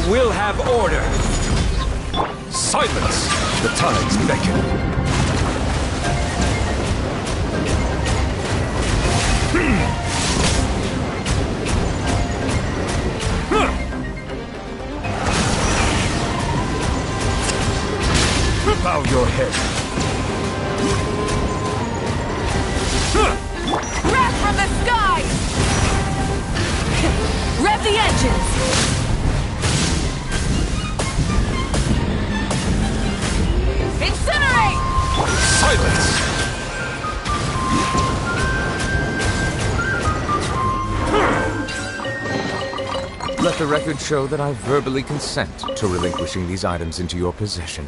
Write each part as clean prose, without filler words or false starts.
We'll have order. Silence! The tides beckon. Bow your head. Wrath from the skies! Rev the engines! Incinerate! Silence! Let the record show that I verbally consent to relinquishing these items into your possession.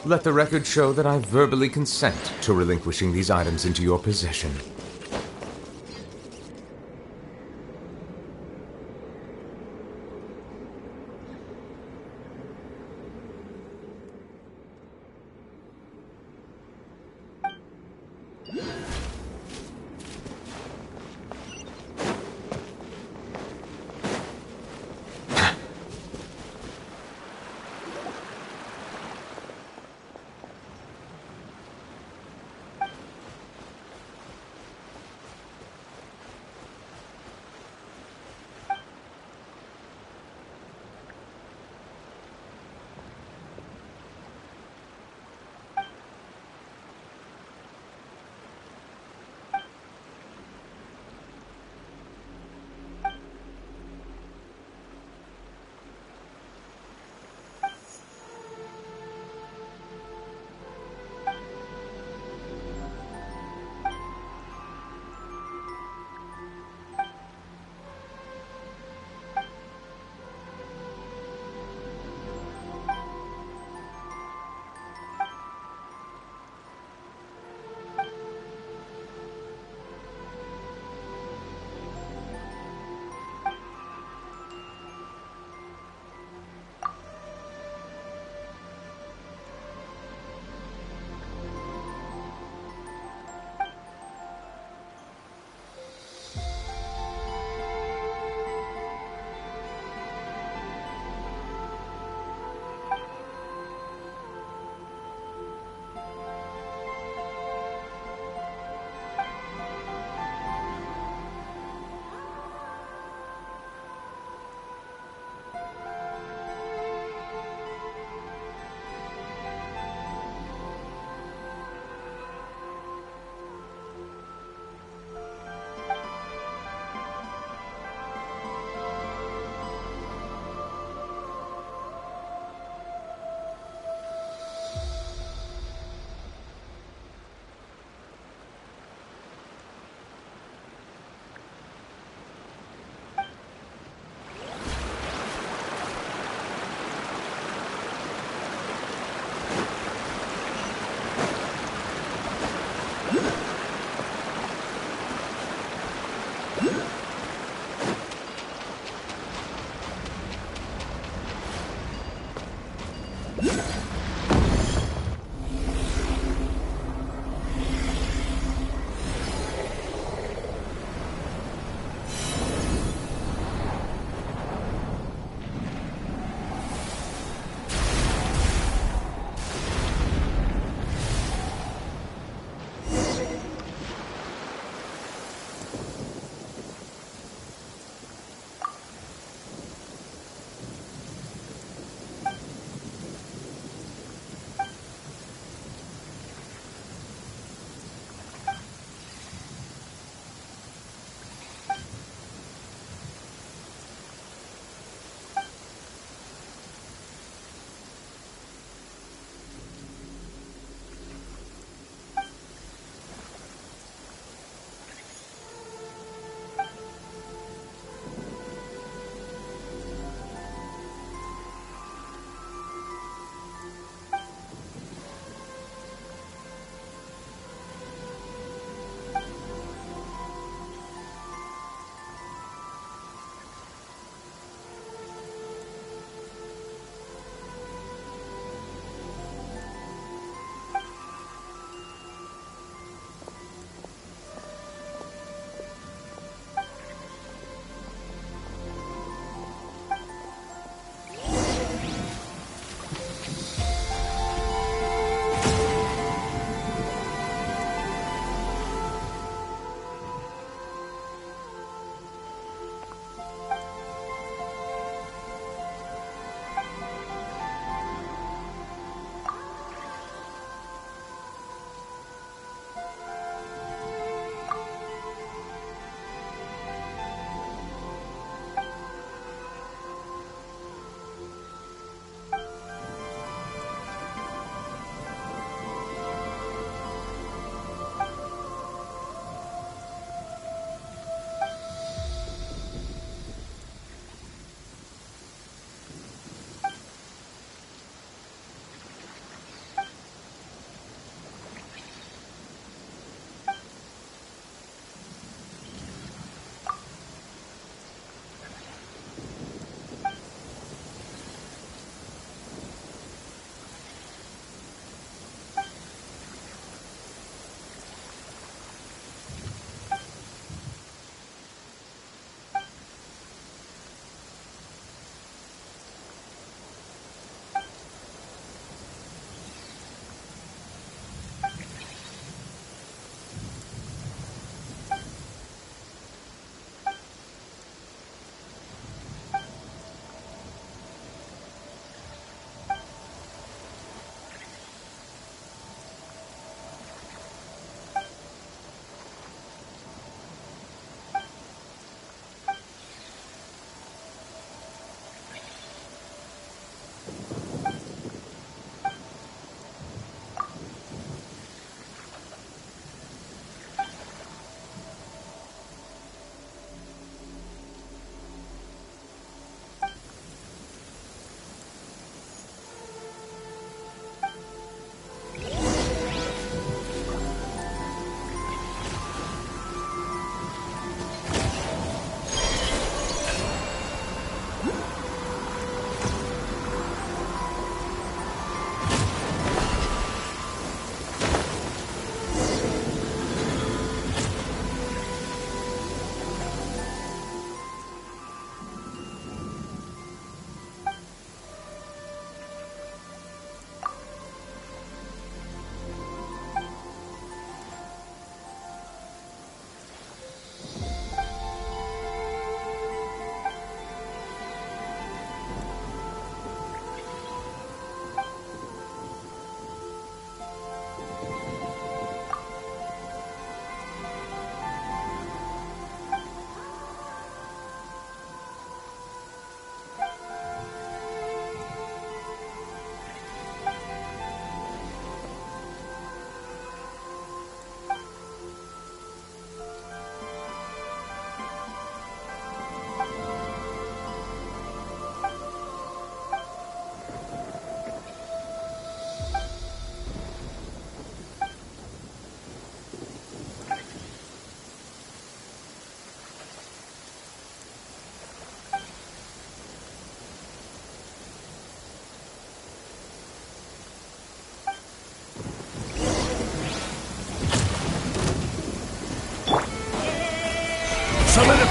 Let the record show that I verbally consent to relinquishing these items into your possession.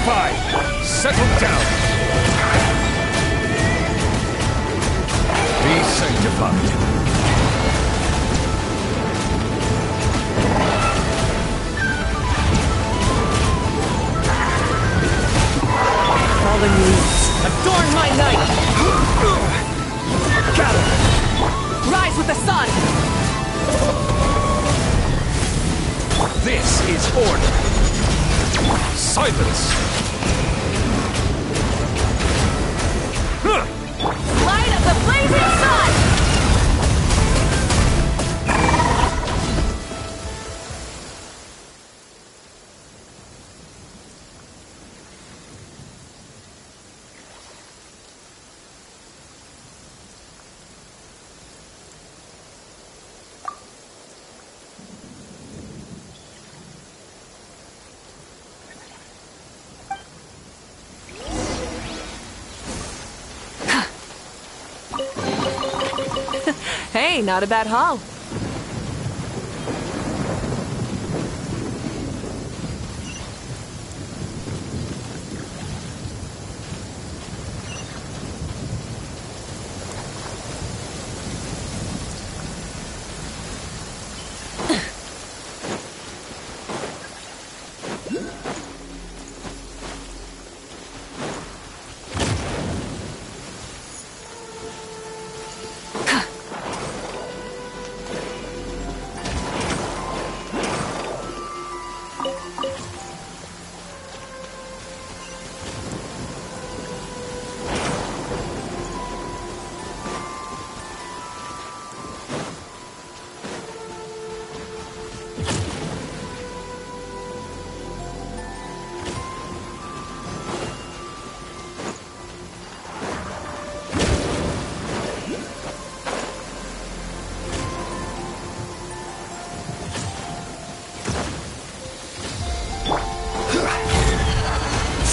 Solidify! Settle down! Be sanctified. Fallen leaves, adorn my night! Gather! Rise with the sun! This is order! Silence! Light of the blazing sun! Hey, not a bad haul.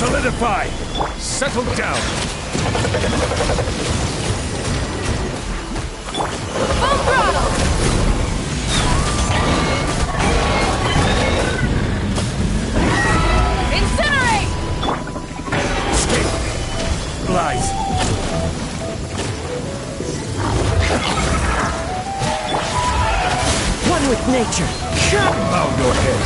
Solidify! Settle down! Full throttle! Incinerate! Escape! Lies! One with nature. Bow your head!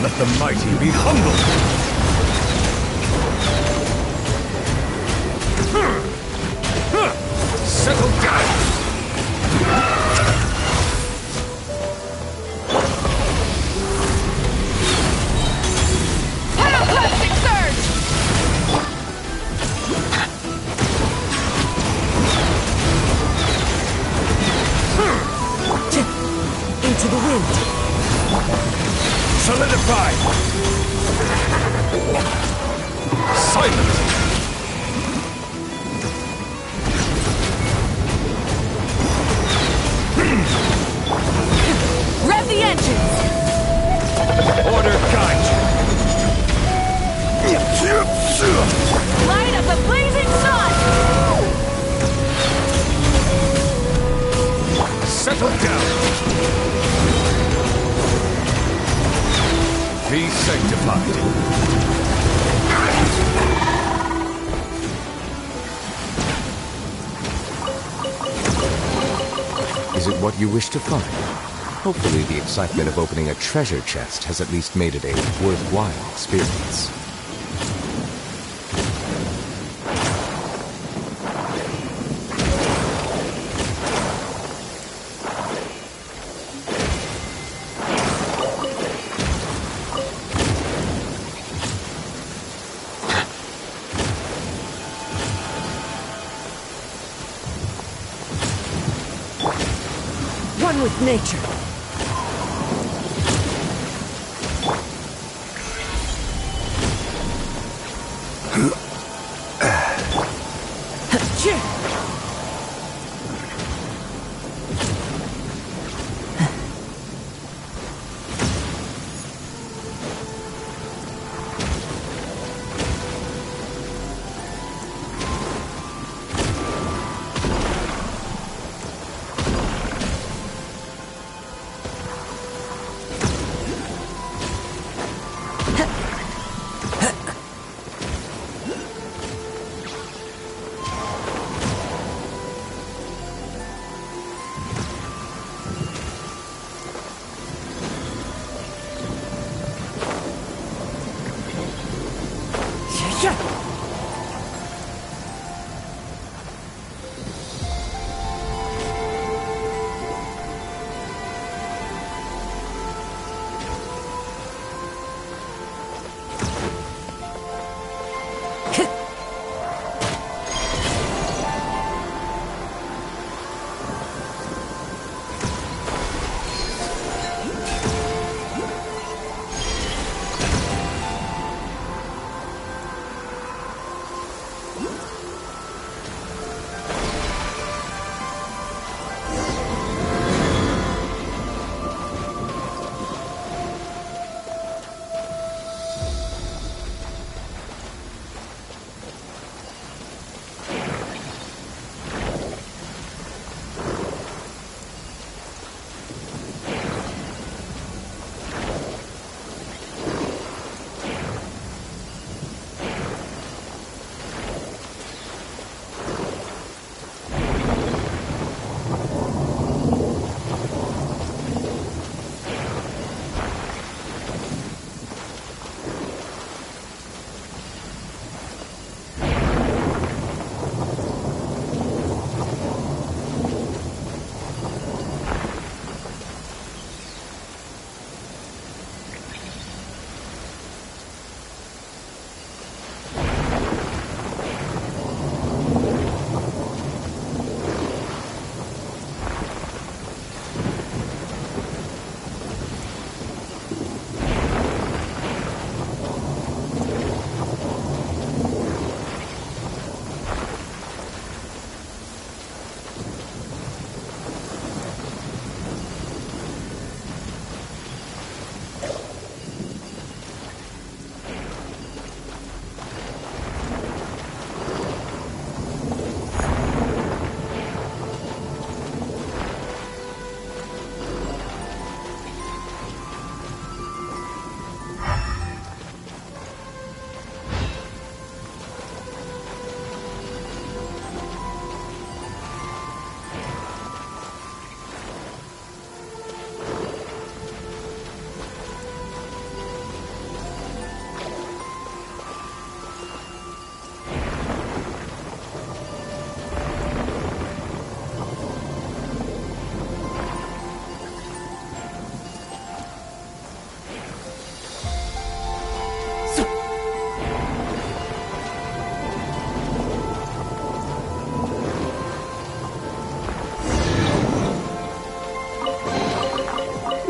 Let the mighty be humbled! Settle down! Pyroclastic surge! Into the wind. Solidify! Silent! Rev the engines! Order guide you! Light of the blazing sun! Settle down! Be sanctified! Is it what you wish to find? Hopefully the excitement of opening a treasure chest has at least made it a worthwhile experience. One with nature.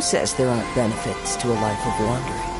says there aren't benefits to a life of wandering?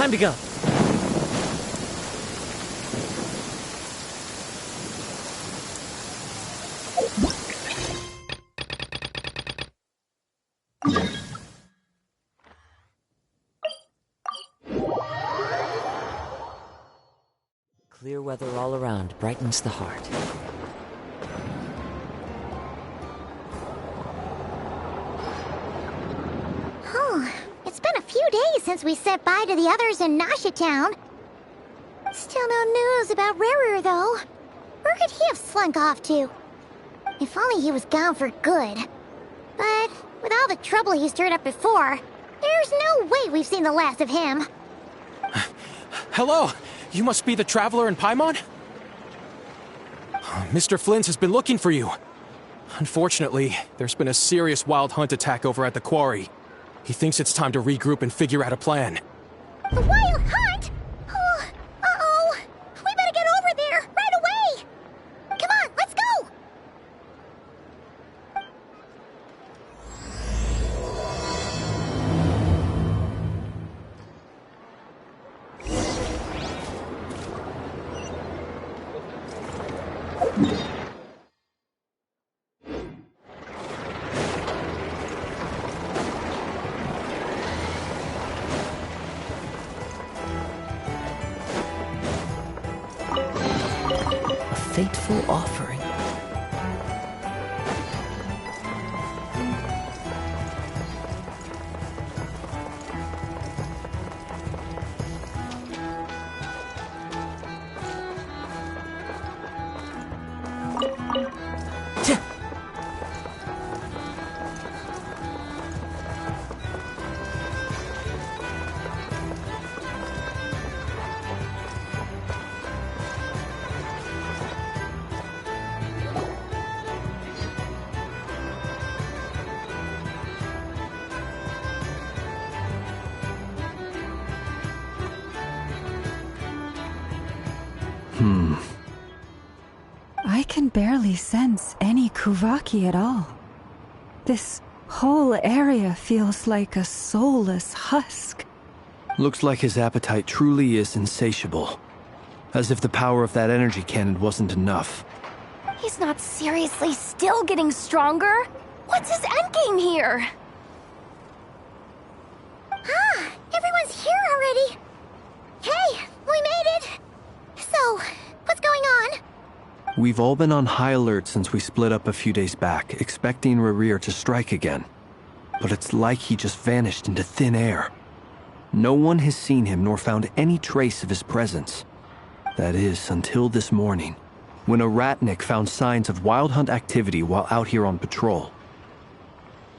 Time to go. Clear weather all around brightens the heart. Oh, it's been a few days since we said bye to the others in Nasha Town. Still no news about Rarer, though. Where could he have slunk off to? If only he was gone for good. But with all the trouble he stirred up before, there's no way we've seen the last of him. Hello! You must be the traveler in Paimon? Mr. Flint has been looking for you. Unfortunately, there's been a serious wild hunt attack over at the quarry. He thinks it's time to regroup and figure out a plan. The wild hunt? Oh, uh-oh. We better get over there, right away! Come on, let's go! A fateful offering. I can barely sense any Kuvaki at all. This whole area feels like a soulless husk. Looks like his appetite truly is insatiable. As if the power of that energy cannon wasn't enough. He's not seriously still getting stronger? What's his endgame here? Ah, everyone's here already. Hey, we made it. So, what's going on? We've all been on high alert since we split up a few days back, expecting Rarir to strike again. But it's like he just vanished into thin air. No one has seen him nor found any trace of his presence. That is, until this morning, when a ratnik found signs of wild hunt activity while out here on patrol.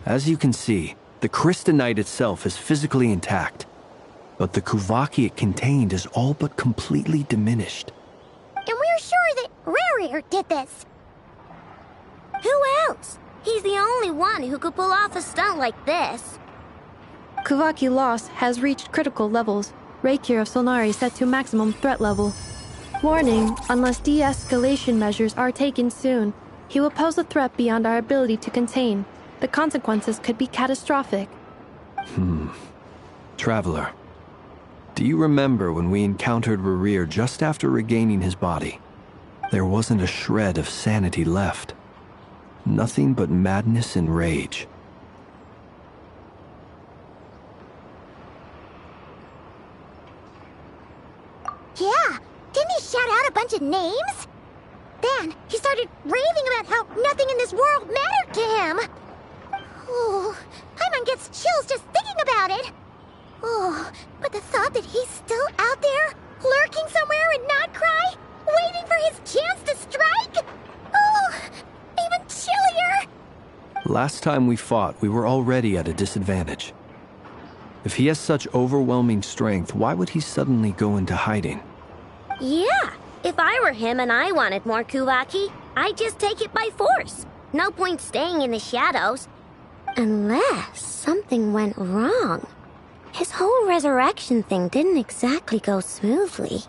As you can see, the crystalite itself is physically intact, but the Kuvaki it contained is all but completely diminished. And we're sure that Rarir did this. Who else? He's the only one who could pull off a stunt like this. Kuvaki loss has reached critical levels. Reikir of Solnari set to maximum threat level. Warning, unless de-escalation measures are taken soon, he will pose a threat beyond our ability to contain. The consequences could be catastrophic. Traveler, do you remember when we encountered Rarir just after regaining his body? There wasn't a shred of sanity left. Nothing but madness and rage. Yeah, didn't he shout out a bunch of names? Then he started raving about how nothing in this world mattered to him. Oh, Paimon gets chills just thinking about it. Oh, but the thought that he's still out there, lurking somewhere in Not Cry, waiting for his chance to strike? Oh, even chillier. Last time we fought, we were already at a disadvantage. If he has such overwhelming strength, why would he suddenly go into hiding? Yeah, if I were him and I wanted more Kuvaki, I'd just take it by force. No point staying in the shadows. Unless something went wrong. His whole resurrection thing didn't exactly go smoothly.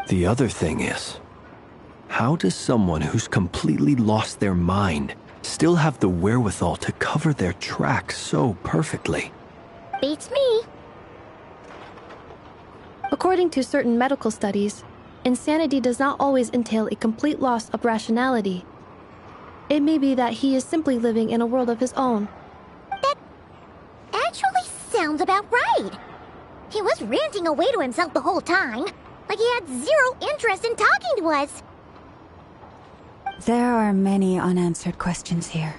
The other thing is, how does someone who's completely lost their mind still have the wherewithal to cover their tracks so perfectly? Beats me. According to certain medical studies, insanity does not always entail a complete loss of rationality. It may be that he is simply living in a world of his own. That actually sounds about right. He was ranting away to himself the whole time, like he had zero interest in talking to us. There are many unanswered questions here.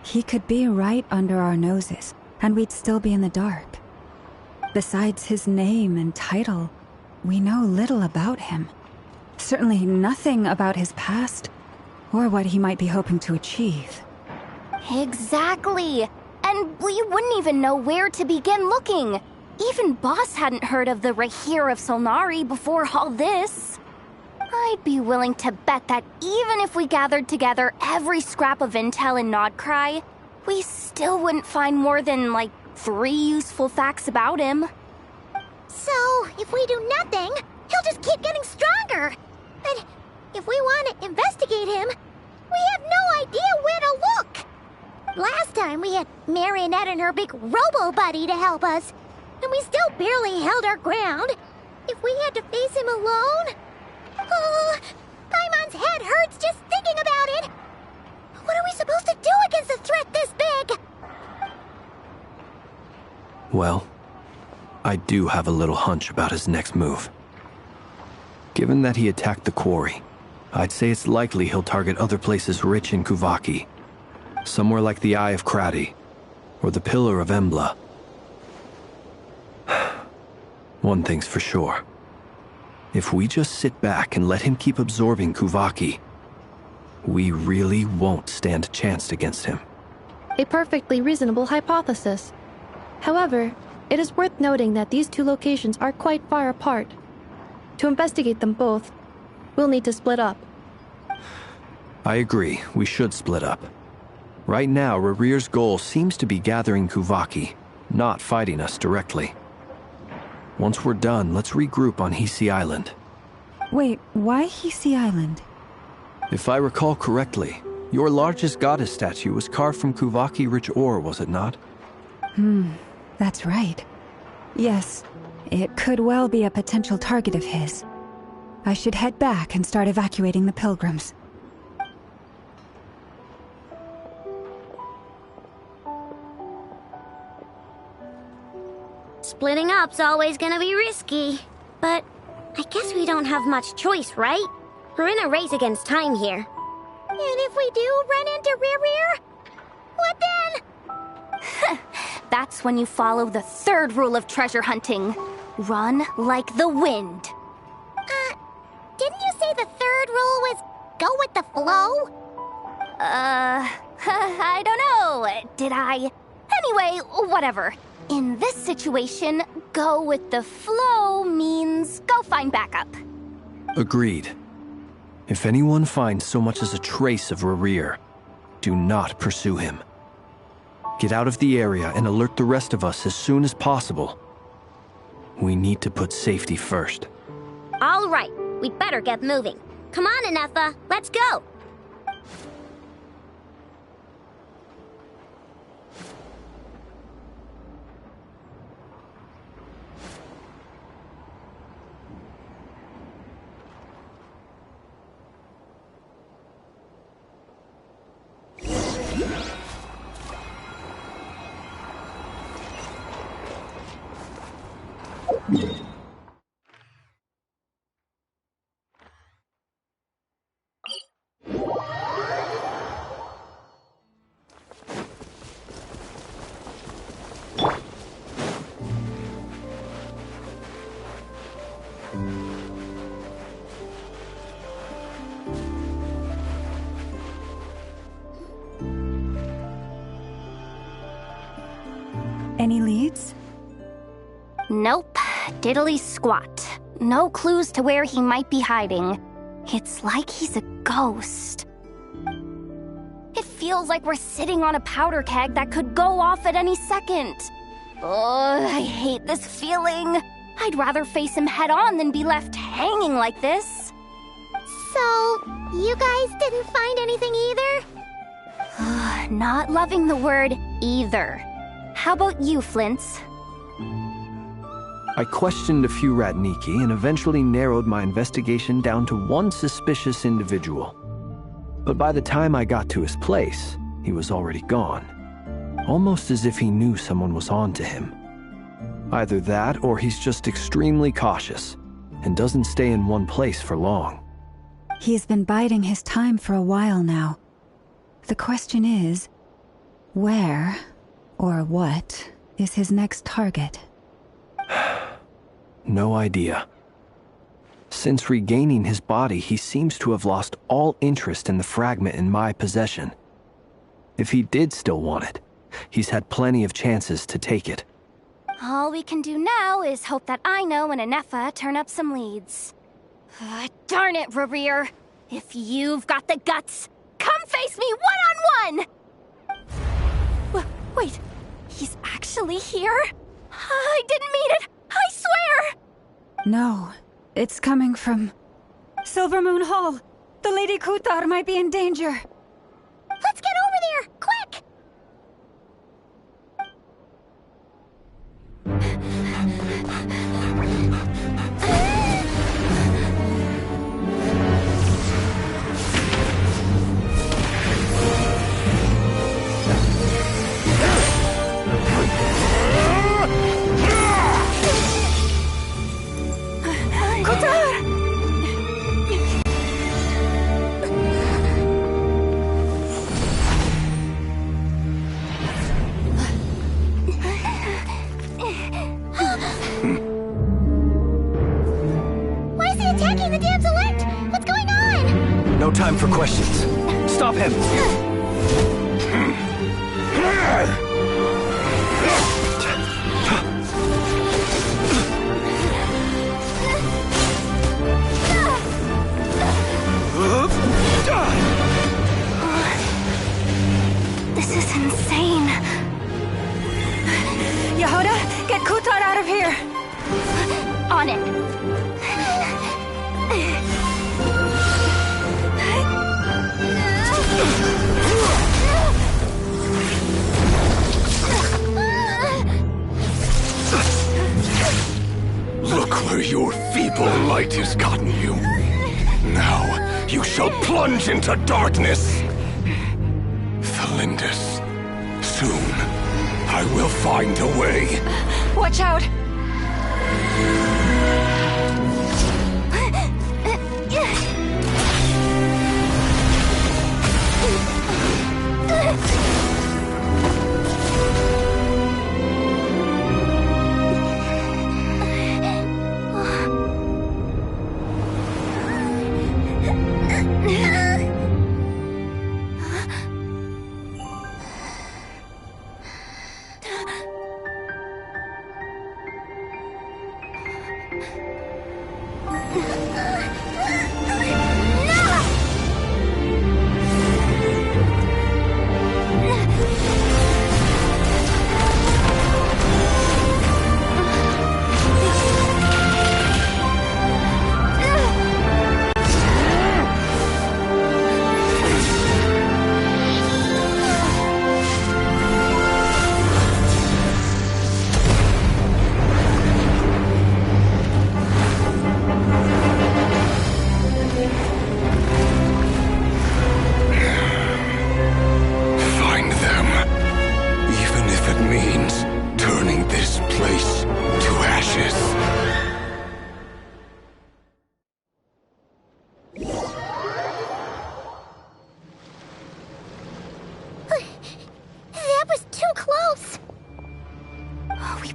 He could be right under our noses, and we'd still be in the dark. Besides his name and title, we know little about him. Certainly nothing about his past, or what he might be hoping to achieve. Exactly. And we wouldn't even know where to begin looking. Even Boss hadn't heard of the Rahir of Solnari before all this. I'd be willing to bet that even if we gathered together every scrap of intel in Nodcry, we still wouldn't find more than, 3 useful facts about him. So, if we do nothing, he'll just keep getting stronger. But if we want to investigate him, we have no idea where to look. Last time we had Marionette and her big robo-buddy to help us, and we still barely held our ground. If we had to face him alone... Oh, Paimon's head hurts just thinking about it. What are we supposed to do against a threat this big? Well, I do have a little hunch about his next move. Given that he attacked the quarry, I'd say it's likely he'll target other places rich in Kuvaki. Somewhere like the Eye of Krati, or the Pillar of Embla. One thing's for sure. If we just sit back and let him keep absorbing Kuvaki, we really won't stand a chance against him. A perfectly reasonable hypothesis. However, it is worth noting that these two locations are quite far apart. To investigate them both, we'll need to split up. I agree, we should split up. Right now, Rarir's goal seems to be gathering Kuvaki, not fighting us directly. Once we're done, let's regroup on Hisi Island. Wait, why Hisi Island? If I recall correctly, your largest goddess statue was carved from Kuvaki-rich ore, was it not? That's right. Yes, it could well be a potential target of his. I should head back and start evacuating the pilgrims. Splitting up's always gonna be risky. But I guess we don't have much choice, right? We're in a race against time here. And if we do run into Rarir, what then? That's when you follow the 3rd rule of treasure hunting. Run like the wind. Didn't you say the 3rd rule was go with the flow? I don't know. Did I? Anyway, whatever. In this situation, go with the flow means go find backup. Agreed. If anyone finds so much as a trace of Rarir, do not pursue him. Get out of the area and alert the rest of us as soon as possible. We need to put safety first. All right, we'd better get moving. Come on, Inetha, let's go. Any leads? Nope. Diddly squat. No clues to where he might be hiding. It's like he's a ghost. It feels like we're sitting on a powder keg that could go off at any second. Ugh, I hate this feeling. I'd rather face him head on than be left hanging like this. So, you guys didn't find anything either? Not loving the word either. How about you, Flints? I questioned a few Ratniki and eventually narrowed my investigation down to one suspicious individual. But by the time I got to his place, he was already gone. Almost as if he knew someone was on to him. Either that, or he's just extremely cautious and doesn't stay in one place for long. He's been biding his time for a while now. The question is, where, or what, is his next target? No idea. Since regaining his body, he seems to have lost all interest in the fragment in my possession. If he did still want it, he's had plenty of chances to take it. All we can do now is hope that Ino and Anefa turn up some leads. Darn it, Rerir! If you've got the guts, come face me one-on-one! Wait, he's actually here? I didn't mean it! I swear! No, it's coming from Silver Moon Hall. The Lady Kutar might be in danger. Let's get over there, quick! Why is he attacking the damselette? What's going on? No time for questions. Stop him! This is insane. Yehuda, get Kutar out of here! On it. Look where your feeble light has gotten you. Now, you shall plunge into darkness. Thalindus, soon, I will find a way. Watch out!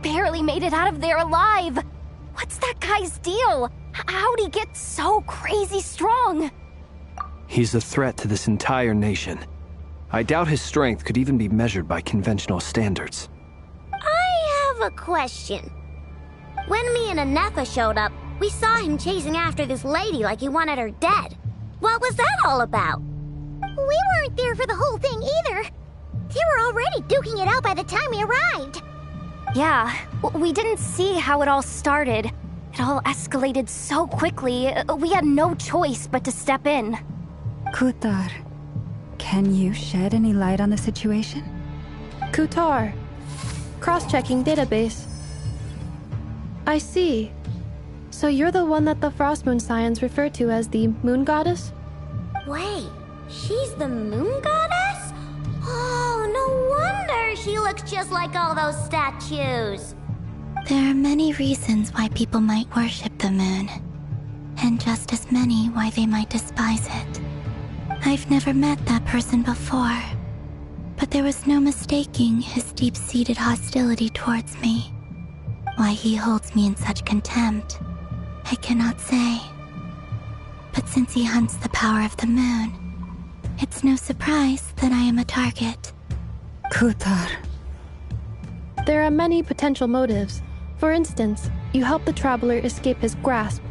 barely made it out of there alive. What's that guy's deal? How'd he get so crazy strong? He's a threat to this entire nation. I doubt his strength could even be measured by conventional standards. I have a question. When me and Anefa showed up, we saw him chasing after this lady like he wanted her dead. What was that all about? We weren't there for the whole thing either. They were already duking it out by the time we arrived. Yeah, we didn't see how it all started. It all escalated so quickly, we had no choice but to step in. Kutar, can you shed any light on the situation? Kutar. Cross-checking database. I see. So you're the one that the Frost Moon Scions refer to as the Moon Goddess? Wait, she's the Moon Goddess? Oh, no wonder she looks just like all those statues. There are many reasons why people might worship the moon, and just as many why they might despise it. I've never met that person before, but there was no mistaking his deep-seated hostility towards me. Why he holds me in such contempt, I cannot say. But since he hunts the power of the moon, it's no surprise that I am a target. Kutar. There are many potential motives. For instance, you help the traveler escape his grasp.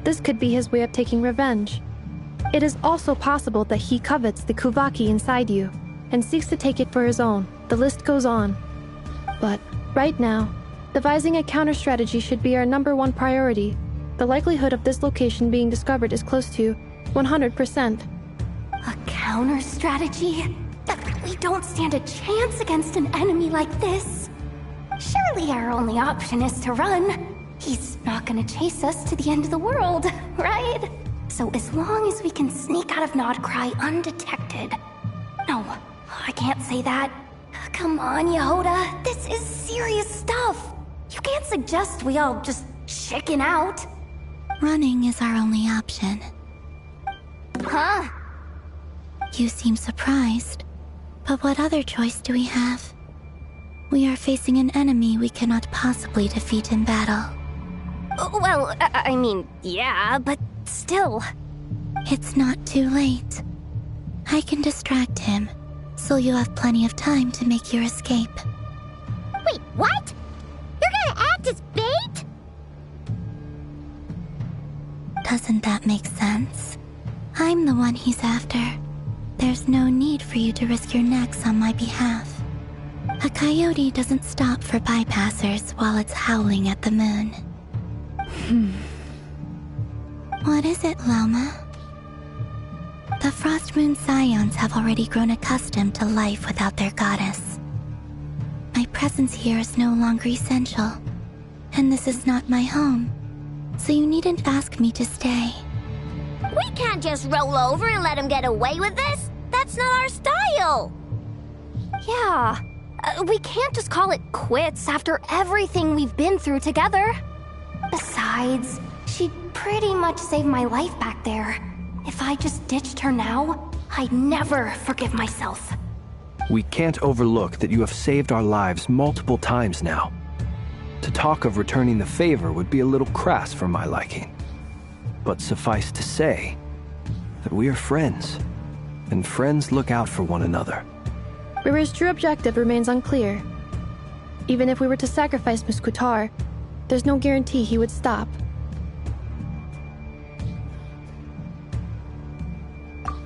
This could be his way of taking revenge. It is also possible that he covets the Kuvaki inside you and seeks to take it for his own. The list goes on. But right now, devising a counter-strategy should be our #1 priority. The likelihood of this location being discovered is close to 100%. A counter-strategy? We don't stand a chance against an enemy like this. Surely our only option is to run. He's not gonna chase us to the end of the world, right? So as long as we can sneak out of Nodcry undetected... No, I can't say that. Come on, Yehoda. This is serious stuff. You can't suggest we all just chicken out. Running is our only option. Huh? You seem surprised. But what other choice do we have? We are facing an enemy we cannot possibly defeat in battle. Well, I mean, yeah, but still. It's not too late. I can distract him, so you'll have plenty of time to make your escape. Wait, what? You're gonna act as bait? Doesn't that make sense? I'm the one he's after. There's no need for you to risk your necks on my behalf. A coyote doesn't stop for bypassers while it's howling at the moon. What is it, Loma? The Frost Moon Scions have already grown accustomed to life without their goddess. My presence here is no longer essential, and this is not my home, so you needn't ask me to stay. We can't just roll over and let him get away with this. That's not our style. Yeah, we can't just call it quits after everything we've been through together. Besides, she'd pretty much saved my life back there. If I just ditched her now, I'd never forgive myself. We can't overlook that you have saved our lives multiple times now. To talk of returning the favor would be a little crass for my liking. But suffice to say that we are friends, and friends look out for one another. Riri's true objective remains unclear. Even if we were to sacrifice Miss Kutar, there's no guarantee he would stop.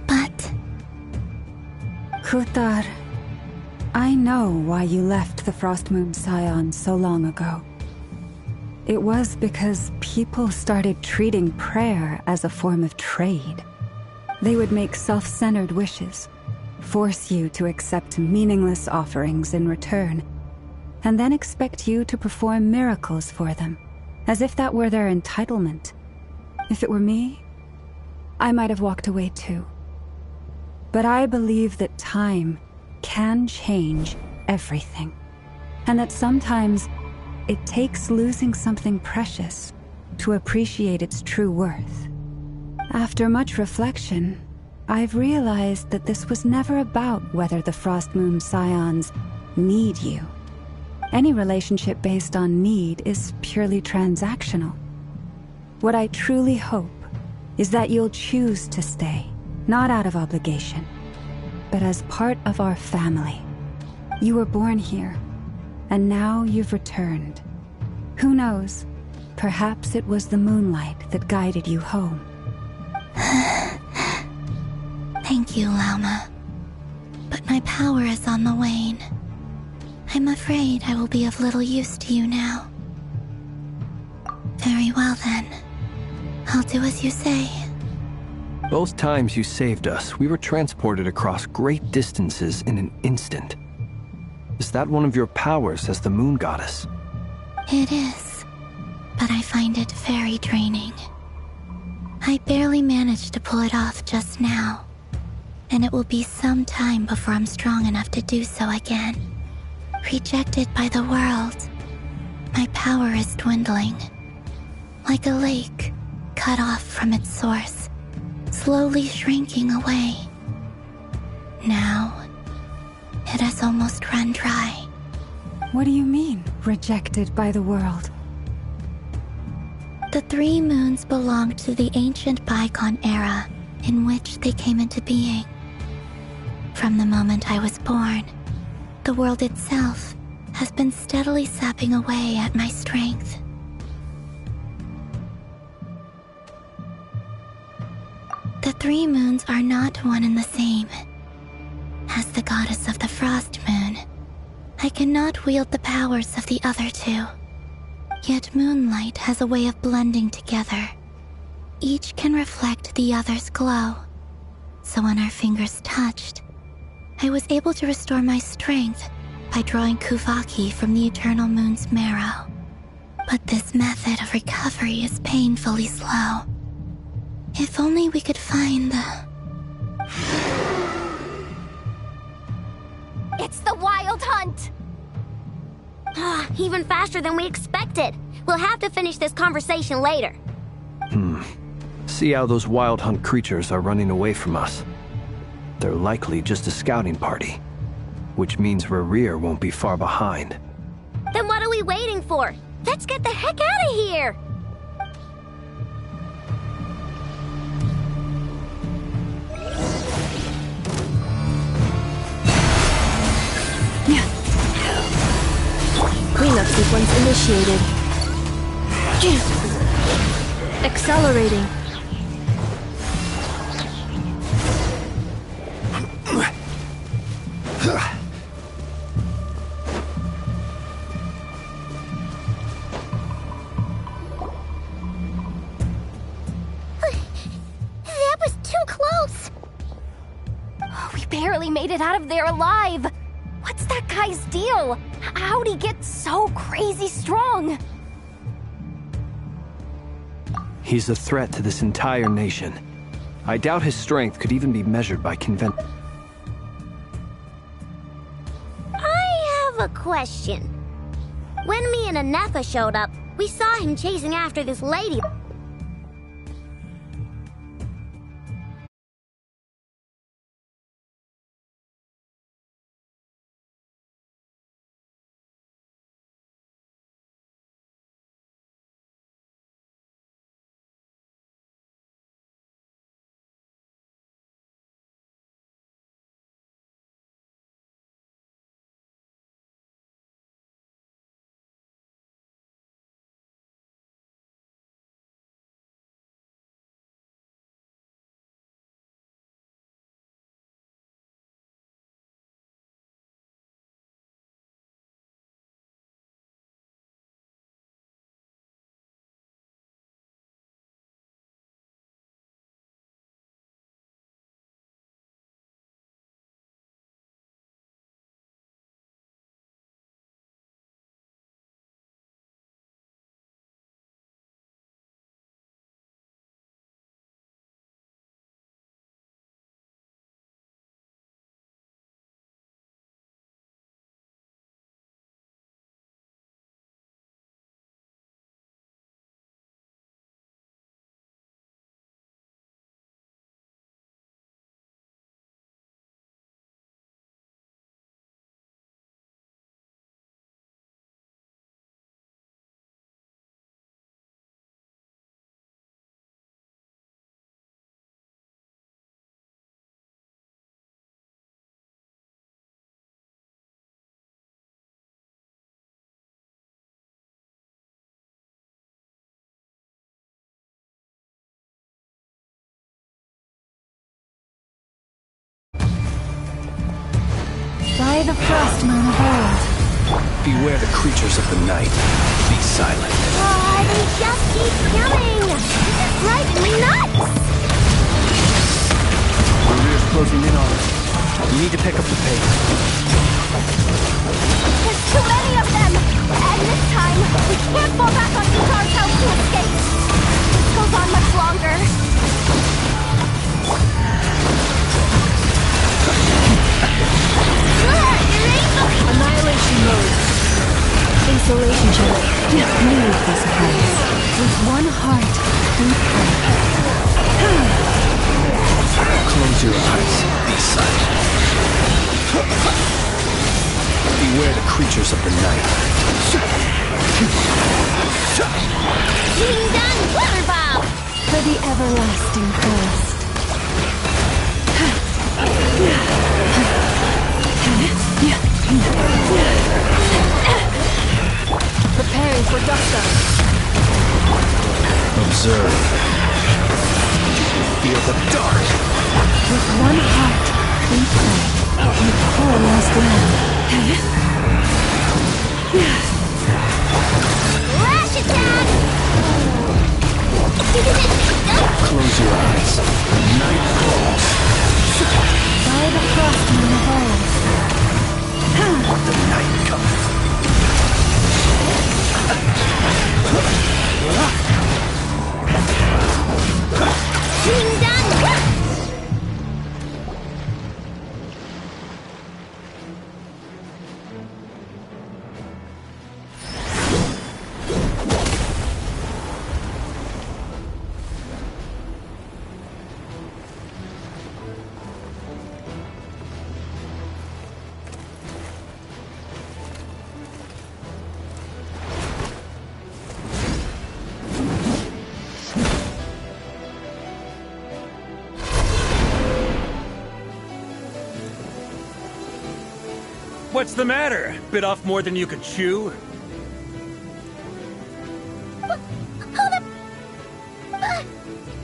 But... Kutar, I know why you left the Frost Moon Scions so long ago. It was because people started treating prayer as a form of trade. They would make self-centered wishes, force you to accept meaningless offerings in return, and then expect you to perform miracles for them, as if that were their entitlement. If it were me, I might have walked away too. But I believe that time can change everything, and that sometimes it takes losing something precious to appreciate its true worth. After much reflection, I've realized that this was never about whether the Frost Moon Scions need you. Any relationship based on need is purely transactional. What I truly hope is that you'll choose to stay, not out of obligation, but as part of our family. You were born here, and now you've returned. Who knows? Perhaps it was the moonlight that guided you home. Thank you, Lauma. But my power is on the wane. I'm afraid I will be of little use to you now. Very well then. I'll do as you say. Both times you saved us, we were transported across great distances in an instant. Is that one of your powers as the Moon Goddess? It is. but I find it very draining. I barely managed to pull it off just now, and it will be some time before I'm strong enough to do so again. Rejected by the world, my power is dwindling. Like a lake, cut off from its source, slowly shrinking away. Now, it has almost run dry. What do you mean, rejected by the world? The 3 moons belonged to the ancient bygone era in which they came into being. From the moment I was born, the world itself has been steadily sapping away at my strength. The 3 moons are not one and the same. As the goddess of the Frost Moon, I cannot wield the powers of the other 2. Yet moonlight has a way of blending together. Each can reflect the other's glow. So when our fingers touched, I was able to restore my strength by drawing Kuvaki from the eternal moon's marrow. But this method of recovery is painfully slow. If only we could find the... It's the Wild Hunt! Even faster than we expected. We'll have to finish this conversation later. See how those Wild Hunt creatures are running away from us. They're likely just a scouting party, which means Rerir won't be far behind. Then what are we waiting for? Let's get the heck out of here! Cleanup sequence initiated. Accelerating. That was too close! We barely made it out of there alive! What's that guy's deal? How'd he get so crazy strong? He's a threat to this entire nation. I doubt his strength could even be measured by convention. I have a question. When me and Anefa showed up, we saw him chasing after this lady. By the Frost Moon of old. Beware the creatures of the night. Be silent. They just keep coming! It's driving me nuts! Rerir's closing in on us. We need to pick up the pace. There's too many of them! And this time, We can't fall back on Utar's house to escape. This goes on much longer. Annihilation mode. Isolation check. Move this place. With one heart, we pray. Close your eyes. Be silent. Beware the creatures of the night. Being done, Water Bob! For the everlasting thirst. Preparing for Dusta. Observe. Feel the dark. With one heart, we pray. We pour lost land. Lash attack! Close your eyes. Night falls. By the frost moon of old. The night cometh. Being done! What's the matter? Bit off more than you could chew? How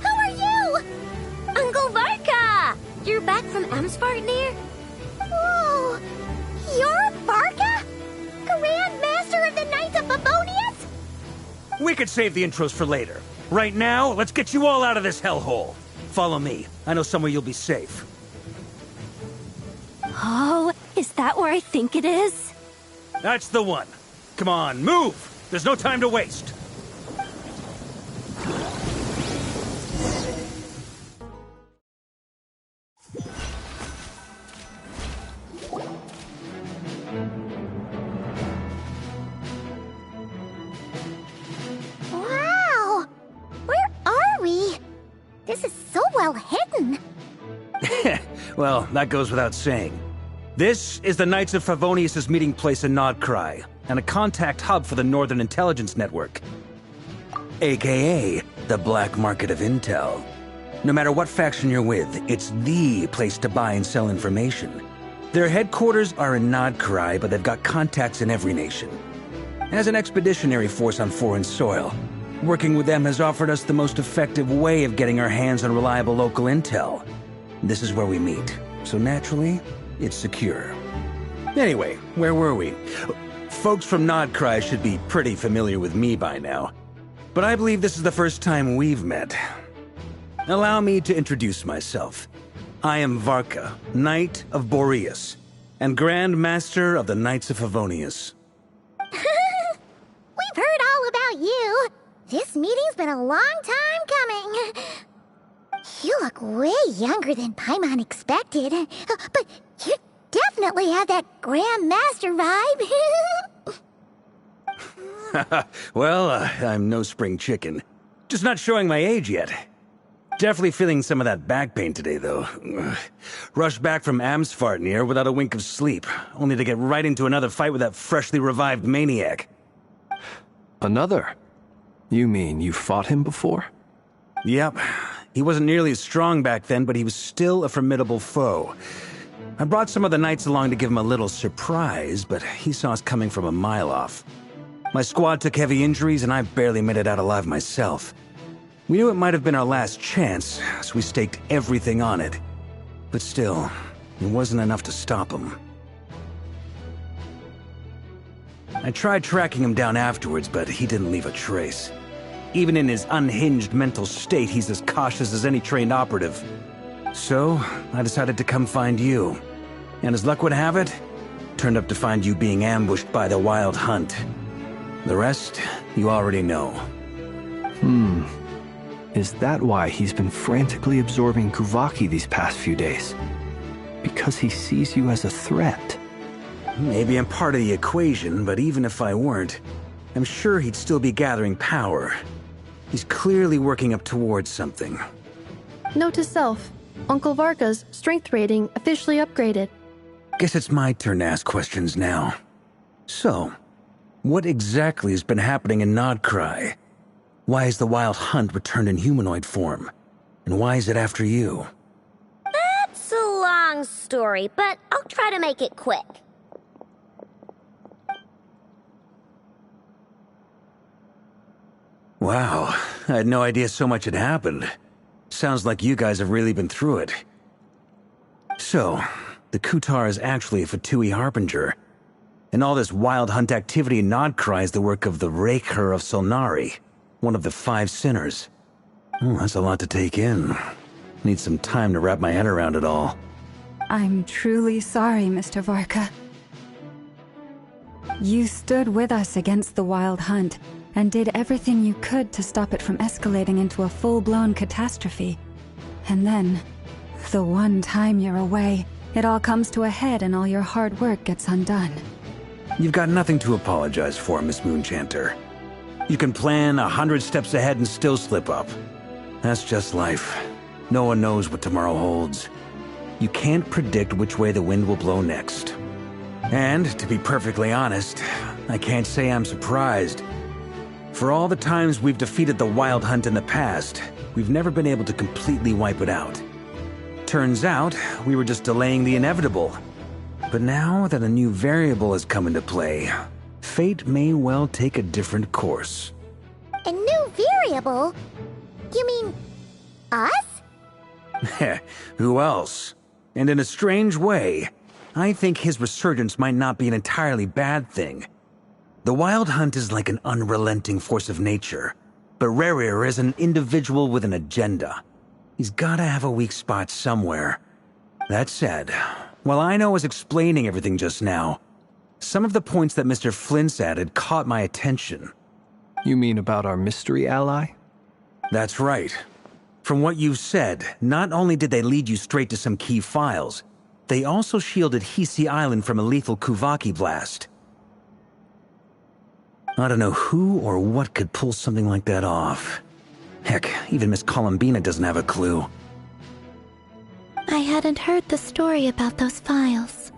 are you? Uncle Varka! You're back from Amsvartnir? Whoa! You're Varka? Grand Master of the Knights of Favonius? We could save the intros for later. Right now, let's get you all out of this hellhole. Follow me. I know somewhere you'll be safe. Oh, is that where I think it is? That's the one. Come on, move! There's no time to waste. Wow! Where are we? This is so well hidden. Well, that goes without saying. This is the Knights of Favonius' meeting place in Nodcry, and a contact hub for the Northern Intelligence Network. AKA, the black market of intel. No matter what faction you're with, it's the place to buy and sell information. Their headquarters are in Nodcry, but they've got contacts in every nation. As an expeditionary force on foreign soil, working with them has offered us the most effective way of getting our hands on reliable local intel. This is where we meet, so naturally, it's secure. Anyway, where were we? Folks from Nodcry should be pretty familiar with me by now, but I believe this is the first time we've met. Allow me to introduce myself. I am Varka, Knight of Boreas, and Grand Master of the Knights of Favonius. We've heard all about you. This meeting's been a long time coming. You look way younger than Paimon expected, but you definitely have that Grand Master vibe. Well, I'm no spring chicken. Just not showing my age yet. Definitely feeling some of that back pain today, though. Rushed back from Amsvartnir without a wink of sleep, only to get right into another fight with that freshly revived maniac. Another? You mean you fought him before? Yep. He wasn't nearly as strong back then, but he was still a formidable foe. I brought some of the knights along to give him a little surprise, but he saw us coming from a mile off. My squad took heavy injuries, and I barely made it out alive myself. We knew it might have been our last chance, so we staked everything on it. But still, it wasn't enough to stop him. I tried tracking him down afterwards, but he didn't leave a trace. Even in his unhinged mental state, he's as cautious as any trained operative. So, I decided to come find you. And as luck would have it, turned up to find you being ambushed by the Wild Hunt. The rest, you already know. Is that why he's been frantically absorbing Kuvaki these past few days? Because he sees you as a threat? Maybe I'm part of the equation, but even if I weren't, I'm sure he'd still be gathering power. He's clearly working up towards something. Note to self, Uncle Varka's strength rating officially upgraded. Guess it's my turn to ask questions now. So, what exactly has been happening in Nodcry? Why is the Wild Hunt returned in humanoid form? And why is it after you? That's a long story, but I'll try to make it quick. Wow, I had no idea so much had happened. Sounds like you guys have really been through it. So, the Kutar is actually a Fatui Harbinger. And all this Wild Hunt activity in Nodcry is the work of the Raker of Solnari, one of the 5 sinners. Oh, that's a lot to take in. Need some time to wrap my head around it all. I'm truly sorry, Mr. Varka. You stood with us against the Wild Hunt and did everything you could to stop it from escalating into a full-blown catastrophe. And then, the one time you're away, it all comes to a head and all your hard work gets undone. You've got nothing to apologize for, Miss Moonchanter. You can plan 100 steps ahead and still slip up. That's just life. No one knows what tomorrow holds. You can't predict which way the wind will blow next. And, to be perfectly honest, I can't say I'm surprised. For all the times we've defeated the Wild Hunt in the past, we've never been able to completely wipe it out. Turns out, we were just delaying the inevitable. But now that a new variable has come into play, fate may well take a different course. A new variable? You mean us? Who else? And in a strange way, I think his resurgence might not be an entirely bad thing. The Wild Hunt is like an unrelenting force of nature, but Rerir is an individual with an agenda. He's gotta have a weak spot somewhere. That said, while I was explaining everything just now, some of the points that Mr. Flint's added caught my attention. You mean about our mystery ally? That's right. From what you've said, not only did they lead you straight to some key files, they also shielded Hisi Island from a lethal Kuvaki blast. I don't know who or what could pull something like that off. Heck, even Miss Columbina doesn't have a clue. I hadn't heard the story about those files.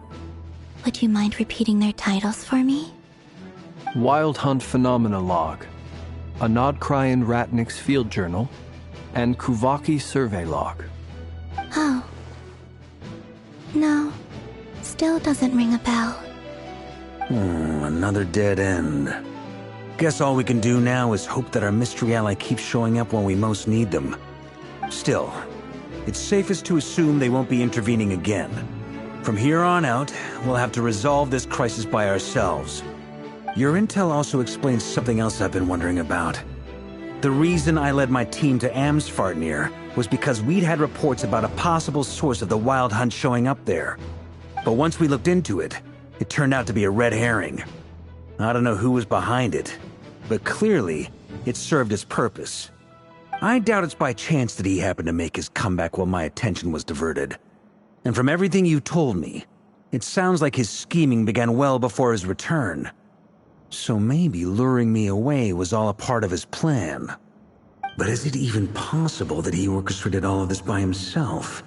Would you mind repeating their titles for me? Wild Hunt Phenomena Log, a Nodcryan Ratnik's Field Journal, and Kuvaki Survey Log. Oh. No. Still doesn't ring a bell. Another dead end. Guess all we can do now is hope that our mystery ally keeps showing up when we most need them. Still, it's safest to assume they won't be intervening again. From here on out, we'll have to resolve this crisis by ourselves. Your intel also explains something else I've been wondering about. The reason I led my team to Amsfartnir was because we'd had reports about a possible source of the Wild Hunt showing up there. But once we looked into it, it turned out to be a red herring. I don't know who was behind it, but clearly, it served its purpose. I doubt it's by chance that he happened to make his comeback while my attention was diverted. And from everything you told me, it sounds like his scheming began well before his return. So maybe luring me away was all a part of his plan. But is it even possible that he orchestrated all of this by himself?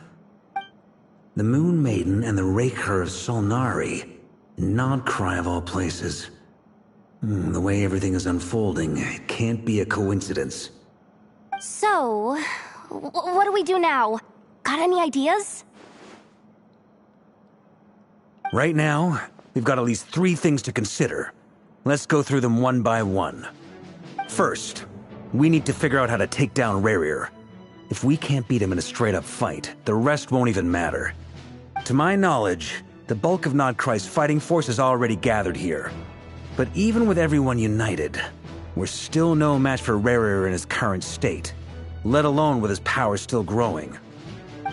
The Moon Maiden and the Raker of Solnari, Nodcry of all places. The way everything is unfolding, it can't be a coincidence. So, what do we do now? Got any ideas? Right now, we've got at least 3 things to consider. Let's go through them one by one. First, we need to figure out how to take down Rerir. If we can't beat him in a straight-up fight, the rest won't even matter. To my knowledge, the bulk of Nodcry's fighting force is already gathered here. But even with everyone united, we're still no match for Rerir in his current state, let alone with his power still growing.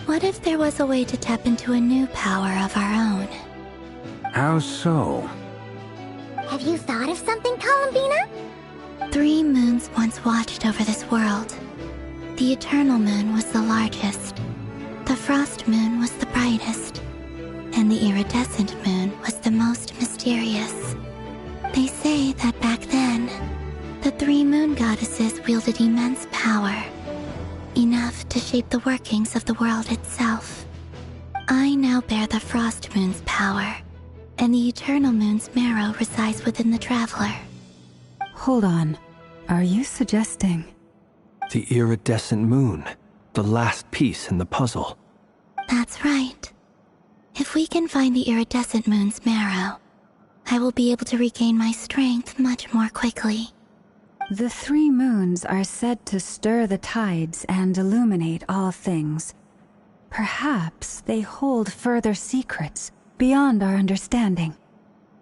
What if there was a way to tap into a new power of our own? How so? Have you thought of something, Columbina? 3 moons once watched over this world. The Eternal Moon was the largest. The Frost Moon was the brightest. And the Iridescent Moon was the most mysterious. They say that back then, the 3 moon goddesses wielded immense power. Enough to shape the workings of the world itself. I now bear the Frost Moon's power, and the Eternal Moon's marrow resides within the Traveler. Hold on. Are you suggesting... The Iridescent Moon, the last piece in the puzzle. That's right. If we can find the Iridescent Moon's marrow, I will be able to regain my strength much more quickly. The 3 moons are said to stir the tides and illuminate all things. Perhaps they hold further secrets beyond our understanding.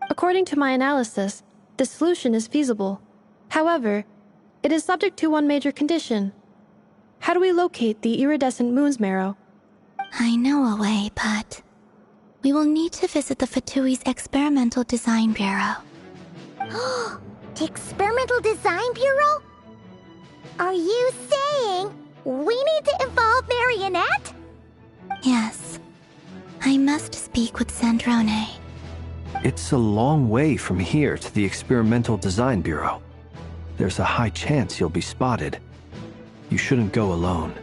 According to my analysis, the solution is feasible. However, it is subject to one major condition. How do we locate the Iridescent Moon's marrow? I know a way, but we will need to visit the Fatui's Experimental Design Bureau. The Experimental Design Bureau? Are you saying we need to involve Marionette? Yes. I must speak with Sandrone. It's a long way from here to the Experimental Design Bureau. There's a high chance you'll be spotted. You shouldn't go alone.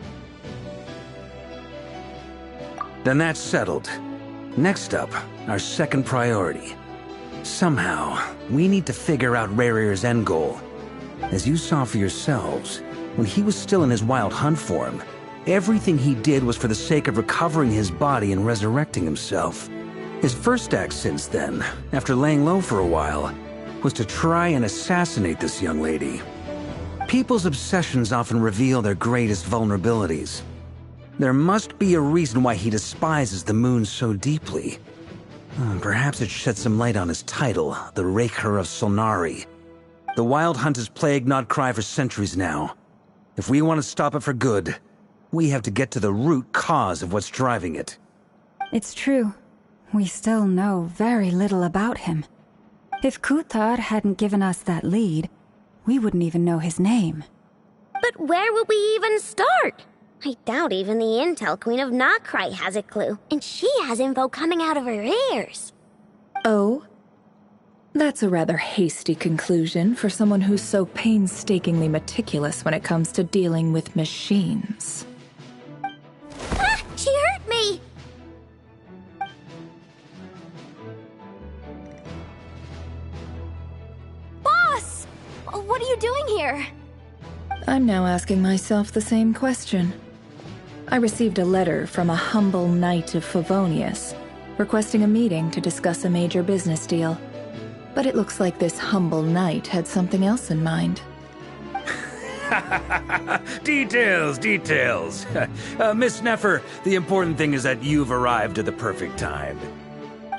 Then that's settled. Next up, our second priority. Somehow, we need to figure out Rarir's end goal. As you saw for yourselves, when he was still in his wild hunt form, everything he did was for the sake of recovering his body and resurrecting himself. His first act since then, after laying low for a while, was to try and assassinate this young lady. People's obsessions often reveal their greatest vulnerabilities. There must be a reason why he despises the moon so deeply. Perhaps it sheds some light on his title, the Raker of Solnari. The Wild Hunt has plagued Nodcry for centuries now. If we want to stop it for good, we have to get to the root cause of what's driving it. It's true. We still know very little about him. If Kuthar hadn't given us that lead, we wouldn't even know his name. But where would we even start? I doubt even the Intel Queen of Nodcry has a clue, and she has info coming out of her ears. Oh? That's a rather hasty conclusion for someone who's so painstakingly meticulous when it comes to dealing with machines. Ah! She hurt me! Boss! What are you doing here? I'm now asking myself the same question. I received a letter from a humble knight of Favonius, requesting a meeting to discuss a major business deal. But it looks like this humble knight had something else in mind. Details. Miss Neffer, the important thing is that you've arrived at the perfect time.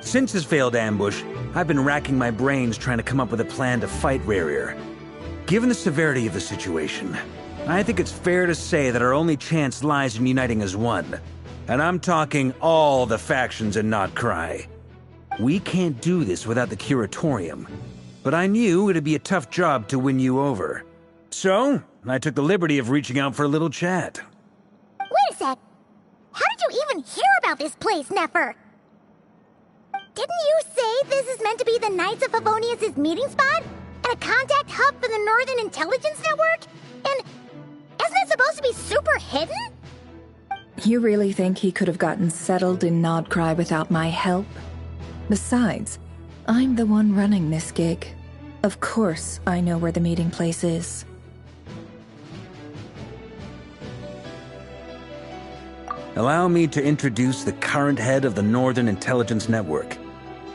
Since his failed ambush, I've been racking my brains trying to come up with a plan to fight Rarir. Given the severity of the situation, I think it's fair to say that our only chance lies in uniting as one. And I'm talking all the factions in Nodcry. We can't do this without the Curatorium, but I knew it'd be a tough job to win you over. So, I took the liberty of reaching out for a little chat. Wait a sec. How did you even hear about this place, Neffer? Didn't you say this is meant to be the Knights of Favonius' meeting spot? And a contact hub for the Northern Intelligence Network? And isn't it supposed to be super hidden? You really think he could have gotten settled in Nodcry without my help? Besides, I'm the one running this gig. Of course I know where the meeting place is. Allow me to introduce the current head of the Northern Intelligence Network.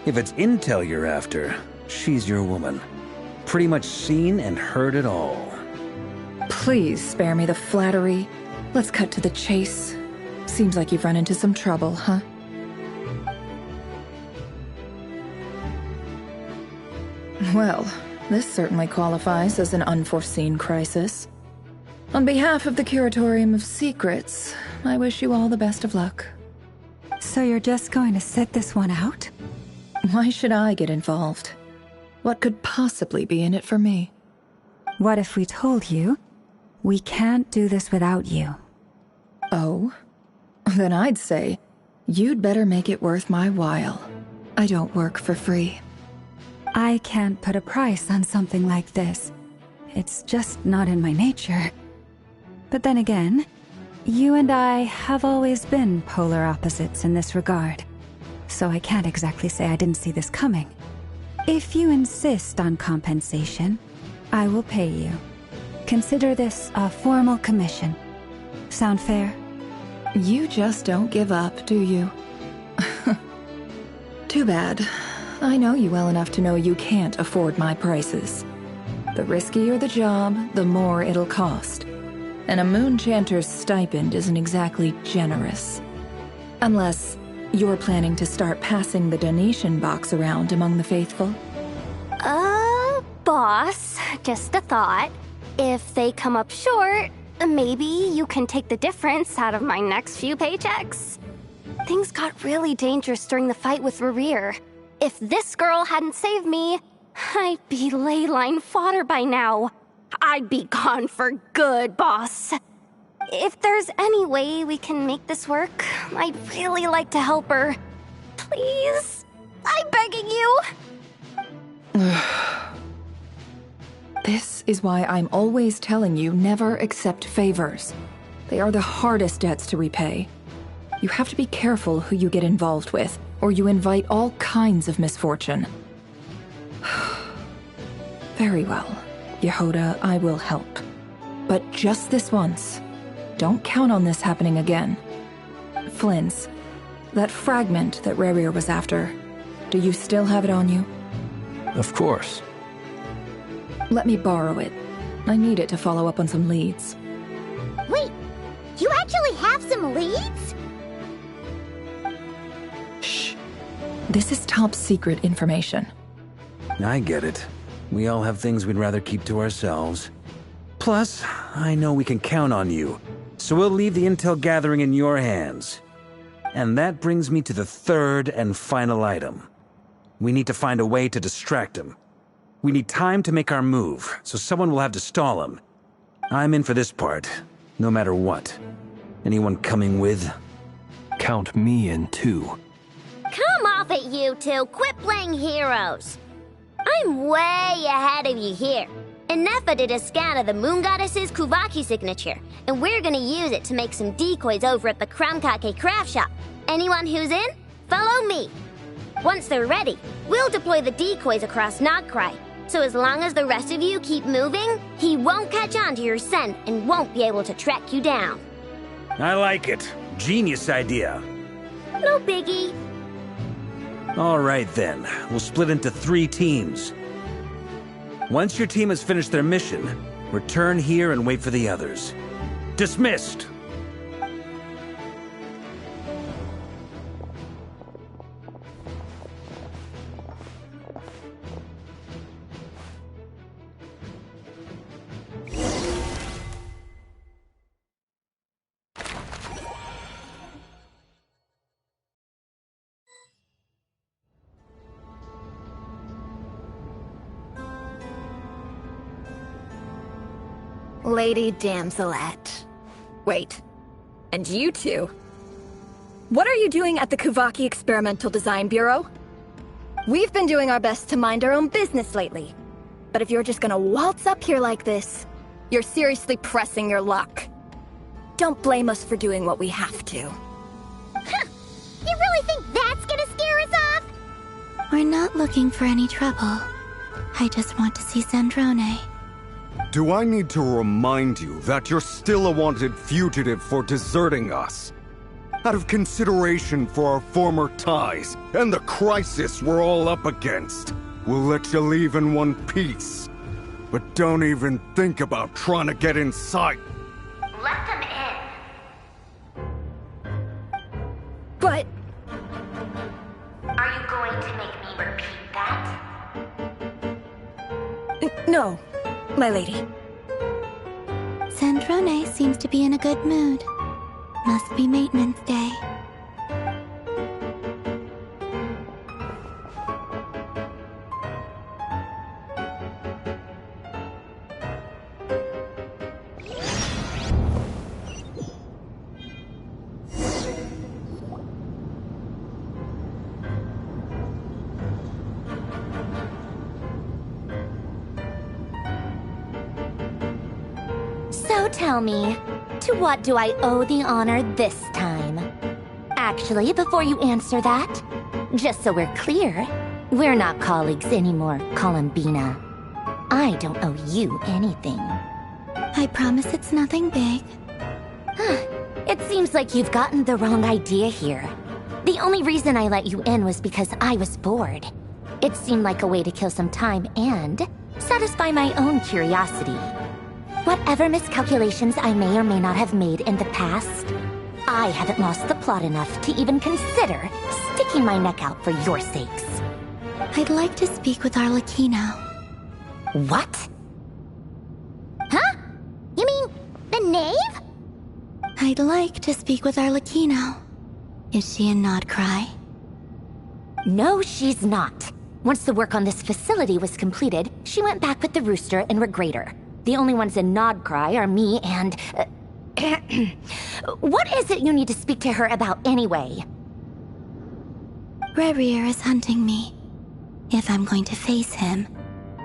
If it's intel you're after, she's your woman. Pretty much seen and heard it all. Please spare me the flattery. Let's cut to the chase. Seems like you've run into some trouble, huh? Well, this certainly qualifies as an unforeseen crisis. On behalf of the Curatorium of Secrets, I wish you all the best of luck. So you're just going to sit this one out? Why should I get involved? What could possibly be in it for me? What if we told you we can't do this without you? Oh? Then I'd say you'd better make it worth my while. I don't work for free. I can't put a price on something like this. It's just not in my nature. But then again, you and I have always been polar opposites in this regard. So I can't exactly say I didn't see this coming. If you insist on compensation, I will pay you. Consider this a formal commission. Sound fair? You just don't give up, do you? Too bad. I know you well enough to know you can't afford my prices. The riskier the job, the more it'll cost. And a moon chanter's stipend isn't exactly generous. Unless you're planning to start passing the donation box around among the faithful? Boss, just a thought. If they come up short, maybe you can take the difference out of my next few paychecks. Things got really dangerous during the fight with Rerir. If this girl hadn't saved me, I'd be ley line fodder by now. I'd be gone for good, boss. If there's any way we can make this work, I'd really like to help her. Please? I'm begging you. This is why I'm always telling you never accept favors. They are the hardest debts to repay. You have to be careful who you get involved with, or you invite all kinds of misfortune. Very well, Yehoda, I will help. But just this once. Don't count on this happening again. Flynn's, that fragment that Rerir was after, do you still have it on you? Of course. Let me borrow it. I need it to follow up on some leads. Wait, you actually have some leads? Shh. This is top secret information. I get it. We all have things we'd rather keep to ourselves. Plus, I know we can count on you, so we'll leave the intel gathering in your hands. And that brings me to the third and final item. We need to find a way to distract him. We need time to make our move, so someone will have to stall him. I'm in for this part, no matter what. Anyone coming with? Count me in too. Come off it, you two. Quit playing heroes. I'm way ahead of you here. Nefa did a scan of the Moon Goddess's Kuvaki signature, and we're gonna use it to make some decoys over at the Kramkake craft shop. Anyone who's in, follow me. Once they're ready, we'll deploy the decoys across Nagcry. So as long as the rest of you keep moving, he won't catch on to your scent and won't be able to track you down. I like it. Genius idea. No biggie. All right then, we'll split into 3 teams. Once your team has finished their mission, return here and wait for the others. Dismissed! Lady Damselette. Wait. And you two? What are you doing at the Kuvaki Experimental Design Bureau? We've been doing our best to mind our own business lately. But if you're just gonna waltz up here like this, you're seriously pressing your luck. Don't blame us for doing what we have to. You really think that's gonna scare us off? We're not looking for any trouble. I just want to see Zandrone. Do I need to remind you that you're still a wanted fugitive for deserting us? Out of consideration for our former ties and the crisis we're all up against, we'll let you leave in one piece. But don't even think about trying to get inside. Let them in. But... are you going to make me repeat that? No, my lady. Zandrone seems to be in a good mood. Must be maintenance day. tell me, to what do I owe the honor this time? Actually, before you answer that, just so we're clear, we're not colleagues anymore, Columbina. I don't owe you anything. I promise it's nothing big. It seems like you've gotten the wrong idea here. The only reason I let you in was because I was bored. It seemed like a way to kill some time and satisfy my own curiosity. Whatever miscalculations I may or may not have made in the past, I haven't lost the plot enough to even consider sticking my neck out for your sakes. I'd like to speak with Arlecchino. What? Huh? You mean the knave? I'd like to speak with Arlecchino. Is she in Nodcry? No, she's not. Once the work on this facility was completed, she went back with the Rooster and Regrator. The only ones in Nodcry are me and... What is it you need to speak to her about anyway? Rerir is hunting me. If I'm going to face him,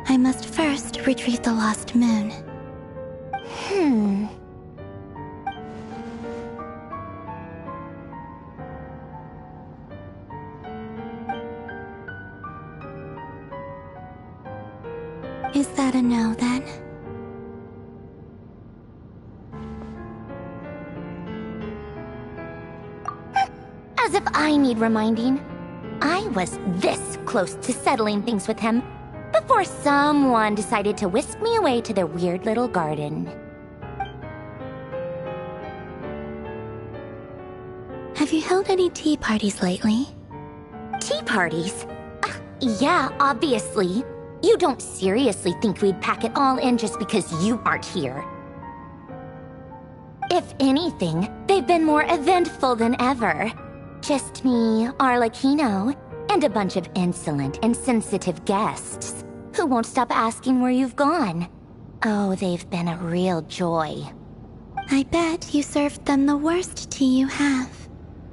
I must first retrieve the lost moon. Is that a no, then? As if I need reminding. I was this close to settling things with him before someone decided to whisk me away to their weird little garden. Have you held any tea parties lately? Tea parties? Yeah, obviously. You don't seriously think we'd pack it all in just because you aren't here. If anything, they've been more eventful than ever. Just me, Arlecchino, and a bunch of insolent and sensitive guests who won't stop asking where you've gone. Oh, they've been a real joy. I bet you served them the worst tea you have.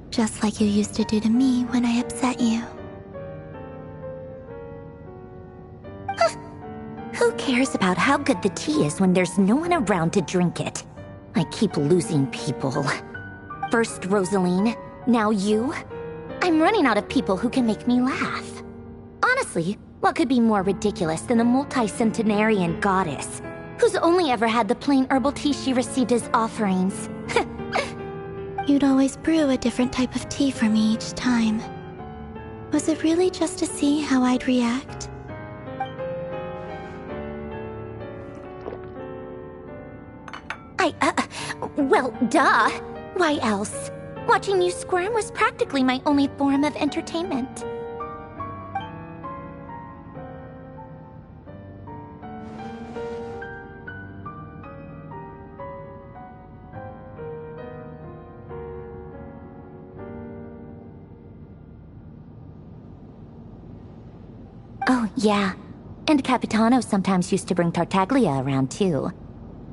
Just like you used to do to me when I upset you. Who cares about how good the tea is when there's no one around to drink it? I keep losing people. First Rosaline, now you. I'm running out of people who can make me laugh. Honestly, what could be more ridiculous than a multi-centenarian goddess who's only ever had the plain herbal tea she received as offerings? You'd always brew a different type of tea for me each time. Was it really just to see how I'd react? Well, duh. Why else? Watching you squirm was practically my only form of entertainment. Oh, yeah. And Capitano sometimes used to bring Tartaglia around, too.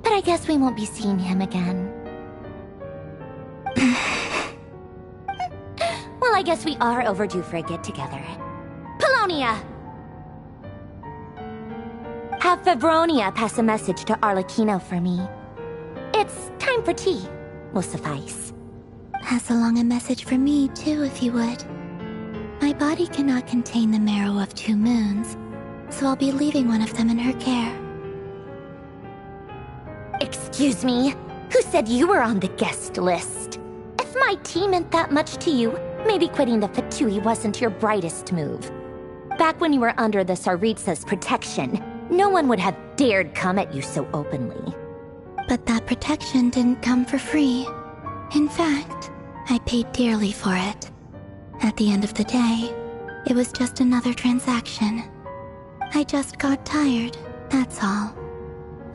But I guess we won't be seeing him again. Well, I guess we are overdue for a get-together. Polonia! Have Favronia pass a message to Arlecchino for me. It's time for tea. Will suffice. Pass along a message for me, too, if you would. My body cannot contain the marrow of 2 moons, so I'll be leaving one of them in her care. Excuse me? Who said you were on the guest list? If my tea meant that much to you, maybe quitting the Fatui wasn't your brightest move. Back when you were under the Tsaritsa's protection, no one would have dared come at you so openly. But that protection didn't come for free. In fact, I paid dearly for it. At the end of the day, it was just another transaction. I just got tired, that's all.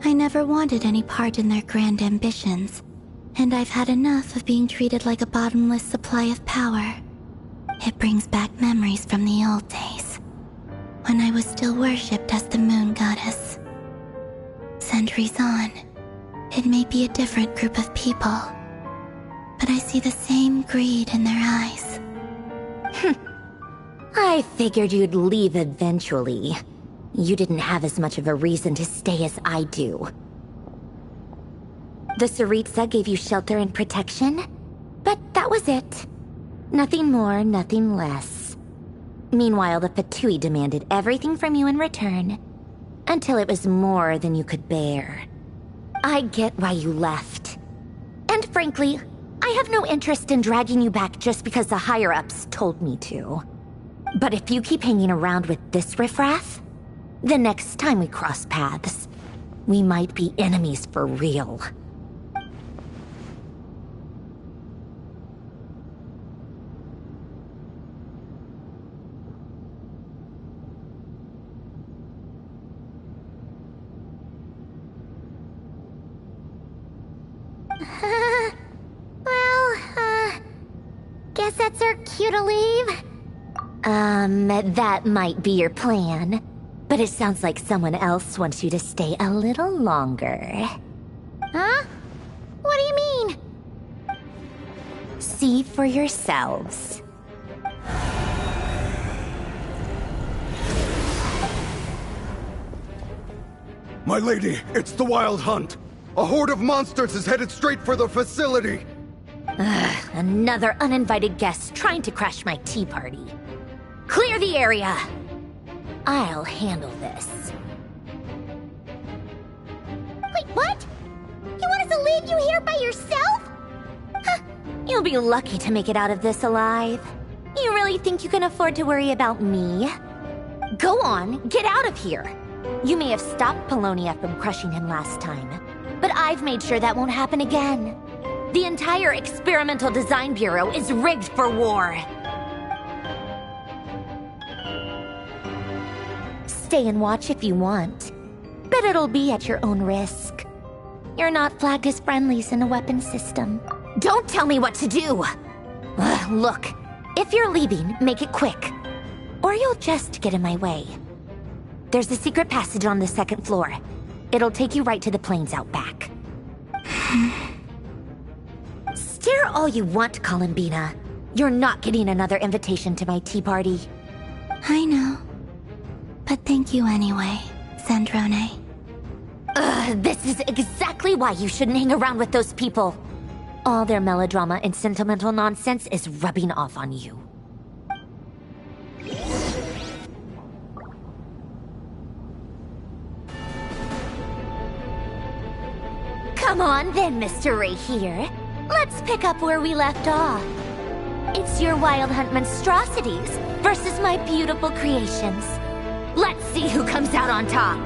I never wanted any part in their grand ambitions, and I've had enough of being treated like a bottomless supply of power. It brings back memories from the old days, when I was still worshipped as the moon goddess. Centuries on, it may be a different group of people, but I see the same greed in their eyes. I figured you'd leave eventually. You didn't have as much of a reason to stay as I do. The Tsaritsa gave you shelter and protection, but that was it. Nothing more, nothing less. Meanwhile, the Fatui demanded everything from you in return, until it was more than you could bear. I get why you left. And frankly, I have no interest in dragging you back just because the higher-ups told me to. But if you keep hanging around with this riffraff, the next time we cross paths, we might be enemies for real. Guess that's our cue to leave? That might be your plan. But it sounds like someone else wants you to stay a little longer. Huh? What do you mean? See for yourselves. My lady, it's the Wild Hunt. A horde of monsters is headed straight for the facility. Ugh, another uninvited guest trying to crash my tea party. Clear the area! I'll handle this. Wait, what? You want us to leave you here by yourself? Huh, you'll be lucky to make it out of this alive. You really think you can afford to worry about me? Go on, get out of here. You may have stopped Polonia from crushing him last time, but I've made sure that won't happen again. The entire Experimental Design Bureau is rigged for war. Stay and watch if you want, but it'll be at your own risk. You're not flagged as friendlies in the weapons system. Don't tell me what to do! Look, if you're leaving, make it quick, or you'll just get in my way. There's a secret passage on the second floor. It'll take you right to the plains out back. Stare all you want, Columbina. You're not getting another invitation to my tea party. I know. But thank you anyway, Sandrone. This is exactly why you shouldn't hang around with those people. All their melodrama and sentimental nonsense is rubbing off on you. Come on then, Mr. Ray here. Let's pick up where we left off. It's your Wild Hunt monstrosities versus my beautiful creations. Let's see who comes out on top.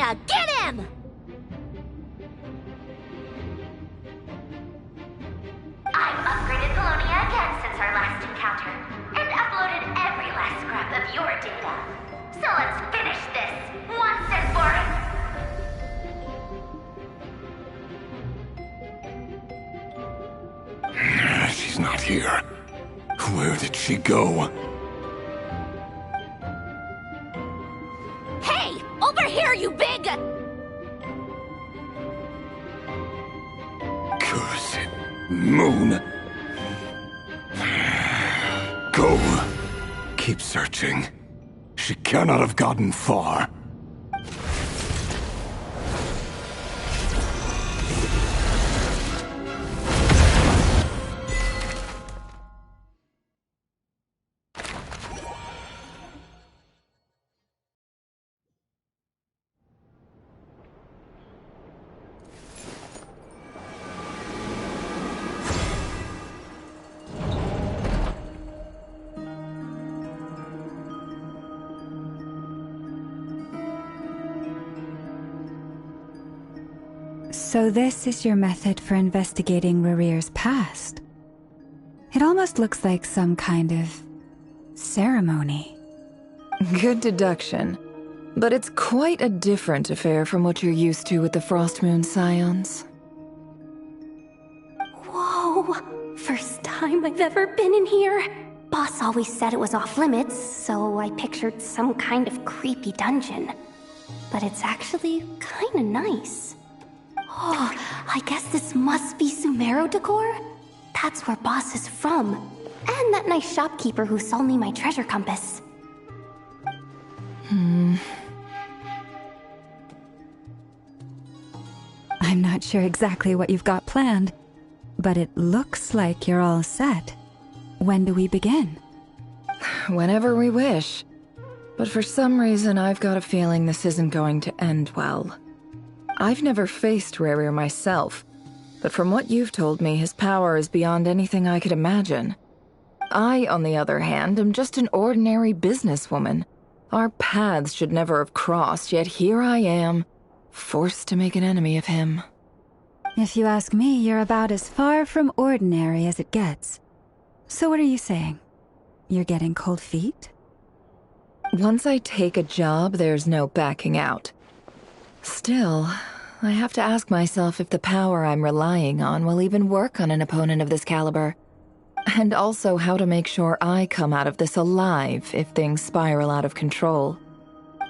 Colonia! Get him! I've upgraded Colonia again since our last encounter, and uploaded every last scrap of your data. So let's finish this, once and for... She's not here. Where did she go? Hey! Over here, you big... Cursed moon. Go. Keep searching. She cannot have gotten far. So this is your method for investigating Rarir's past? It almost looks like some kind of ceremony. Good deduction. But it's quite a different affair from what you're used to with the Frostmoon Scions. Whoa! First time I've ever been in here. Boss always said it was off limits, so I pictured some kind of creepy dungeon. But it's actually kinda nice. Oh, I guess this must be Sumero decor? That's where Boss is from. And that nice shopkeeper who sold me my treasure compass. I'm not sure exactly what you've got planned, but it looks like you're all set. When do we begin? Whenever we wish. But for some reason, I've got a feeling this isn't going to end well. I've never faced Rarir myself, but from what you've told me, his power is beyond anything I could imagine. I, on the other hand, am just an ordinary businesswoman. Our paths should never have crossed, yet here I am, forced to make an enemy of him. If you ask me, you're about as far from ordinary as it gets. So what are you saying? You're getting cold feet? Once I take a job, there's no backing out. Still, I have to ask myself if the power I'm relying on will even work on an opponent of this caliber. And also how to make sure I come out of this alive if things spiral out of control.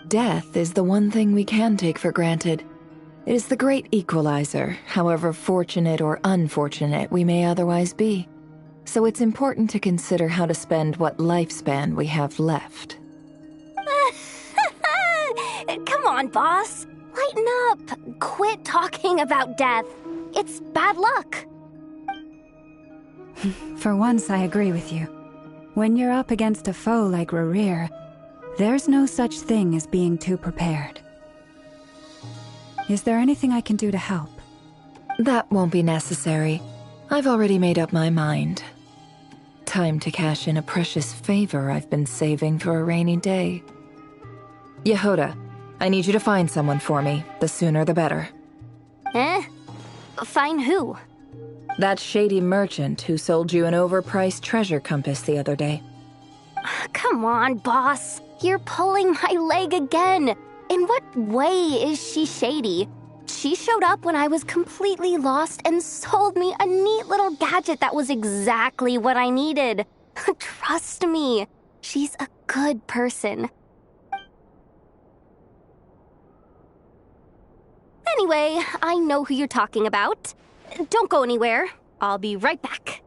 Death is the one thing we can take for granted. It is the great equalizer, however fortunate or unfortunate we may otherwise be. So it's important to consider how to spend what lifespan we have left. Come on, boss. Lighten up. Quit talking about death. It's bad luck. For once, I agree with you. When you're up against a foe like Rarir, there's no such thing as being too prepared. Is there anything I can do to help? That won't be necessary. I've already made up my mind. Time to cash in a precious favor I've been saving for a rainy day. Yehoda, I need you to find someone for me. The sooner the better. Find who? That shady merchant who sold you an overpriced treasure compass the other day. Come on, boss. You're pulling my leg again. In what way is she shady? She showed up when I was completely lost and sold me a neat little gadget that was exactly what I needed. Trust me, she's a good person. Anyway, I know who you're talking about. Don't go anywhere. I'll be right back.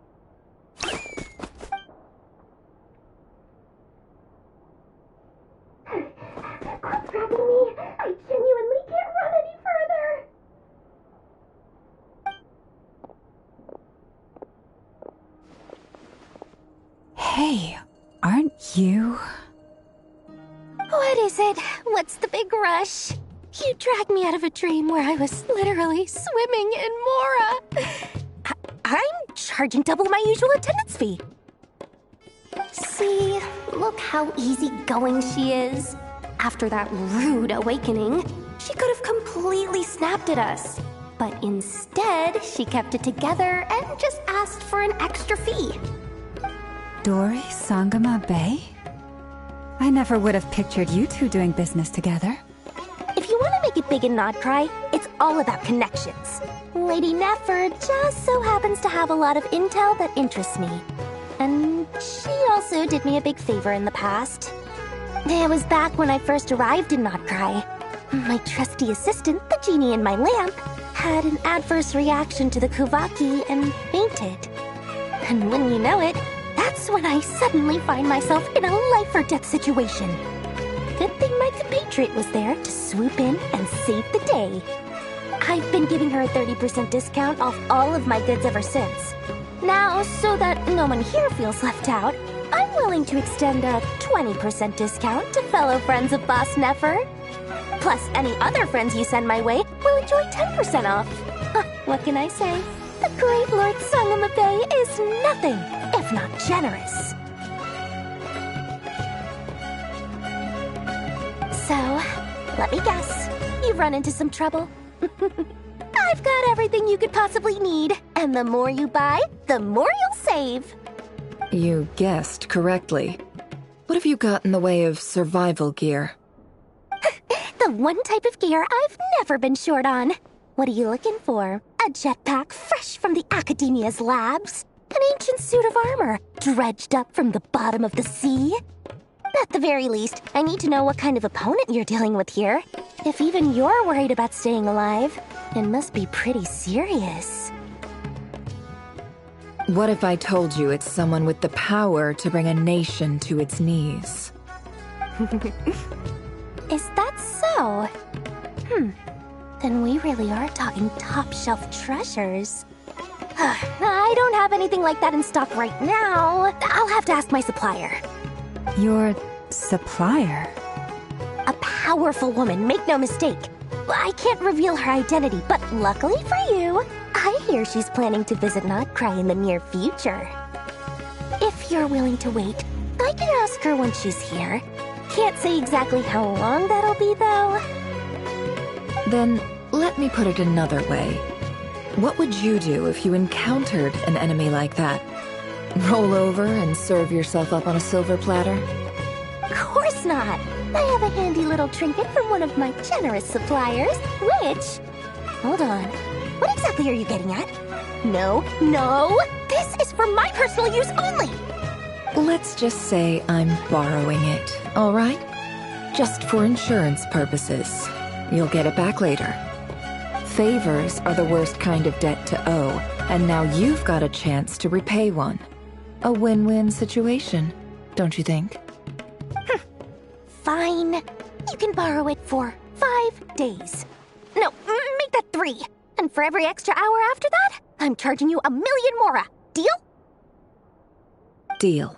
Quit grabbing me. I genuinely can't run any further. Hey, aren't you? What is it? What's the big rush? You dragged me out of a dream where I was literally swimming in Mora. I'm charging double my usual attendance fee. See, look how easygoing she is. After that rude awakening, She could have completely snapped at us. But instead, she kept it together and just asked for an extra fee. Dori Sangama Bay? I never would have pictured you two doing business together. If you want to make it big in Nodcry, it's all about connections. Lady Nefer just so happens to have a lot of intel that interests me. And she also did me a big favor in the past. It was back when I first arrived in Nodcry. My trusty assistant, the genie in my lamp, had an adverse reaction to the Kuvaki and fainted. And when you know it, that's when I suddenly find myself in a life-or-death situation. Good thing my compatriot was there to swoop in and save the day. I've been giving her a 30% discount off all of my goods ever since. Now, so that no one here feels left out, I'm willing to extend a 20% discount to fellow friends of Boss Nefer. Plus, any other friends you send my way will enjoy 10% off. What can I say? The great Lord Sangama Bay is nothing if not generous. So, let me guess. You've run into some trouble? I've got everything you could possibly need. And the more you buy, the more you'll save. You guessed correctly. What have you got in the way of survival gear? The one type of gear I've never been short on. What are you looking for? A jetpack fresh from the Academia's labs? An ancient suit of armor dredged up from the bottom of the sea? At the very least, I need to know what kind of opponent you're dealing with here. If even you're worried about staying alive, it must be pretty serious. What if I told you it's someone with the power to bring a nation to its knees? Is that so? Then we really are talking top-shelf treasures. I don't have anything like that in stock right now. I'll have to ask my supplier. Your supplier? A powerful woman, make no mistake. I can't reveal her identity, but luckily for you, I hear she's planning to visit Nodcry in the near future. If you're willing to wait, I can ask her when she's here. Can't say exactly how long that'll be, though. Then, let me put it another way. What would you do if you encountered an enemy like that? Roll over and serve yourself up on a silver platter? Of course not! I have a handy little trinket from one of my generous suppliers, which... Hold on. What exactly are you getting at? No! This is for my personal use only! Let's just say I'm borrowing it, all right? Just for insurance purposes. You'll get it back later. Favors are the worst kind of debt to owe, and now you've got a chance to repay one. A win-win situation, don't you think? Fine. You can borrow it for 5 days. No, make that 3. And for every extra hour after that, I'm charging you 1,000,000 mora. Deal? Deal.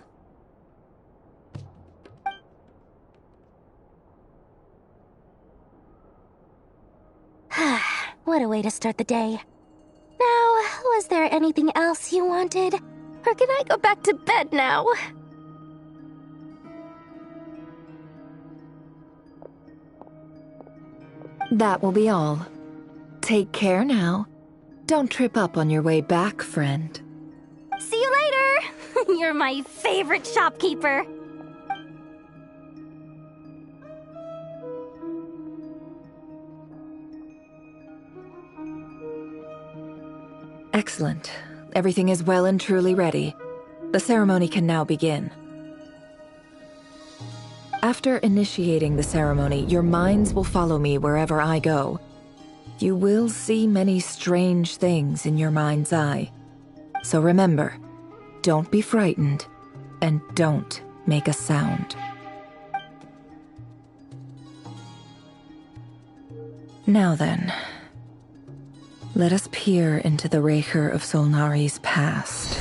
What a way to start the day. Now, was there anything else you wanted? Or can I go back to bed now? That will be all. Take care now. Don't trip up on your way back, friend. See you later! You're my favorite shopkeeper. Excellent. Everything is well and truly ready. The ceremony can now begin. After initiating the ceremony, your minds will follow me wherever I go. You will see many strange things in your mind's eye. So remember, don't be frightened, and don't make a sound. Now then, let us peer into the Raker of Solnari's past.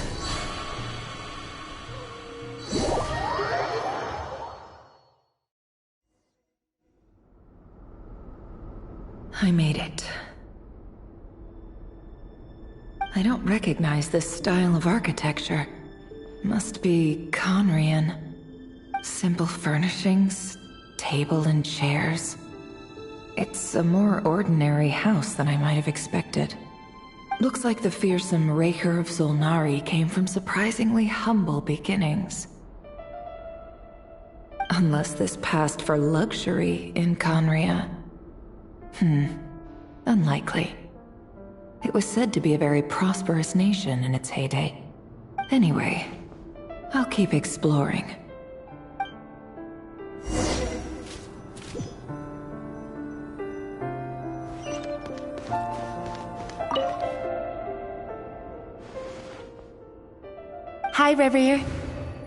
I made it. I don't recognize this style of architecture. Must be Conrian. Simple furnishings, table and chairs. It's a more ordinary house than I might have expected. Looks like the fearsome Raker of Zulnari came from surprisingly humble beginnings. Unless this passed for luxury in Conria. Unlikely. It was said to be a very prosperous nation in its heyday. Anyway, I'll keep exploring. Hi, Rivier.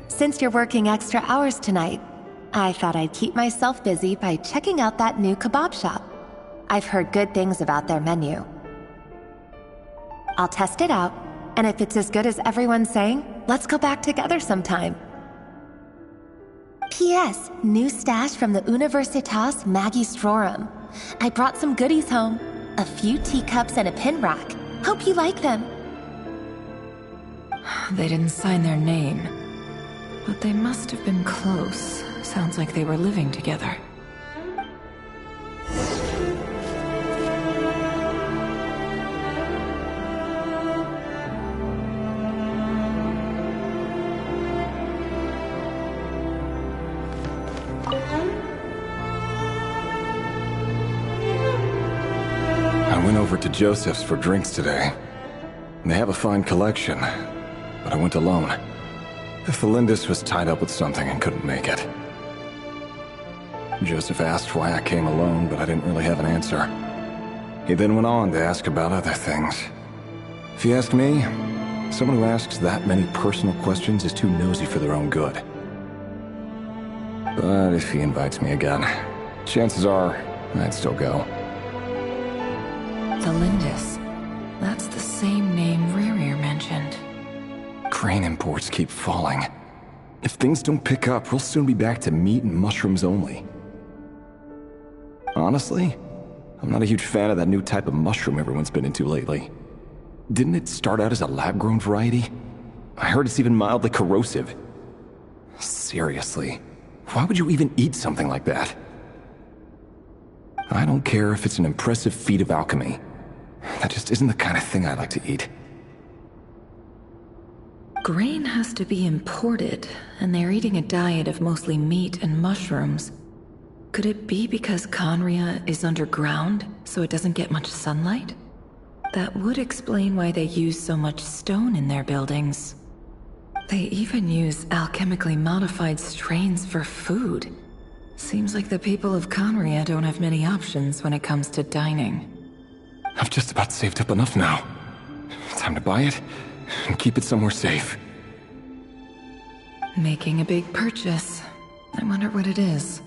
Since you're working extra hours tonight, I thought I'd keep myself busy by checking out that new kebab shop. I've heard good things about their menu. I'll test it out, and if it's as good as everyone's saying, let's go back together sometime. P.S. New stash from the Universitas Magistrorum. I brought some goodies home. A few teacups and a pin rack. Hope you like them. They didn't sign their name, but they must have been close. Sounds like they were living together. I went over to Joseph's for drinks today. They have a fine collection, but I went alone. Felindis was tied up with something and couldn't make it. Joseph asked why I came alone, but I didn't really have an answer. He then went on to ask about other things. If you ask me, someone who asks that many personal questions is too nosy for their own good. But if he invites me again, chances are I'd still go. Felindis. That's the same name Rerir mentioned. Grain imports keep falling. If things don't pick up, we'll soon be back to meat and mushrooms only. Honestly, I'm not a huge fan of that new type of mushroom everyone's been into lately. Didn't it start out as a lab-grown variety? I heard it's even mildly corrosive. Seriously, why would you even eat something like that? I don't care if it's an impressive feat of alchemy. That just isn't the kind of thing I like to eat. Grain has to be imported, and they're eating a diet of mostly meat and mushrooms. Could it be because Conria is underground, so it doesn't get much sunlight? That would explain why they use so much stone in their buildings. They even use alchemically modified strains for food. Seems like the people of Conria don't have many options when it comes to dining. I've just about saved up enough now. Time to buy it and keep it somewhere safe. Making a big purchase. I wonder what it is.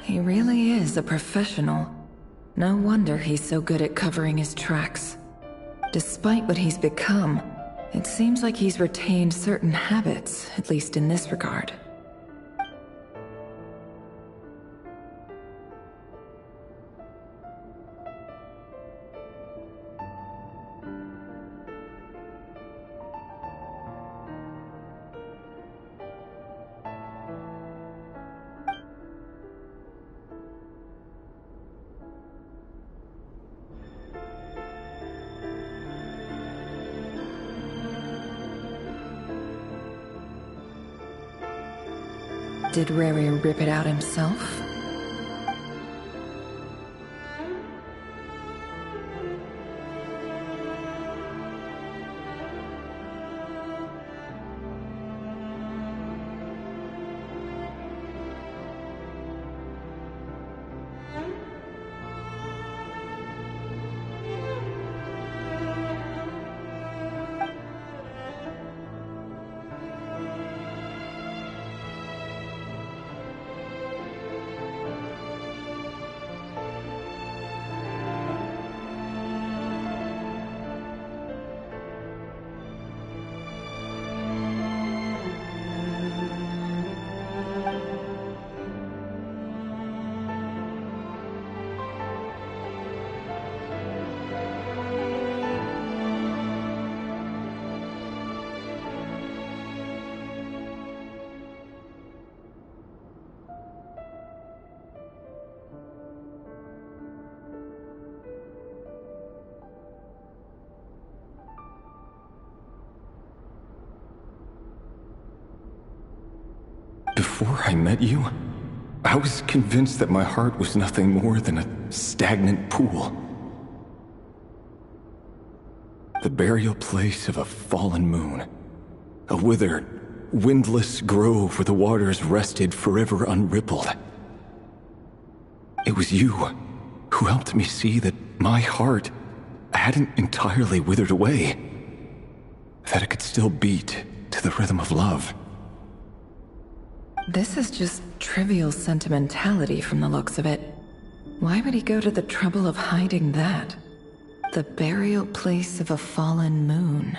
He really is a professional. No wonder he's so good at covering his tracks. Despite what he's become, it seems like he's retained certain habits, at least in this regard. Did Rerir rip it out himself? Before I met you, I was convinced that my heart was nothing more than a stagnant pool. The burial place of a fallen moon. A withered, windless grove where the waters rested forever unrippled. It was you who helped me see that my heart hadn't entirely withered away. That it could still beat to the rhythm of love. This is just trivial sentimentality from the looks of it. Why would he go to the trouble of hiding that? The burial place of a fallen moon.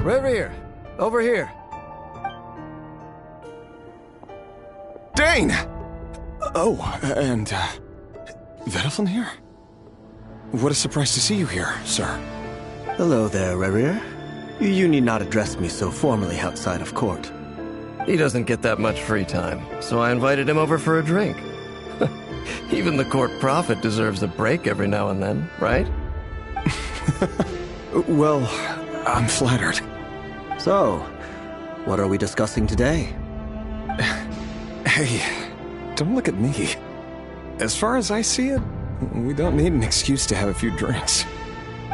Reverie, over here. Dane! Oh, and, Vedaflin here? What a surprise to see you here, sir. Hello there, Reverie. You need not address me so formally outside of court. He doesn't get that much free time, so I invited him over for a drink. Even the court prophet deserves a break every now and then, right? Well, I'm flattered. So, what are we discussing today? Hey, don't look at me. As far as I see it, we don't need an excuse to have a few drinks.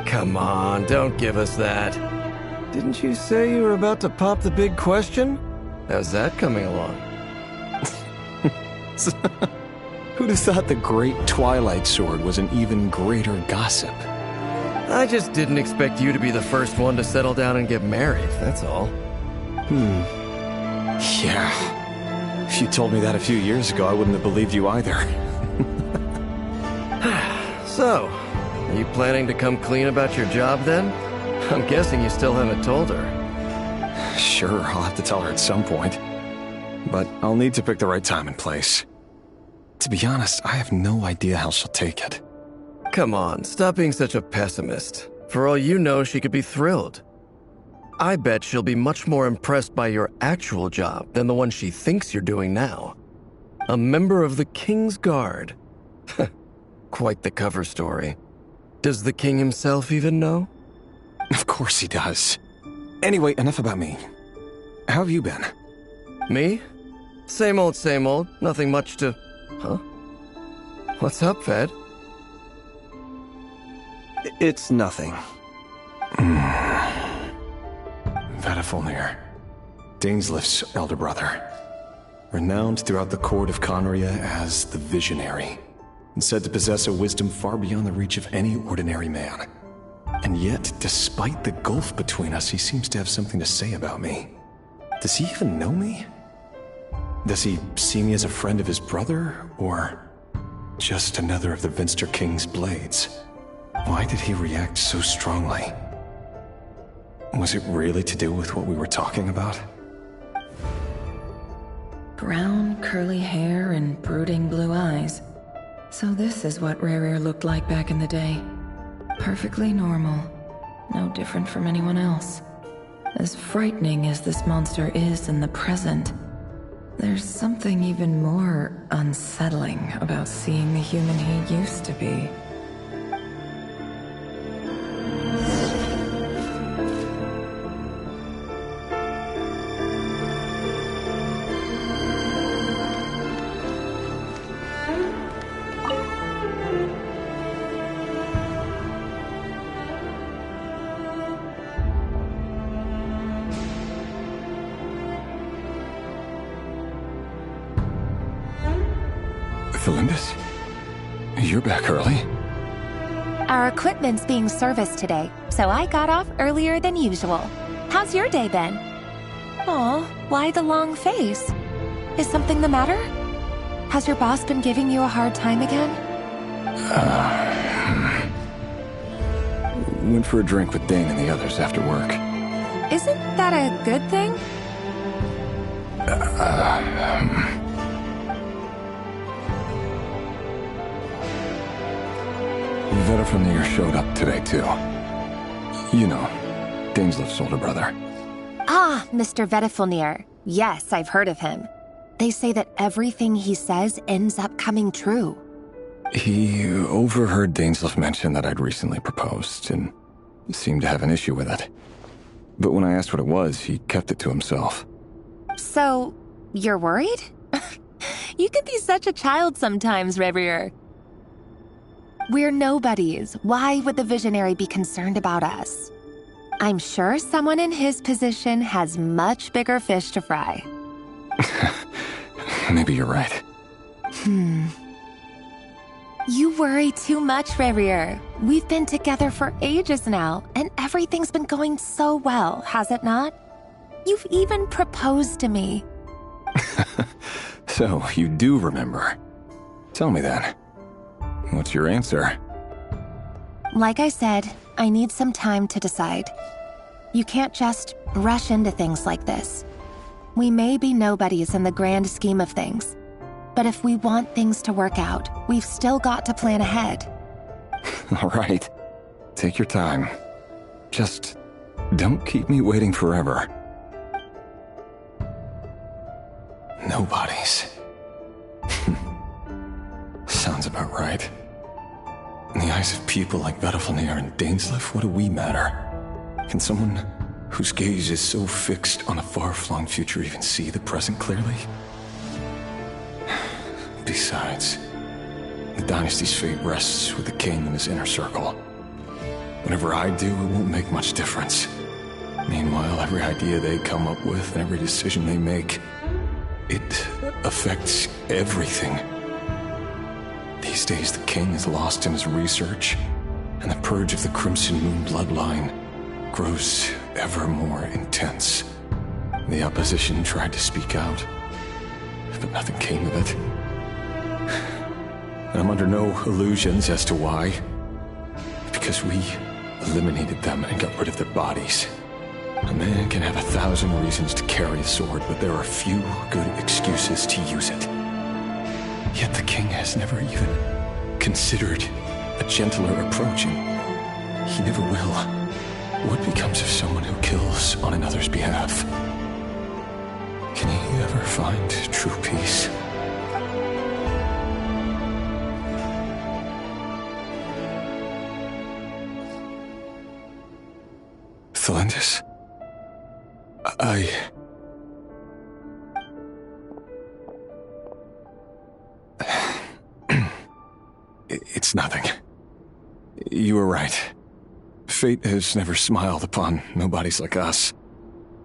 Come on, don't give us that. Didn't you say you were about to pop the big question? How's that coming along? Who'd have thought the great Twilight Sword was an even greater gossip? I just didn't expect you to be the first one to settle down and get married, that's all. Yeah. If you told me that a few years ago, I wouldn't have believed you either. So, are you planning to come clean about your job then? I'm guessing you still haven't told her. Sure, I'll have to tell her at some point. But I'll need to pick the right time and place. To be honest, I have no idea how she'll take it. Come on, stop being such a pessimist. For all you know, she could be thrilled. I bet she'll be much more impressed by your actual job than the one she thinks you're doing now. A member of the King's Guard. Quite the cover story. Does the king himself even know? Of course he does. Anyway, enough about me. How have you been? Me? Same old, same old. Nothing much to... Huh? What's up, Ved? It's nothing. Vedaflin, Dainsleif's elder brother. Renowned throughout the court of Conria as the Visionary, and said to possess a wisdom far beyond the reach of any ordinary man. And yet, despite the gulf between us, he seems to have something to say about me. Does he even know me? Does he see me as a friend of his brother, or just another of the Vinster King's blades? Why did he react so strongly? Was it really to do with what we were talking about? Brown, curly hair and brooding blue eyes. So this is what Rere looked like back in the day. Perfectly normal. No different from anyone else. As frightening as this monster is in the present, there's something even more unsettling about seeing the human he used to be. Felindus? You're back early. Our equipment's being serviced today, so I got off earlier than usual. How's your day been? Aw, why the long face? Is something the matter? Has your boss been giving you a hard time again? Went for a drink with Dane and the others after work. Isn't that a good thing? Vedifnir showed up today, too. You know, Daneslif's older brother. Ah, Mr. Vedifnir. Yes, I've heard of him. They say that everything he says ends up coming true. He overheard Daneslif mention that I'd recently proposed, and seemed to have an issue with it. But when I asked what it was, he kept it to himself. So, you're worried? You can be such a child sometimes, Revier. We're nobodies. Why would the Visionary be concerned about us? I'm sure someone in his position has much bigger fish to fry. Maybe you're right. You worry too much, Revier. We've been together for ages now, and everything's been going so well, has it not? You've even proposed to me. So, you do remember. Tell me then. What's your answer? Like I said, I need some time to decide. You can't just rush into things like this. We may be nobodies in the grand scheme of things, but if we want things to work out, we've still got to plan ahead. All right. Take your time. Just don't keep me waiting forever. Nobodies. Sounds about right. In the eyes of people like Vedifnir and Daneslif, what do we matter? Can someone whose gaze is so fixed on a far-flung future even see the present clearly? Besides, the dynasty's fate rests with the king and his inner circle. Whatever I do, it won't make much difference. Meanwhile, every idea they come up with and every decision they make, it affects everything. These days, the king is lost in his research, and the purge of the Crimson Moon bloodline grows ever more intense. The opposition tried to speak out, but nothing came of it. And I'm under no illusions as to why. Because we eliminated them and got rid of their bodies. A man can have 1,000 reasons to carry a sword, but there are few good excuses to use it. Yet the king has never even considered a gentler approach, and he never will. What becomes of someone who kills on another's behalf? Can he ever find true peace? Thelindis? It's nothing. You were right. Fate has never smiled upon nobodies like us.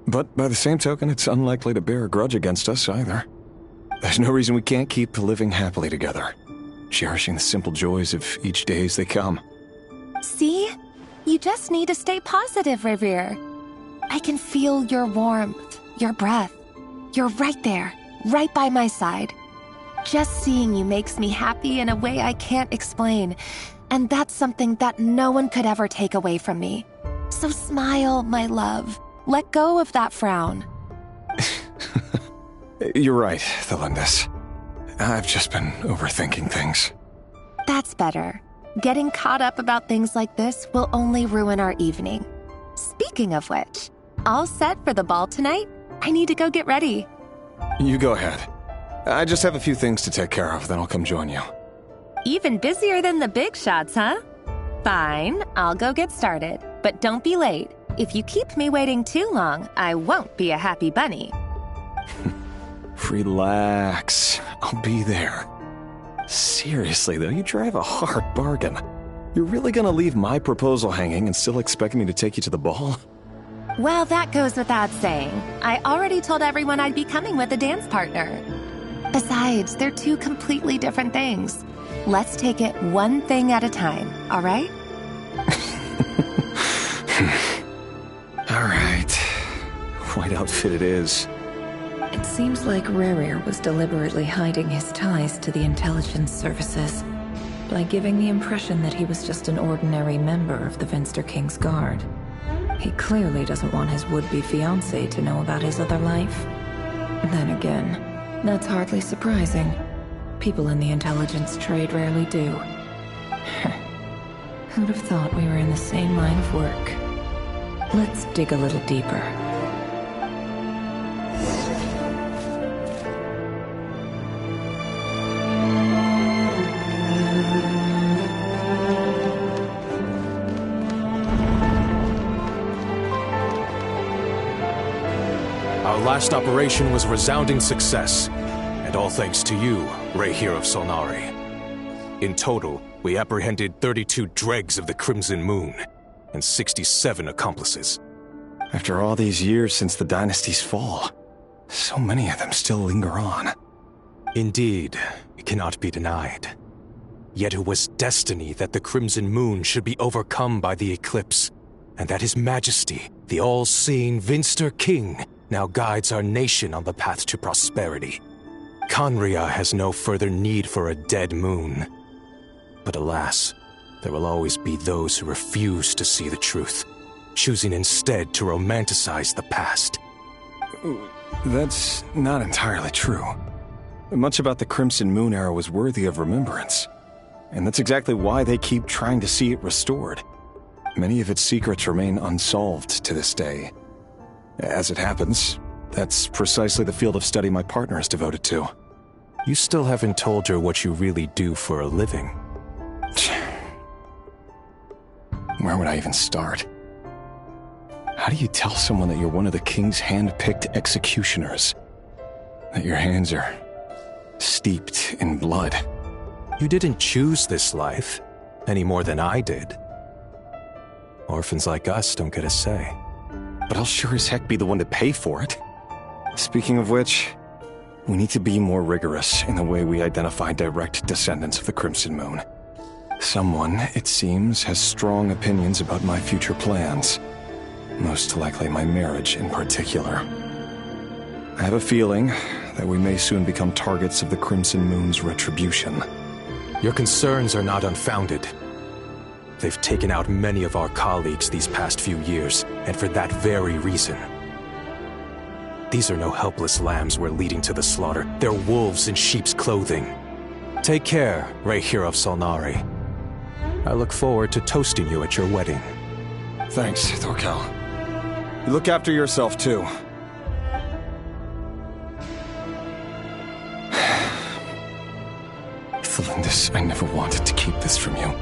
But by the same token, it's unlikely to bear a grudge against us either. There's no reason we can't keep living happily together, cherishing the simple joys of each day as they come. See? You just need to stay positive, Revier. I can feel your warmth, your breath. You're right there, right by my side. Just seeing you makes me happy in a way I can't explain, and that's something that no one could ever take away from me. So smile, my love. Let go of that frown. You're right, Thelindis. I've just been overthinking things. That's better. Getting caught up about things like this will only ruin our evening. Speaking of which, all set for the ball tonight? I need to go get ready. You go ahead. I just have a few things to take care of, then I'll come join you. Even busier than the big shots, huh? Fine, I'll go get started. But don't be late. If you keep me waiting too long, I won't be a happy bunny. Relax. I'll be there. Seriously, though, you drive a hard bargain. You're really gonna leave my proposal hanging and still expect me to take you to the ball? Well, that goes without saying. I already told everyone I'd be coming with a dance partner. Besides, they're two completely different things. Let's take it one thing at a time, all right? Alright. White outfit it is. It seems like Rerir was deliberately hiding his ties to the intelligence services by giving the impression that he was just an ordinary member of the Finster King's Guard. He clearly doesn't want his would-be fiancée to know about his other life. Then again, that's hardly surprising. People in the intelligence trade rarely do. Who'd have thought we were in the same line of work? Let's dig a little deeper. Our last operation was a resounding success, and all thanks to you, Rayhir of Solnari. In total, we apprehended 32 dregs of the Crimson Moon, and 67 accomplices. After all these years since the dynasty's fall, so many of them still linger on. Indeed, it cannot be denied. Yet it was destiny that the Crimson Moon should be overcome by the eclipse, and that His Majesty, the all-seeing Finster King, now guides our nation on the path to prosperity. Conria has no further need for a dead moon. But alas, there will always be those who refuse to see the truth, choosing instead to romanticize the past. That's not entirely true. Much about the Crimson Moon era was worthy of remembrance, and that's exactly why they keep trying to see it restored. Many of its secrets remain unsolved to this day. As it happens, that's precisely the field of study my partner is devoted to. You still haven't told her what you really do for a living. Where would I even start? How do you tell someone that you're one of the king's hand-picked executioners? That your hands are steeped in blood? You didn't choose this life, any more than I did. Orphans like us don't get a say. But I'll sure as heck be the one to pay for it. Speaking of which, we need to be more rigorous in the way we identify direct descendants of the Crimson Moon. Someone, it seems, has strong opinions about my future plans. Most likely my marriage in particular. I have a feeling that we may soon become targets of the Crimson Moon's retribution. Your concerns are not unfounded. They've taken out many of our colleagues these past few years, and for that very reason. These are no helpless lambs we're leading to the slaughter. They're wolves in sheep's clothing. Take care, Rayhir of Solnari. I look forward to toasting you at your wedding. Thanks, Thorkel. You look after yourself, too. Thelindis, I never wanted to keep this from you.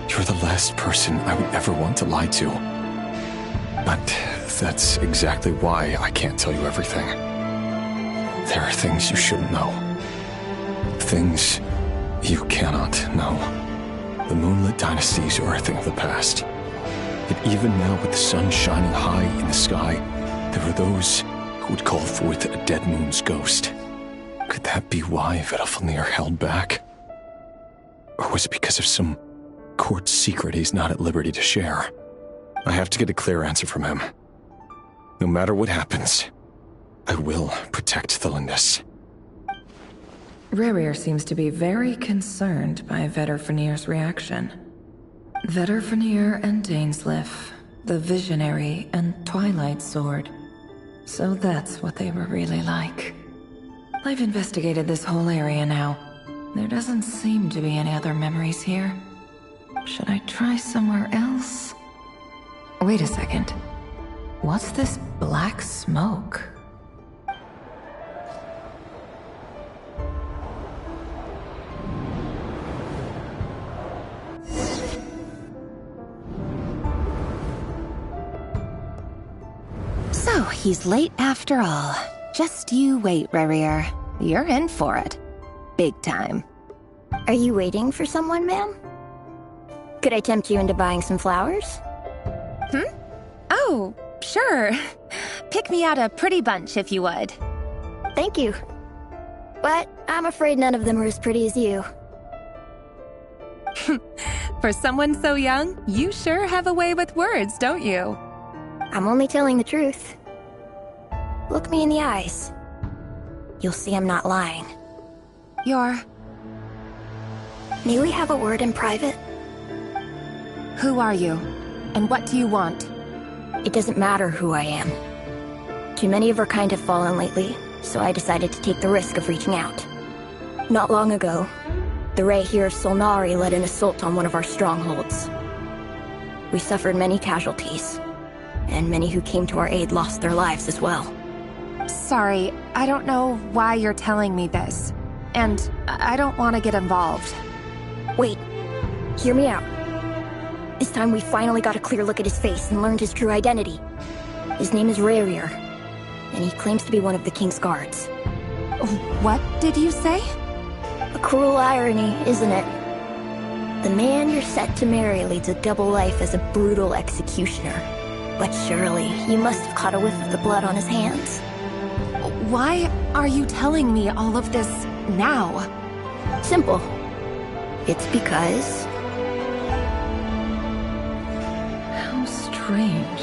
You're the last person I would ever want to lie to. But that's exactly why I can't tell you everything. There are things you shouldn't know. Things you cannot know. The moonlit dynasties are a thing of the past. Yet even now, with the sun shining high in the sky, there are those who would call forth a dead moon's ghost. Could that be why Vedalfnir held back? Or was it because of some court secret he's not at liberty to share? I have to get a clear answer from him. No matter what happens, I will protect Thelindis. Rerir seems to be very concerned by Vedalfnir's reaction. Vedalfnir and Dainsleif, the Visionary and Twilight Sword. So that's what they were really like. I've investigated this whole area now. There doesn't seem to be any other memories here. Should I try somewhere else? Wait a second. What's this black smoke? So, he's late after all. Just you wait, Rerir. You're in for it. Big time. Are you waiting for someone, ma'am? Could I tempt you into buying some flowers? Oh, sure. Pick me out a pretty bunch if you would. Thank you. But I'm afraid none of them are as pretty as you. For someone so young, you sure have a way with words, don't you? I'm only telling the truth. Look me in the eyes. You'll see I'm not lying. May we have a word in private? Who are you? And what do you want? It doesn't matter who I am. Too many of our kind have fallen lately, so I decided to take the risk of reaching out. Not long ago, the Ray here of Solnari led an assault on one of our strongholds. We suffered many casualties, and many who came to our aid lost their lives as well. Sorry, I don't know why you're telling me this. And I don't want to get involved. Wait, hear me out. This time we finally got a clear look at his face and learned his true identity. His name is Rarier, and he claims to be one of the King's guards. What did you say? A cruel irony, isn't it? The man you're set to marry leads a double life as a brutal executioner. But surely, you must have caught a whiff of the blood on his hands. Why are you telling me all of this now? Simple. It's because... How strange.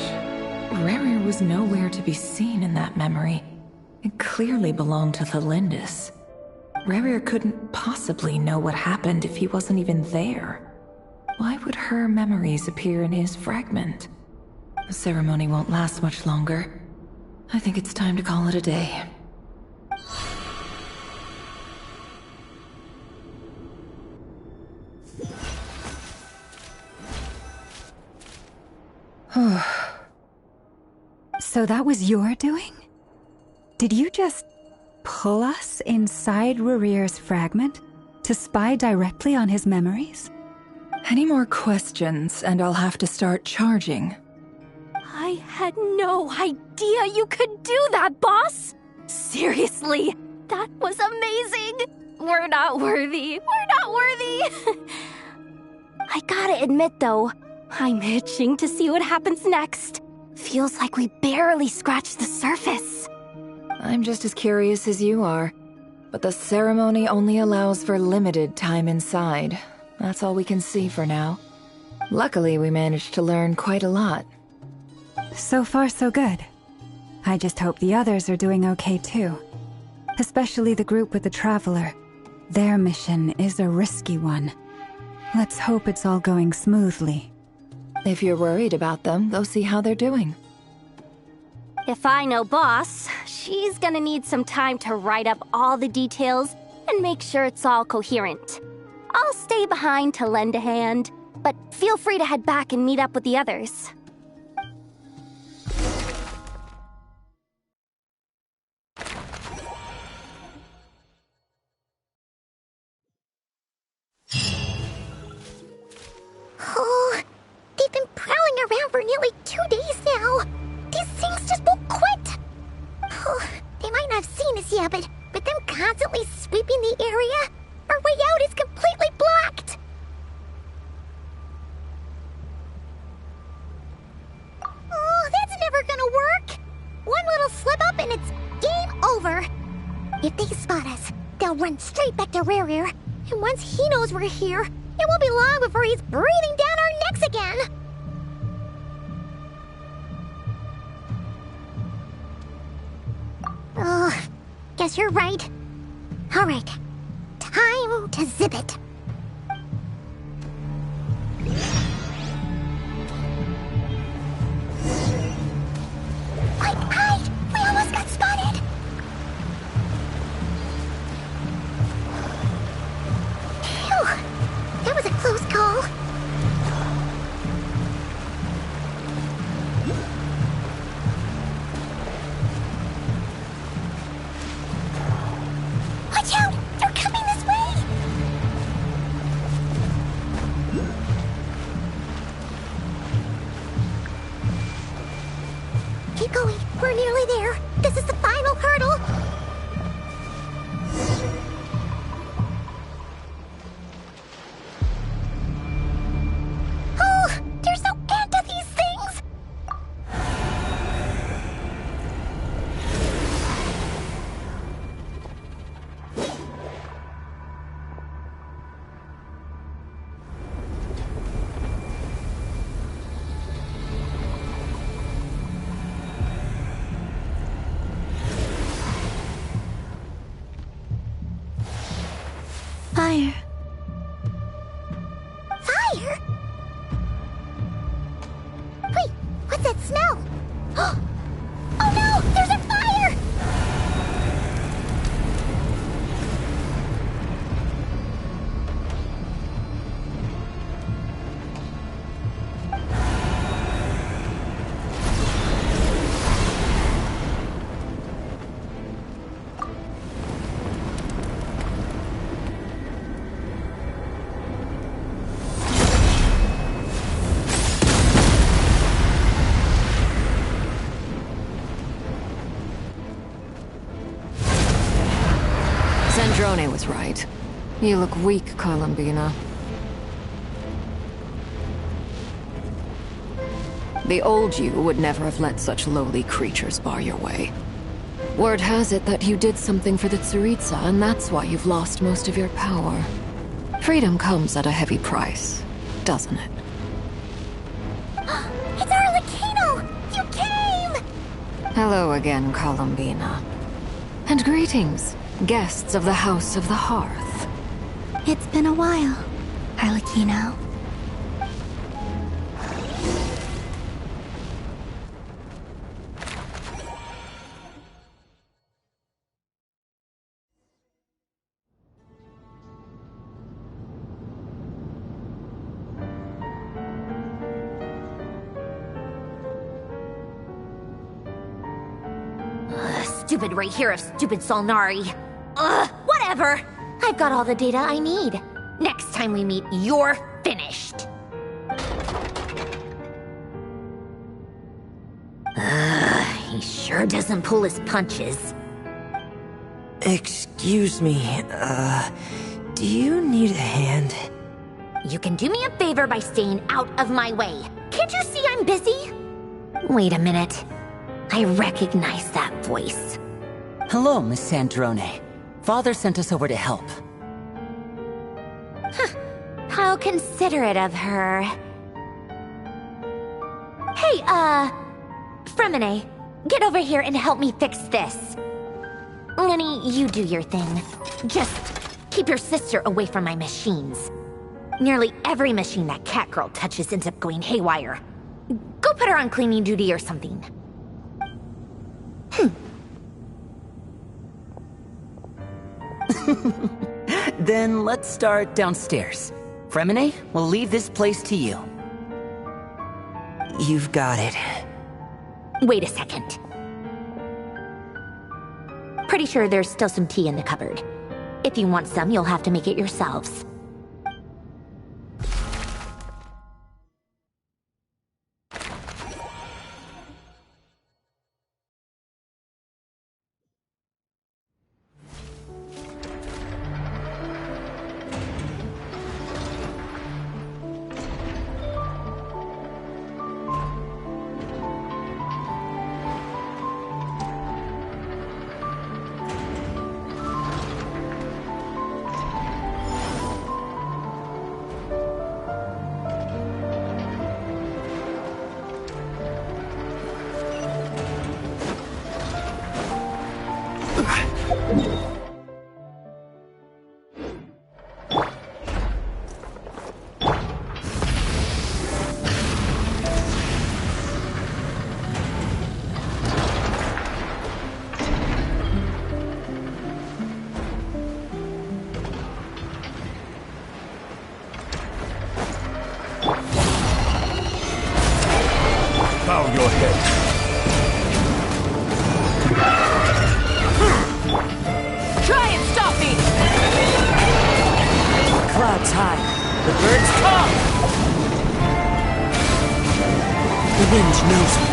Rarier was nowhere to be seen in that memory. It clearly belonged to the Lindis. Rarier couldn't possibly know what happened if he wasn't even there. Why would her memories appear in his fragment? The ceremony won't last much longer. I think it's time to call it a day. So that was your doing? Did you just pull us inside Rarier's fragment to spy directly on his memories? Any more questions, and I'll have to start charging. I had no idea you could do that, boss! Seriously, that was amazing! We're not worthy. We're not worthy! I gotta admit, though, I'm itching to see what happens next. Feels like we barely scratched the surface. I'm just as curious as you are, but the ceremony only allows for limited time inside. That's all we can see for now. Luckily, we managed to learn quite a lot. So far, so good. I just hope the others are doing okay too. Especially the group with the Traveler. Their mission is a risky one. Let's hope it's all going smoothly. If you're worried about them, go see how they're doing. If I know Boss, she's gonna need some time to write up all the details and make sure it's all coherent. I'll stay behind to lend a hand, but feel free to head back and meet up with the others. Oh, they've been prowling around for nearly 2 days now. These things just won't quit. Oh, they might not have seen us yet, but them constantly sweeping the area, our way out is completely blocked. Oh, that's never gonna work. One little slip up and it's game over. If they spot us, they'll run straight back to Rarier. And once he knows we're here, it won't be long before he's breathing down our necks again. Oh, guess you're right. All right, time to zip it. Hide! We almost got spotted! Phew, that was a close call. Watch out! They're coming this way! that smell? Oh no! There's a fire! Sandrone was right. You look weak, Columbina. The old you would never have let such lowly creatures bar your way. Word has it that you did something for the Tsaritsa, and that's why you've lost most of your power. Freedom comes at a heavy price, doesn't it? It's Arlecchino! You came! Hello again, Columbina. And greetings, guests of the House of the Hearth. It's been a while, Arlecchino. Stupid right here of stupid Solnari. Ugh, whatever. I've got all the data I need. Next time we meet, you're finished. He sure doesn't pull his punches. Excuse me, do you need a hand? You can do me a favor by staying out of my way. Can't you see I'm busy? Wait a minute. I recognize that voice. Hello, Miss Sandrone. Father sent us over to help. How considerate of her. Hey, Fremine, get over here and help me fix this. Lenny, you do your thing. Just keep your sister away from my machines. Nearly every machine that cat girl touches ends up going haywire. Go put her on cleaning duty or something. Then let's start downstairs. Fremine, we'll leave this place to you. You've got it. Wait a second. Pretty sure there's still some tea in the cupboard. If you want some, you'll have to make it yourselves. Bow your head. Try and stop me! Clouds high. The birds come! The wind knows me.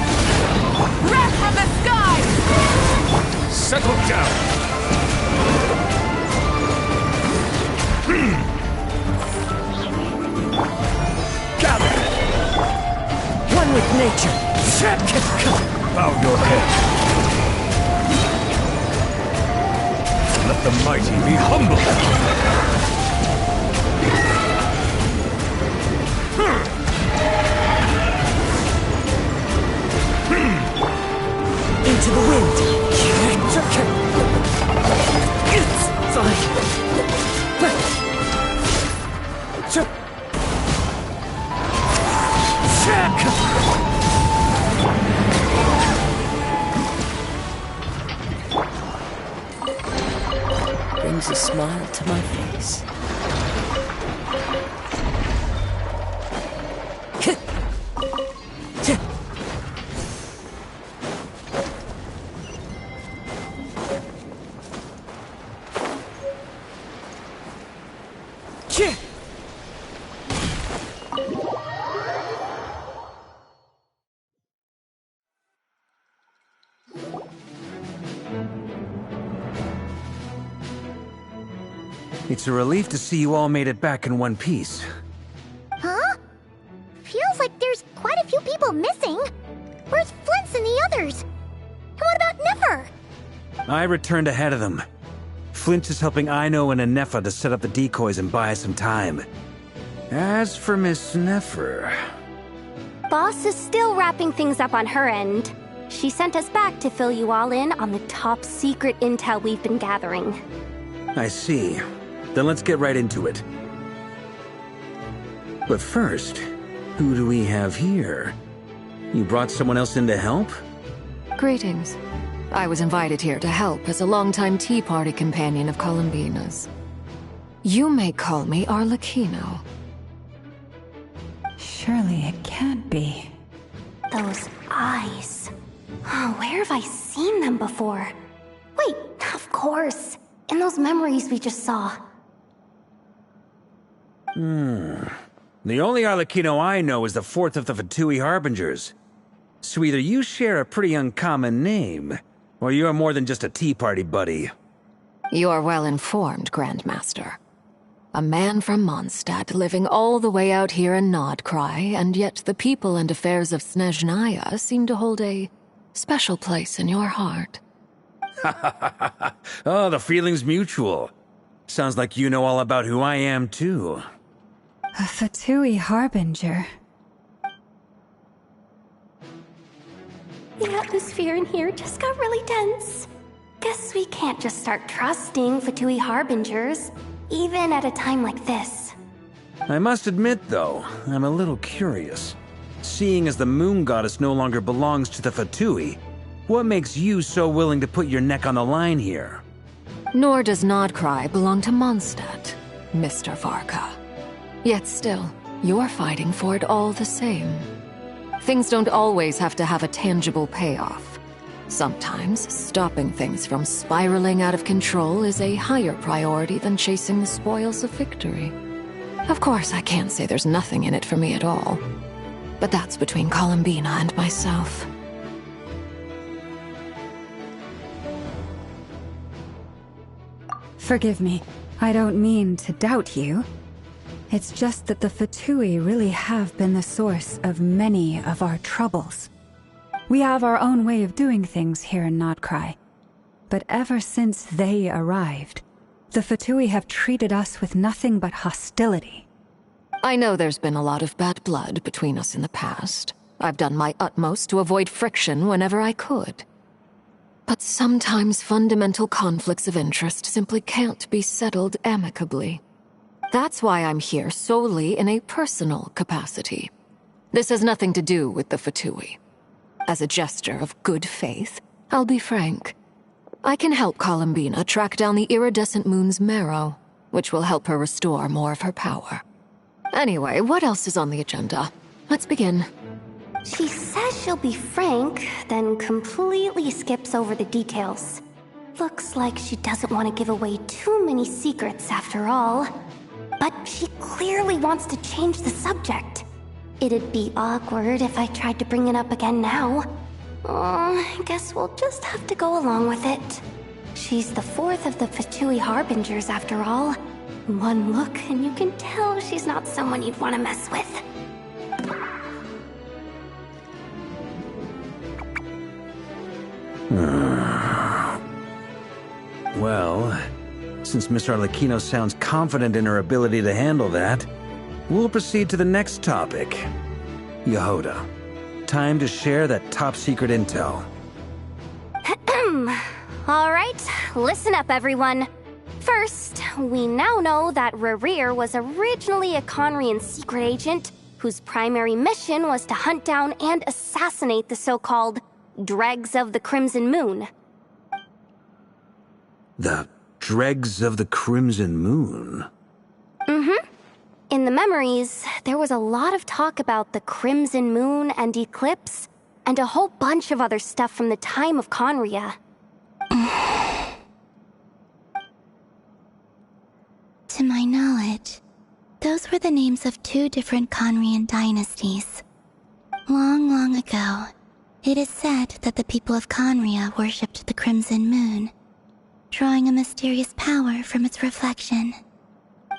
Wrath from the sky! Settle down. Gather! One with nature. Bow your head. Let the mighty be humble. Into the wind. It's fine. brings a smile to my face. It's a relief to see you all made it back in one piece. Huh? Feels like there's quite a few people missing. Where's Flint's and the others? And what about Nefer? I returned ahead of them. Flint is helping Aino and Anefa to set up the decoys and buy us some time. As for Miss Nefer... Boss is still wrapping things up on her end. She sent us back to fill you all in on the top secret intel we've been gathering. I see. Then let's get right into it. But first, who do we have here? You brought someone else in to help? Greetings. I was invited here to help as a longtime Tea Party companion of Columbina's. You may call me Arlecchino. Surely it can't be. Those eyes. Oh, where have I seen them before? Wait, of course. In those memories we just saw. The only Arlecchino I know is the fourth of the Fatui Harbingers. So either you share a pretty uncommon name, or you're more than just a Tea Party buddy. You are well informed, Grandmaster. A man from Mondstadt living all the way out here in Nodcry, and yet the people and affairs of Snezhnaya seem to hold a special place in your heart. Oh, the feeling's mutual. Sounds like you know all about who I am, too. A Fatui Harbinger. The atmosphere in here just got really tense. Guess we can't just start trusting Fatui Harbingers, even at a time like this. I must admit, though, I'm a little curious. Seeing as the moon goddess no longer belongs to the Fatui, what makes you so willing to put your neck on the line here? Nor does Nodcry belong to Mondstadt, Mr. Varka. Yet still, you're fighting for it all the same. Things don't always have to have a tangible payoff. Sometimes, stopping things from spiraling out of control is a higher priority than chasing the spoils of victory. Of course, I can't say there's nothing in it for me at all. But that's between Columbina and myself. Forgive me. I don't mean to doubt you. It's just that the Fatui really have been the source of many of our troubles. We have our own way of doing things here in Nodcry. But ever since they arrived, the Fatui have treated us with nothing but hostility. I know there's been a lot of bad blood between us in the past. I've done my utmost to avoid friction whenever I could. But sometimes fundamental conflicts of interest simply can't be settled amicably. That's why I'm here solely in a personal capacity. This has nothing to do with the Fatui. As a gesture of good faith, I'll be frank. I can help Columbina track down the iridescent moon's marrow, which will help her restore more of her power. Anyway, what else is on the agenda? Let's begin. She says she'll be frank, then completely skips over the details. Looks like she doesn't want to give away too many secrets after all. But she clearly wants to change the subject. It'd be awkward if I tried to bring it up again now. I guess we'll just have to go along with it. She's the fourth of the Fatui Harbingers after all. One look and you can tell she's not someone you'd want to mess with. Well, since Miss Arlecchino sounds confident in her ability to handle that, we'll proceed to the next topic. Yehoda, time to share that top-secret intel. Alright, listen up everyone. First, we now know that Rerir was originally a Conrian secret agent whose primary mission was to hunt down and assassinate the so-called Dregs of the Crimson Moon. The Dregs of the Crimson Moon. Mm-hmm. In the memories, there was a lot of talk about the Crimson Moon and Eclipse, and a whole bunch of other stuff from the time of Conria. To my knowledge, those were the names of 2 different Conrian dynasties. Long, long ago, it is said that the people of Conria worshipped the Crimson Moon, drawing a mysterious power from its reflection.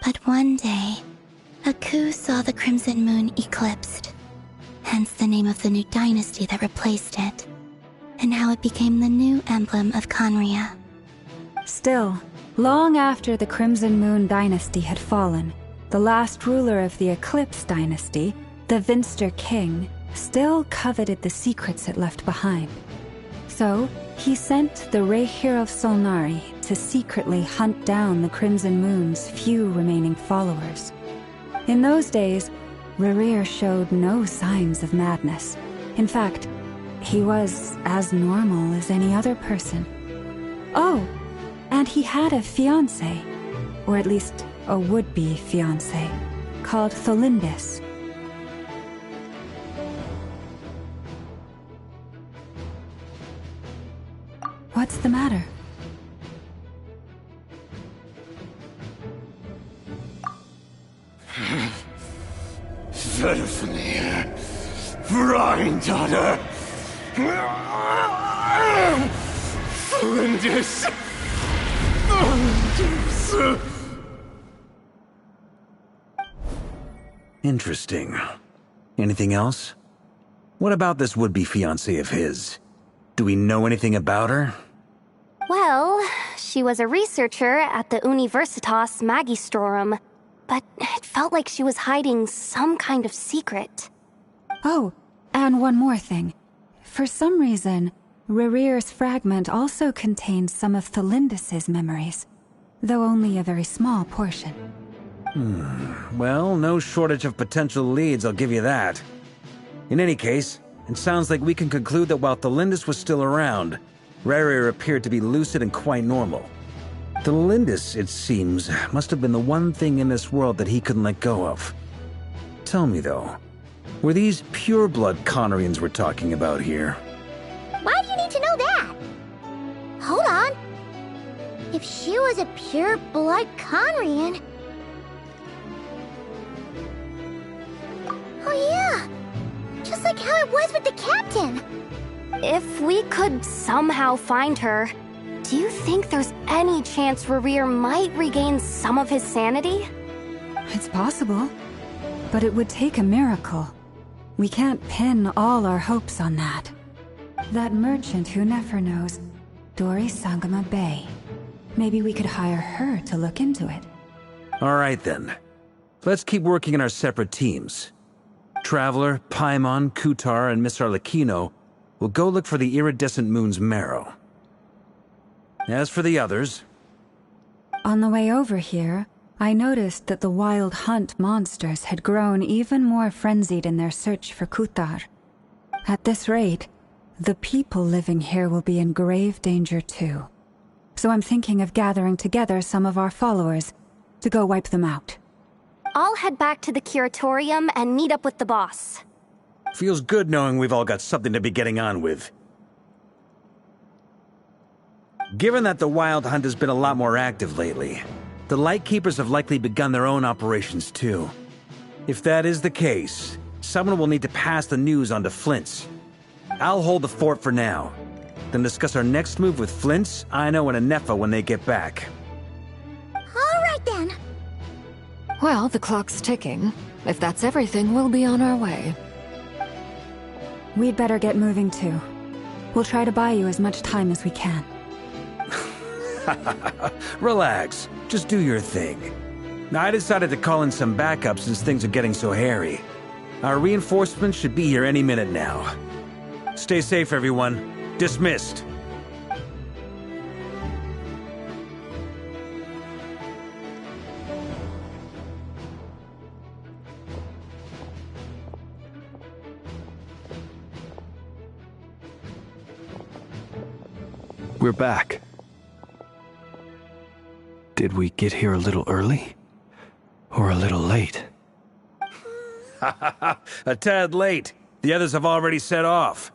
But one day, a coup saw the Crimson Moon eclipsed, hence the name of the new dynasty that replaced it, and how it became the new emblem of Conria. Still, long after the Crimson Moon dynasty had fallen, the last ruler of the Eclipse dynasty, the Vinster King, still coveted the secrets it left behind. So, he sent the Rehir of Solnari to secretly hunt down the Crimson Moon's few remaining followers. In those days, Rerir showed no signs of madness. In fact, he was as normal as any other person. Oh, and he had a fiancé, or at least a would-be fiancé, called Tholindis. What's the matter? Verfnir, Rheindaughter, Flinders. Interesting. Anything else? What about this would-be fiancé of his? Do we know anything about her? Well, she was a researcher at the Universitas Magistrorum, but it felt like she was hiding some kind of secret. Oh, and one more thing. For some reason, Rerir's fragment also contains some of Tholindis' memories, though only a very small portion. Well, no shortage of potential leads, I'll give you that. In any case, it sounds like we can conclude that while Tholindis was still around, Rerir appeared to be lucid and quite normal. Tholindis, it seems, must have been the one thing in this world that he couldn't let go of. Tell me, though, were these pure-blood Conrians we're talking about here? Why do you need to know that? Hold on. If she was a pure-blood Conrian... Oh yeah! Just like how it was with the captain! If we could somehow find her, do you think there's any chance Rerir might regain some of his sanity? It's possible, but it would take a miracle. We can't pin all our hopes on that. That merchant who never knows, Dori Sangama Bay. Maybe we could hire her to look into it. All right, then. Let's keep working in our separate teams. Traveler, Paimon, Kutar, and Miss Arlecchino will go look for the iridescent moon's marrow. As for the others... On the way over here, I noticed that the Wild Hunt monsters had grown even more frenzied in their search for Kutar. At this rate, the people living here will be in grave danger too. So I'm thinking of gathering together some of our followers to go wipe them out. I'll head back to the curatorium and meet up with the boss. Feels good knowing we've all got something to be getting on with. Given that the Wild Hunt has been a lot more active lately, the Lightkeepers have likely begun their own operations too. If that is the case, someone will need to pass the news on to Flint's. I'll hold the fort for now, then discuss our next move with Flint's, Aino, and Anefa when they get back. All right then. Well, the clock's ticking. If that's everything, we'll be on our way. We'd better get moving too. We'll try to buy you as much time as we can. Relax. Just do your thing. I decided to call in some backup since things are getting so hairy. Our reinforcements should be here any minute now. Stay safe, everyone. Dismissed. We're back. Did we get here a little early? Or a little late? A tad late. The others have already set off.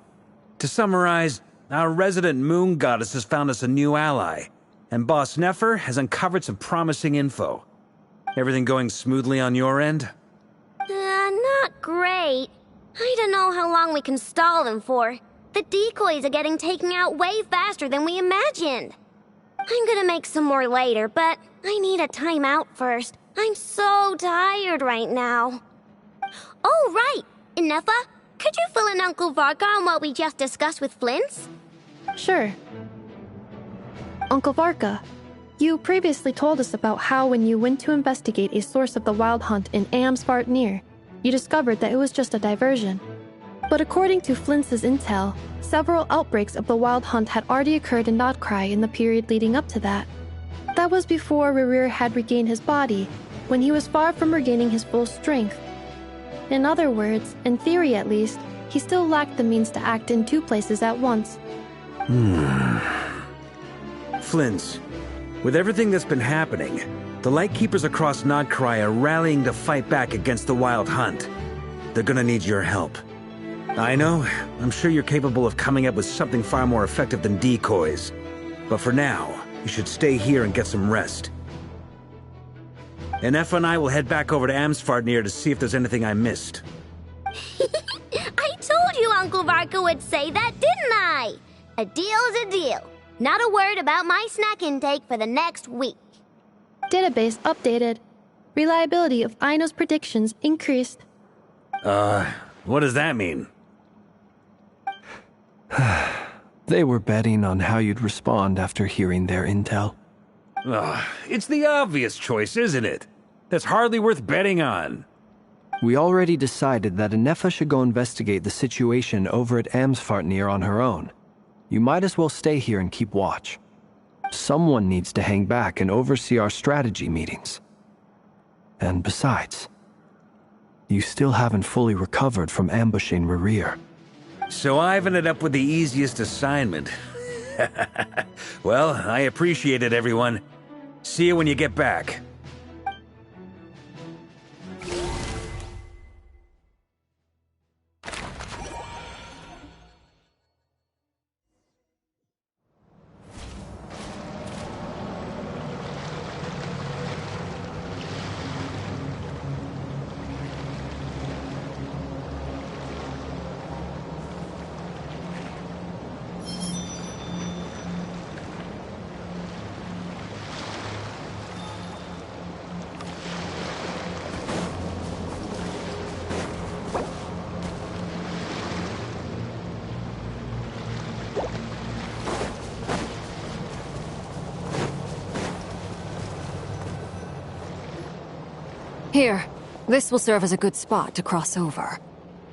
To summarize, our resident moon goddess has found us a new ally, and Boss Nefer has uncovered some promising info. Everything going smoothly on your end? Not great. I don't know how long we can stall them for. The decoys are getting taken out way faster than we imagined. I'm gonna make some more later, but I need a timeout first. I'm so tired right now. Oh, right! Inefa, could you fill in Uncle Varka on what we just discussed with Flint's? Sure. Uncle Varka, you previously told us about how when you went to investigate a source of the Wild Hunt in Amsvartnir, you discovered that it was just a diversion. But according to Flint's intel, several outbreaks of the Wild Hunt had already occurred in Nodcry in the period leading up to that. That was before Rerir had regained his body, when he was far from regaining his full strength. In other words, in theory at least, he still lacked the means to act in two places at once. Flint's, with everything that's been happening, the Lightkeepers across Nodcry are rallying to fight back against the Wild Hunt. They're gonna need your help. I know, I'm sure you're capable of coming up with something far more effective than decoys. But for now, you should stay here and get some rest. Inefa and I will head back over to Amsvartnir to see if there's anything I missed. I told you Uncle Varka would say that, didn't I? A deal's a deal. Not a word about my snack intake for the next week. Database updated. Reliability of Aino's predictions increased. What does that mean? They were betting on how you'd respond after hearing their intel. It's the obvious choice, isn't it? That's hardly worth betting on. We already decided that Inefa should go investigate the situation over at Amsvartnir on her own. You might as well stay here and keep watch. Someone needs to hang back and oversee our strategy meetings. And besides, you still haven't fully recovered from ambushing Rerir. So I've ended up with the easiest assignment. Well, I appreciate it, everyone. See you when you get back. Here, this will serve as a good spot to cross over.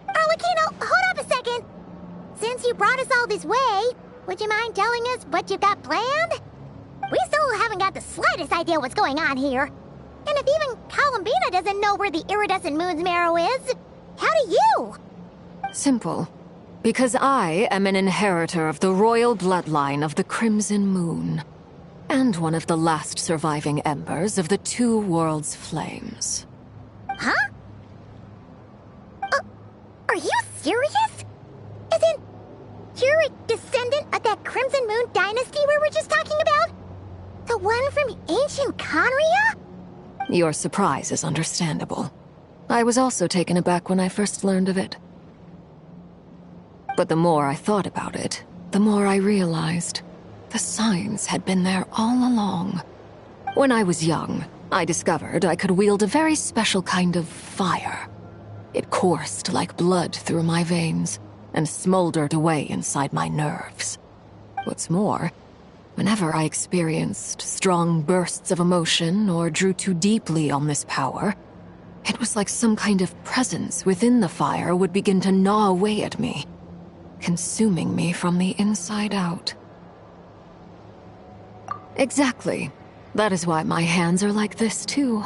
Arlecchino, hold up a second! Since you brought us all this way, would you mind telling us what you've got planned? We still haven't got the slightest idea what's going on here. And if even Columbina doesn't know where the iridescent moon's marrow is, how do you? Simple. Because I am an inheritor of the royal bloodline of the Crimson Moon. And one of the last surviving embers of the Two Worlds' flames. Huh? Are you serious? Isn't you're a descendant of that Crimson Moon dynasty we were just talking about? The one from ancient Conria? Your surprise is understandable. I was also taken aback when I first learned of it. But the more I thought about it, the more I realized the signs had been there all along. When I was young, I discovered I could wield a very special kind of fire. It coursed like blood through my veins and smoldered away inside my nerves. What's more, whenever I experienced strong bursts of emotion or drew too deeply on this power, it was like some kind of presence within the fire would begin to gnaw away at me, consuming me from the inside out. Exactly. That is why my hands are like this, too.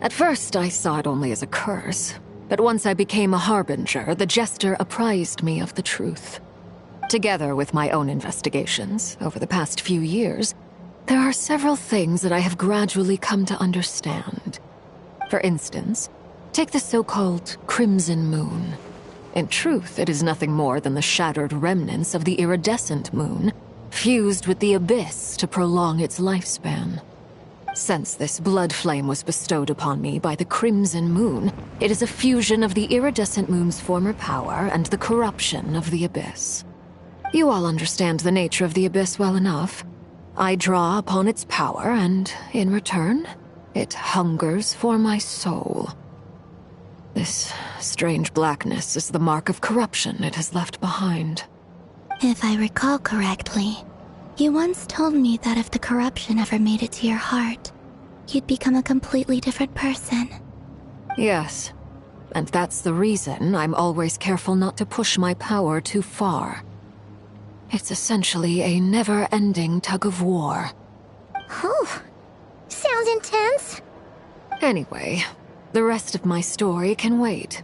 At first, I saw it only as a curse, but once I became a harbinger, the Jester apprised me of the truth. Together with my own investigations, over the past few years, There are several things that I have gradually come to understand. For instance, take the so-called Crimson Moon. In truth, it is nothing more than the shattered remnants of the iridescent moon, fused with the abyss to prolong its lifespan. Since this blood flame was bestowed upon me by the Crimson Moon, it is a fusion of the iridescent moon's former power and the corruption of the abyss. You all understand the nature of the abyss well enough. I draw upon its power, and in return, it hungers for my soul. This strange blackness is the mark of corruption it has left behind. If I recall correctly, you once told me that if the corruption ever made it to your heart, you'd become a completely different person. Yes, and that's the reason I'm always careful not to push my power too far. It's essentially a never-ending tug of war. Oh, sounds intense. Anyway, the rest of my story can wait.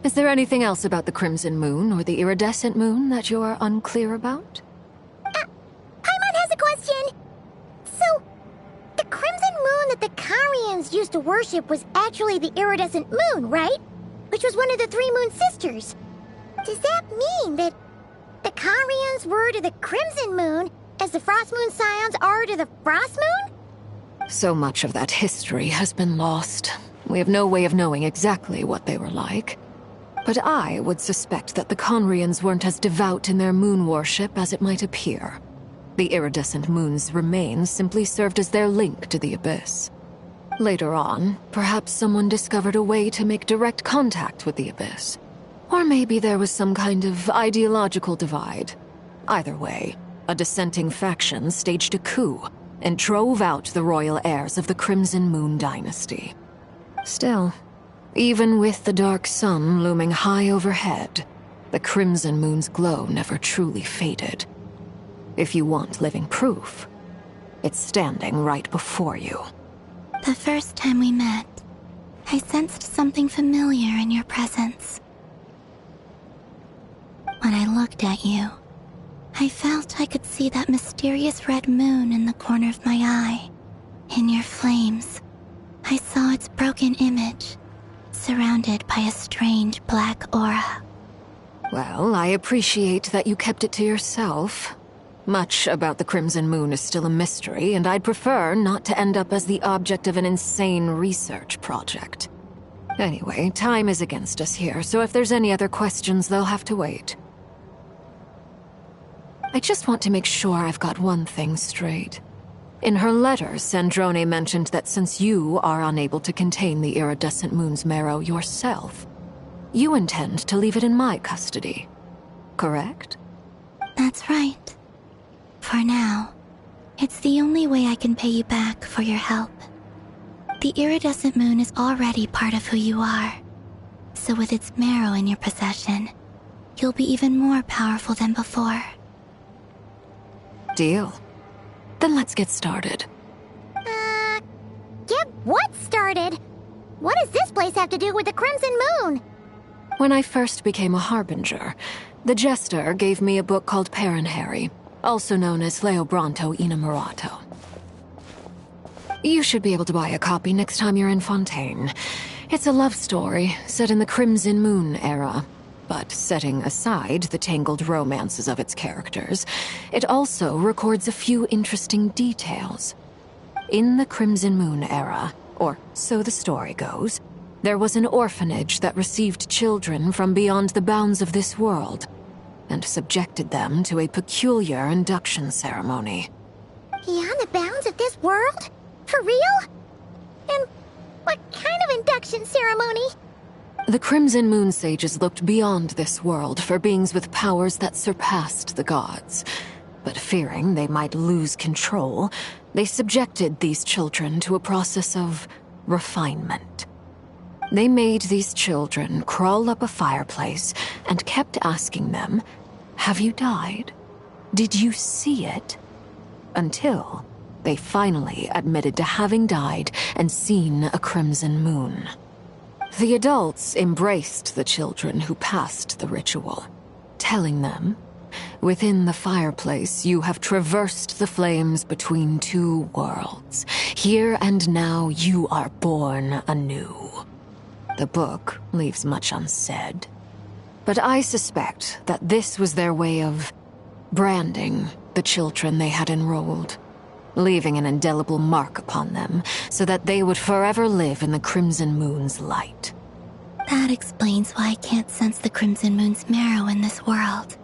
Is there anything else about the Crimson Moon or the iridescent moon that you're unclear about? Paimon has a question. So, the Crimson Moon that the Karians used to worship was actually the iridescent moon, right? Which was one of the three moon sisters. Does that mean that the Karians were to the Crimson Moon as the Frost Moon Scions are to the Frost Moon? So much of that history has been lost. We have no way of knowing exactly what they were like. But I would suspect that the Conrians weren't as devout in their moon worship as it might appear. The iridescent moon's remains simply served as their link to the abyss. Later on, perhaps someone discovered a way to make direct contact with the abyss. Or maybe there was some kind of ideological divide. Either way, a dissenting faction staged a coup and drove out the royal heirs of the Crimson Moon dynasty. Still, even with the dark sun looming high overhead, the Crimson Moon's glow never truly faded. If you want living proof, it's standing right before you. The first time we met, I sensed something familiar in your presence. When I looked at you, I felt I could see that mysterious red moon in the corner of my eye. In your flames, I saw its broken image, surrounded by a strange black aura. Well, I appreciate that you kept it to yourself. Much about the Crimson Moon is still a mystery, and I'd prefer not to end up as the object of an insane research project. Anyway, time is against us here, so if there's any other questions, they'll have to wait. I just want to make sure I've got one thing straight. In her letter, Sandrone mentioned that since you are unable to contain the iridescent moon's marrow yourself, you intend to leave it in my custody. Correct? That's right. For now, it's the only way I can pay you back for your help. The iridescent moon is already part of who you are. So with its marrow in your possession, you'll be even more powerful than before. Deal. Then let's get started. Get what started? What does this place have to do with the Crimson Moon? When I first became a Harbinger, the Jester gave me a book called Paranhari, also known as Leobranto Inamorato. You should be able to buy a copy next time you're in Fontaine. It's a love story set in the Crimson Moon era. But setting aside the tangled romances of its characters, it also records a few interesting details. In the Crimson Moon era, or so the story goes, there was an orphanage that received children from beyond the bounds of this world, and subjected them to a peculiar induction ceremony. Beyond the bounds of this world? For real? And what kind of induction ceremony? The Crimson Moon sages looked beyond this world for beings with powers that surpassed the gods. But fearing they might lose control, they subjected these children to a process of refinement. They made these children crawl up a fireplace and kept asking them, "Have you died? Did you see it?" Until they finally admitted to having died and seen a crimson moon. The adults embraced the children who passed the ritual, telling them, within the fireplace, you have traversed the flames between two worlds. Here and now, you are born anew. The book leaves much unsaid, but I suspect that this was their way of branding the children they had enrolled, leaving an indelible mark upon them so that they would forever live in the Crimson Moon's light. That explains why I can't sense the Crimson Moon's marrow in this world.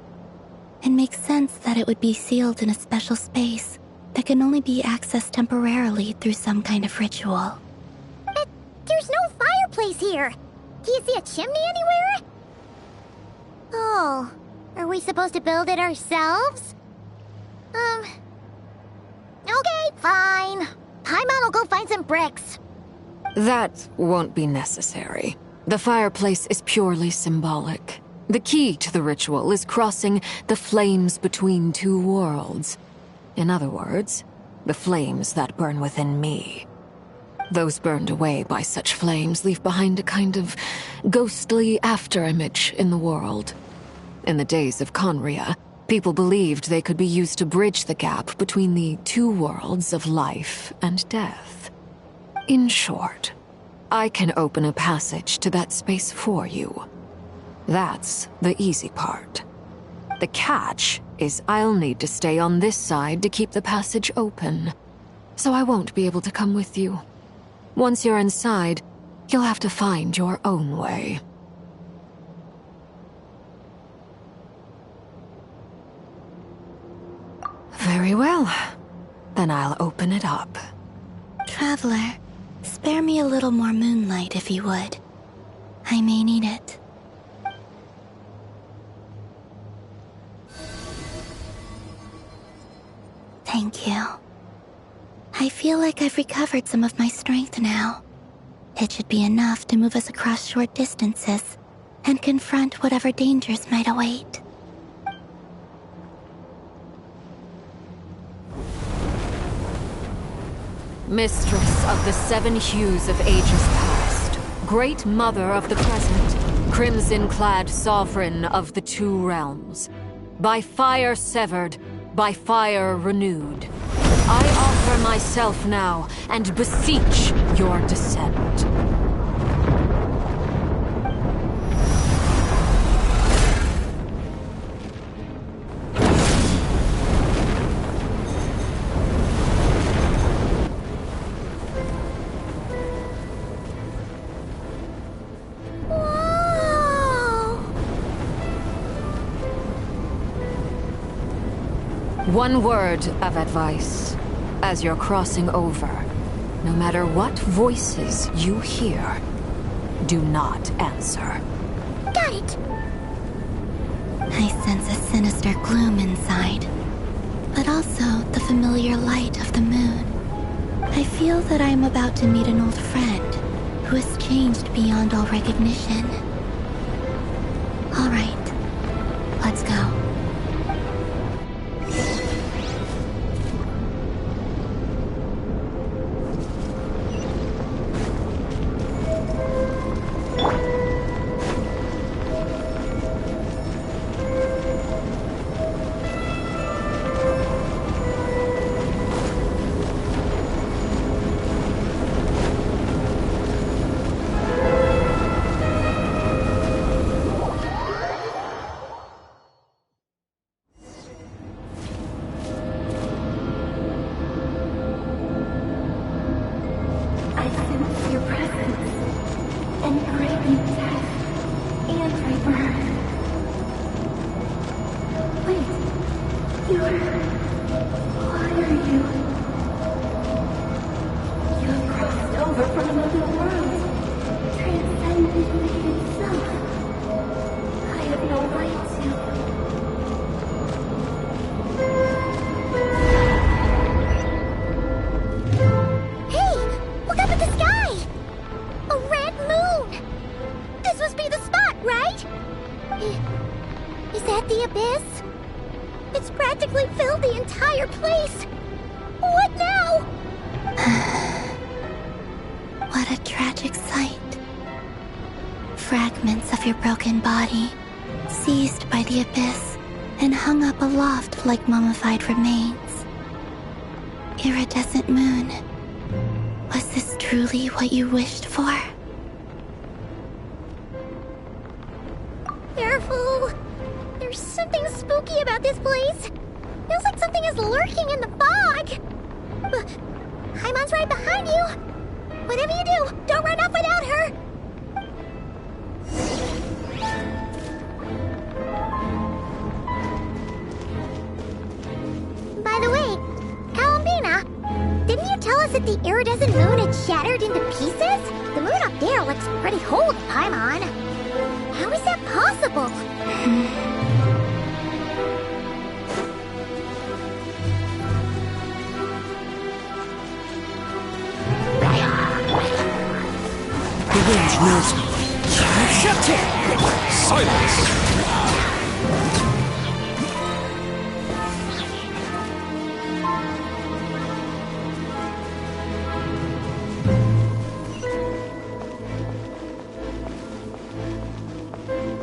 It makes sense that it would be sealed in a special space that can only be accessed temporarily through some kind of ritual. But there's no fireplace here. Do you see a chimney anywhere? Oh, are we supposed to build it ourselves? Okay, fine. Paimon will go find some bricks. That won't be necessary. The fireplace is purely symbolic. The key to the ritual is crossing the flames between two worlds. In other words, the flames that burn within me. Those burned away by such flames leave behind a kind of ghostly afterimage in the world. In the days of Conria, people believed they could be used to bridge the gap between the two worlds of life and death. In short, I can open a passage to that space for you. That's the easy part. The catch is I'll need to stay on this side to keep the passage open, so I won't be able to come with you. Once you're inside, you'll have to find your own way. Very well. Then I'll open it up. Traveler, spare me a little more moonlight if you would. I may need it. Thank you. I feel like I've recovered some of my strength now. It should be enough to move us across short distances and confront whatever dangers might await. Mistress of the seven hues of ages past, great mother of the present, crimson-clad sovereign of the two realms, by fire severed, by fire renewed, I offer myself now and beseech your descent. One word of advice. As you're crossing over, no matter what voices you hear, do not answer. Got it! I sense a sinister gloom inside, but also the familiar light of the moon. I feel that I am about to meet an old friend who has changed beyond all recognition. All right, let's go. Is that the abyss? It's practically filled the entire place. What now? What a tragic sight. Fragments of your broken body, seized by the abyss and hung up aloft like mummified remains. Iridescent moon. Was this truly what you wished for? Careful! There's something spooky about this place. Feels like something is lurking in the fog. Haimon's right behind you. Whatever you do, don't run off without her. By the way, Columbina, didn't you tell us that the iridescent moon had shattered into pieces? The moon up there looks pretty whole to Paimon. How is that possible? The range knows me. Accept it! Silence!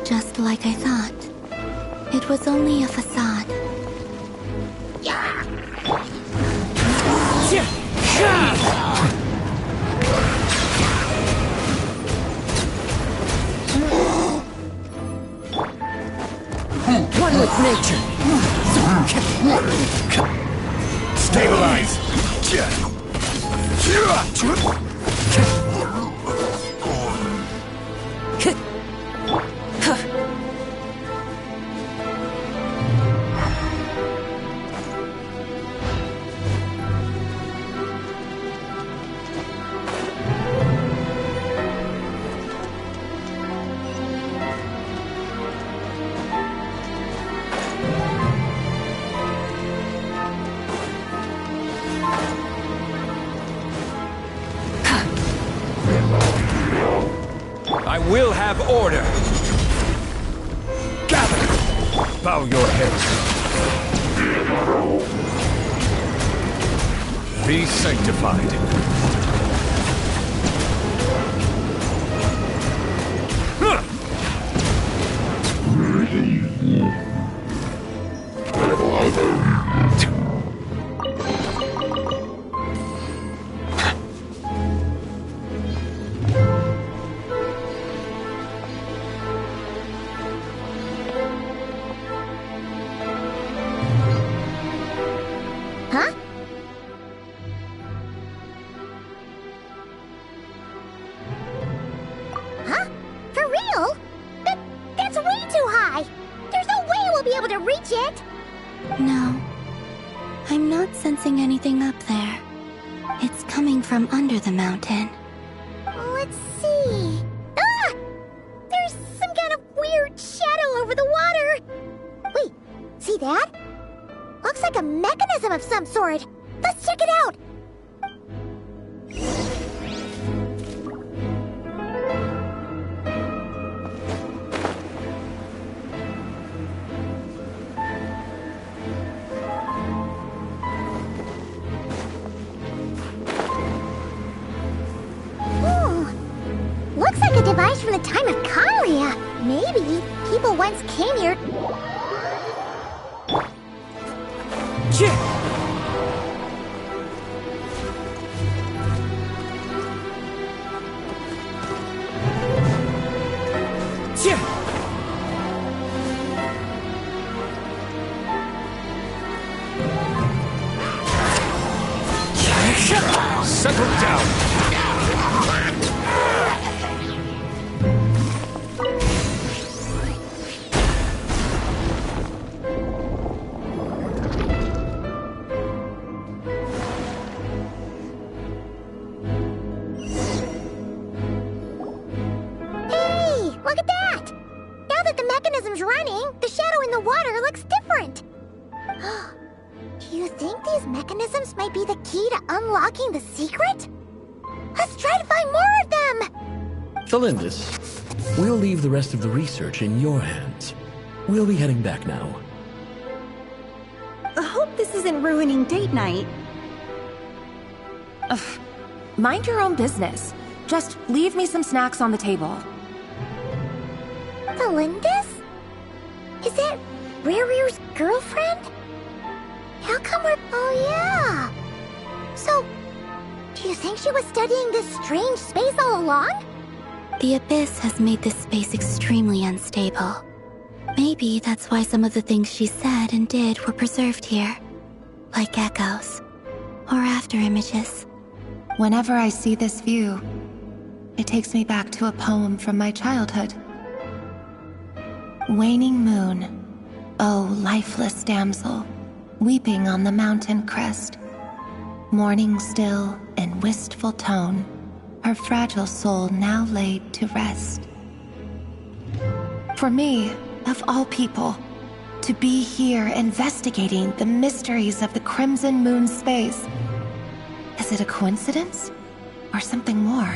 Just like I thought. It was only a facade. One with nature. Stabilize! I will have order! Gather! Bow your heads. Be sanctified. Huh? Huh? For real? That's way too high! There's no way we'll be able to reach it! No. I'm not sensing anything up there. It's coming from under the mountain. Let's see... Ah! There's some kind of weird shadow over the water! Wait, see that? Looks like a mechanism of some sort. Let's check it out! Looks like a device from the time of Kalia. Maybe people once came here... Settle down! Hey, look at that! Now that the mechanism's running, the shadow in the water looks different. Do you think these mechanisms might be the key to unlocking the secret? Let's try to find more of them! Thalindis, we'll leave the rest of the research in your hands. We'll be heading back now. I hope this isn't ruining date night. Ugh. Mind your own business. Just leave me some snacks on the table. Thalindis? Is that Rear's girlfriend? How come we're... Oh, yeah. So, do you think she was studying this strange space all along? The Abyss has made this space extremely unstable. Maybe that's why some of the things she said and did were preserved here. Like echoes. Or after images. Whenever I see this view, it takes me back to a poem from my childhood. Waning moon, oh lifeless damsel, weeping on the mountain crest. Mourning still in wistful tone, her fragile soul now laid to rest. For me, of all people, to be here investigating the mysteries of the Crimson Moon space, is it a coincidence or something more?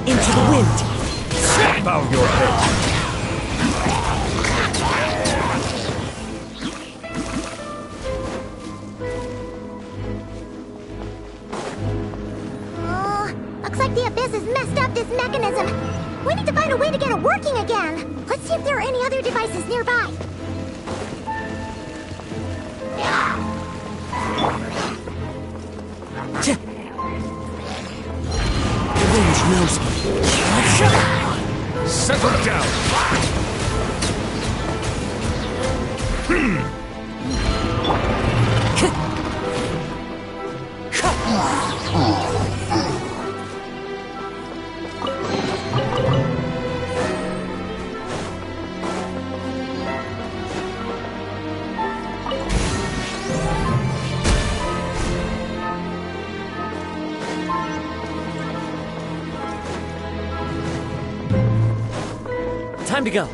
Into the wind! Bow your head! Oh, looks like the Abyss has messed up this mechanism. We need to find a way to get it working again. Let's see if there are any other devices nearby. The wind knows me. Settle down! Time to go.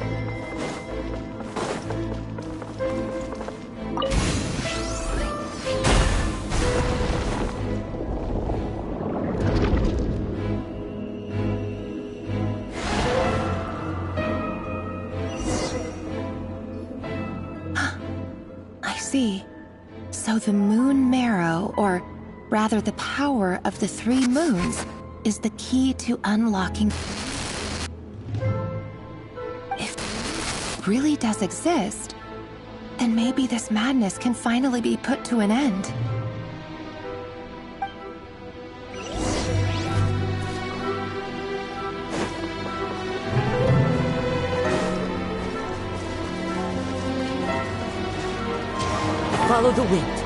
I see. So the moon marrow, or rather the power of the 3 moons, is the key to unlocking... If it really does exist, then maybe this madness can finally be put to an end. Follow the wind.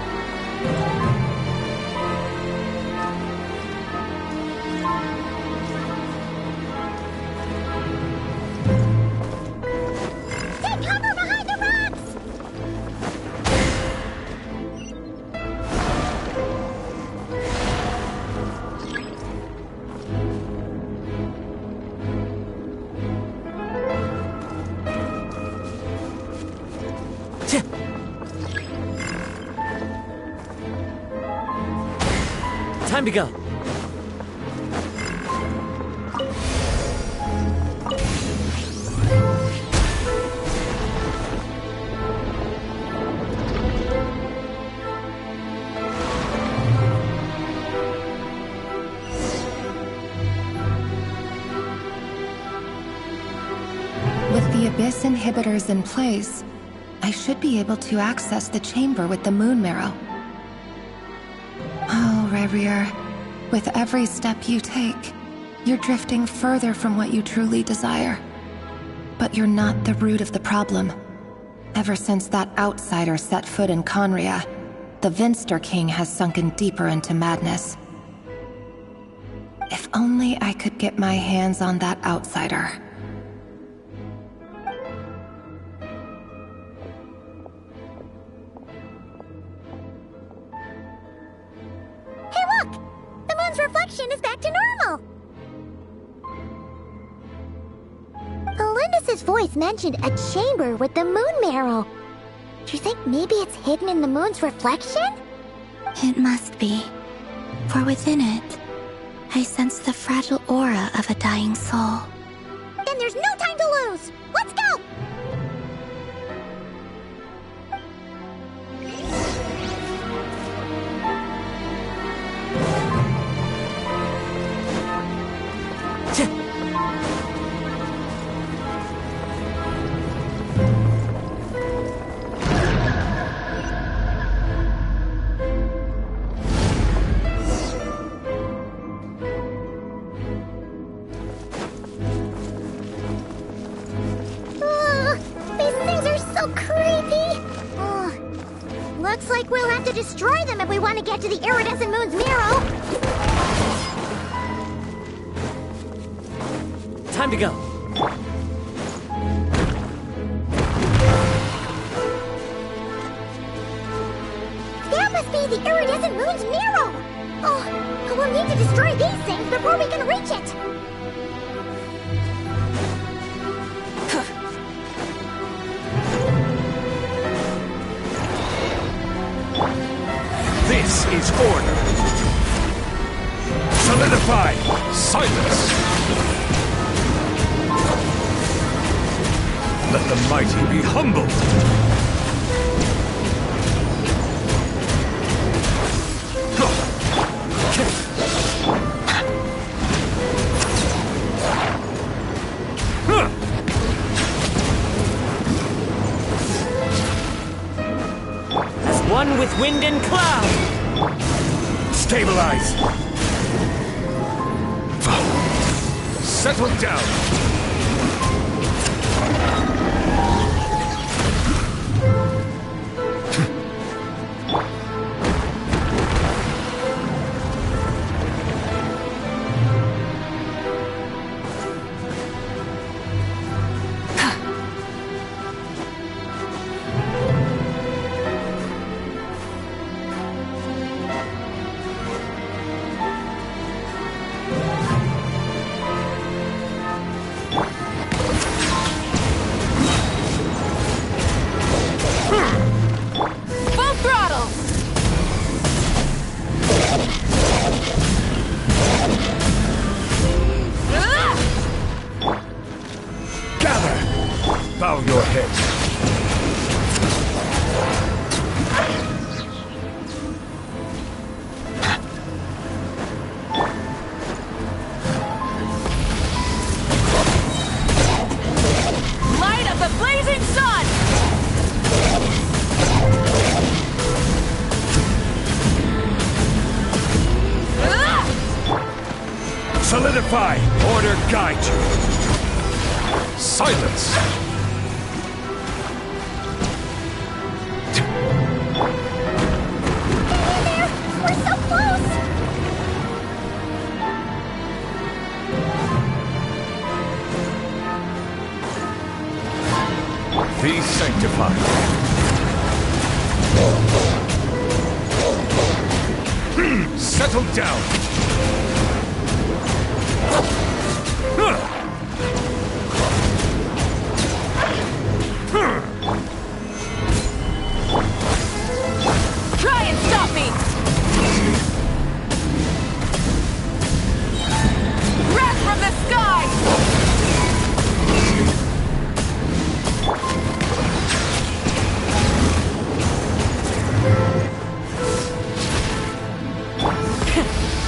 Take cover behind the rocks! Time to go. With the Abyss inhibitors in place, I should be able to access the chamber with the moon marrow. Oh, Rerir, with every step you take, you're drifting further from what you truly desire. But you're not the root of the problem. Ever since that outsider set foot in Conria, the Vinster King has sunken deeper into madness. If only I could get my hands on that outsider. Hey, look! The moon's reflection is back to normal! Elendis' voice mentioned a chamber with the moon marrow. Do you think maybe it's hidden in the moon's reflection? It must be. For within it, I sense the fragile aura of a dying soul. Then there's no time to lose! shadows! Let's go! Looks like we'll have to destroy them if we want to get to the iridescent moon's Miro. Time to go. That must be the iridescent moon's Miro. Oh, we'll need to destroy these things before we can reach it. This is order. Solidify. Silence. Let the mighty be humbled. As one with wind and cloud. Stabilize! Settle down! Bow your head. Light up the blazing sun! Solidify! Order guide you! Silence! Be sanctified. Settle down. Try and stop me! Wrath from the sky!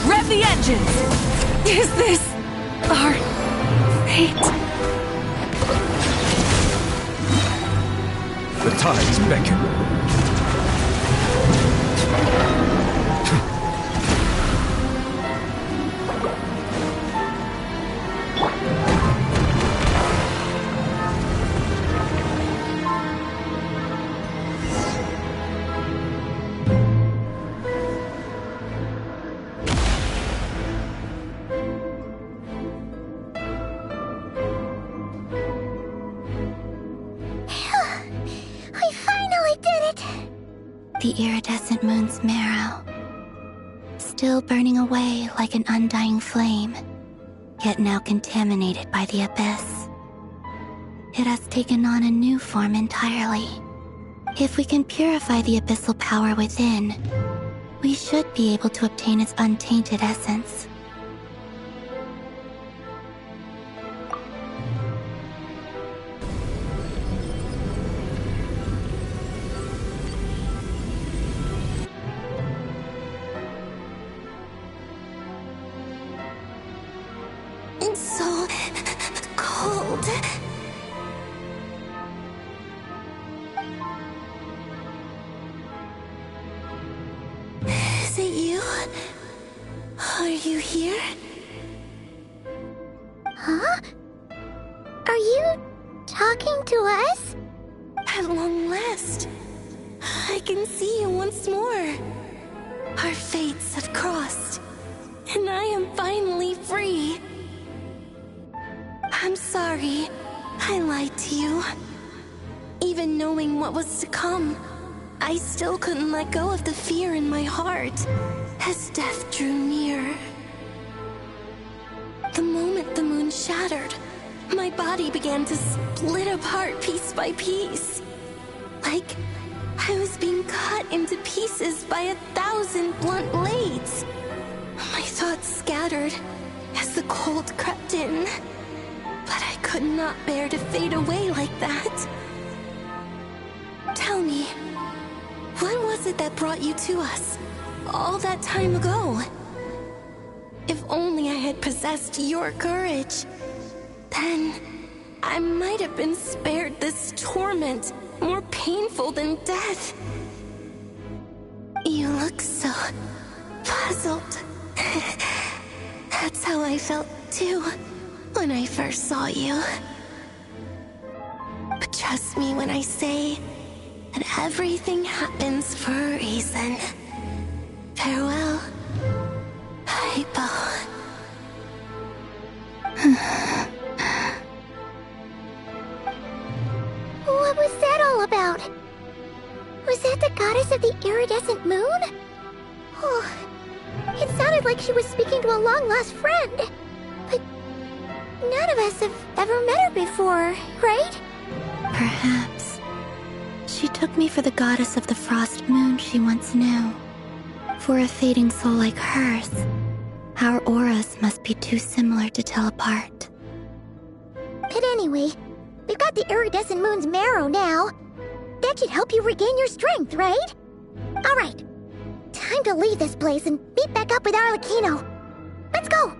Rev the engines! Is this our fate? The tides beckon. The iridescent moon's marrow, still burning away like an undying flame, yet now contaminated by the abyss. It has taken on a new form entirely. If we can purify the abyssal power within, we should be able to obtain its untainted essence. Are you here? Huh? Are you talking to us? At long last, I can see you once more. Our fates have crossed, and I am finally free. I'm sorry, I lied to you. Even knowing what was to come, I still couldn't let go of the fear in my heart as death drew near. The moment the moon shattered, my body began to split apart piece by piece. Like I was being cut into pieces by 1,000 blunt blades. My thoughts scattered as the cold crept in. But I could not bear to fade away like that. Tell me, what was it that brought you to us all that time ago? If only I had possessed your courage, then I might have been spared this torment more painful than death. You look so puzzled. That's how I felt too when I first saw you. But trust me when I say that everything happens for a reason. Farewell, Hypo. What was that all about? Was that the goddess of the iridescent moon? Oh, it sounded like she was speaking to a long-lost friend. But none of us have ever met her before, right? Perhaps. She took me for the goddess of the frost moon she once knew. For a fading soul like hers, our auras must be too similar to tell apart. But anyway, we've got the iridescent moon's marrow now. That should help you regain your strength, right? Alright, time to leave this place and meet back up with Arlecchino. Let's go!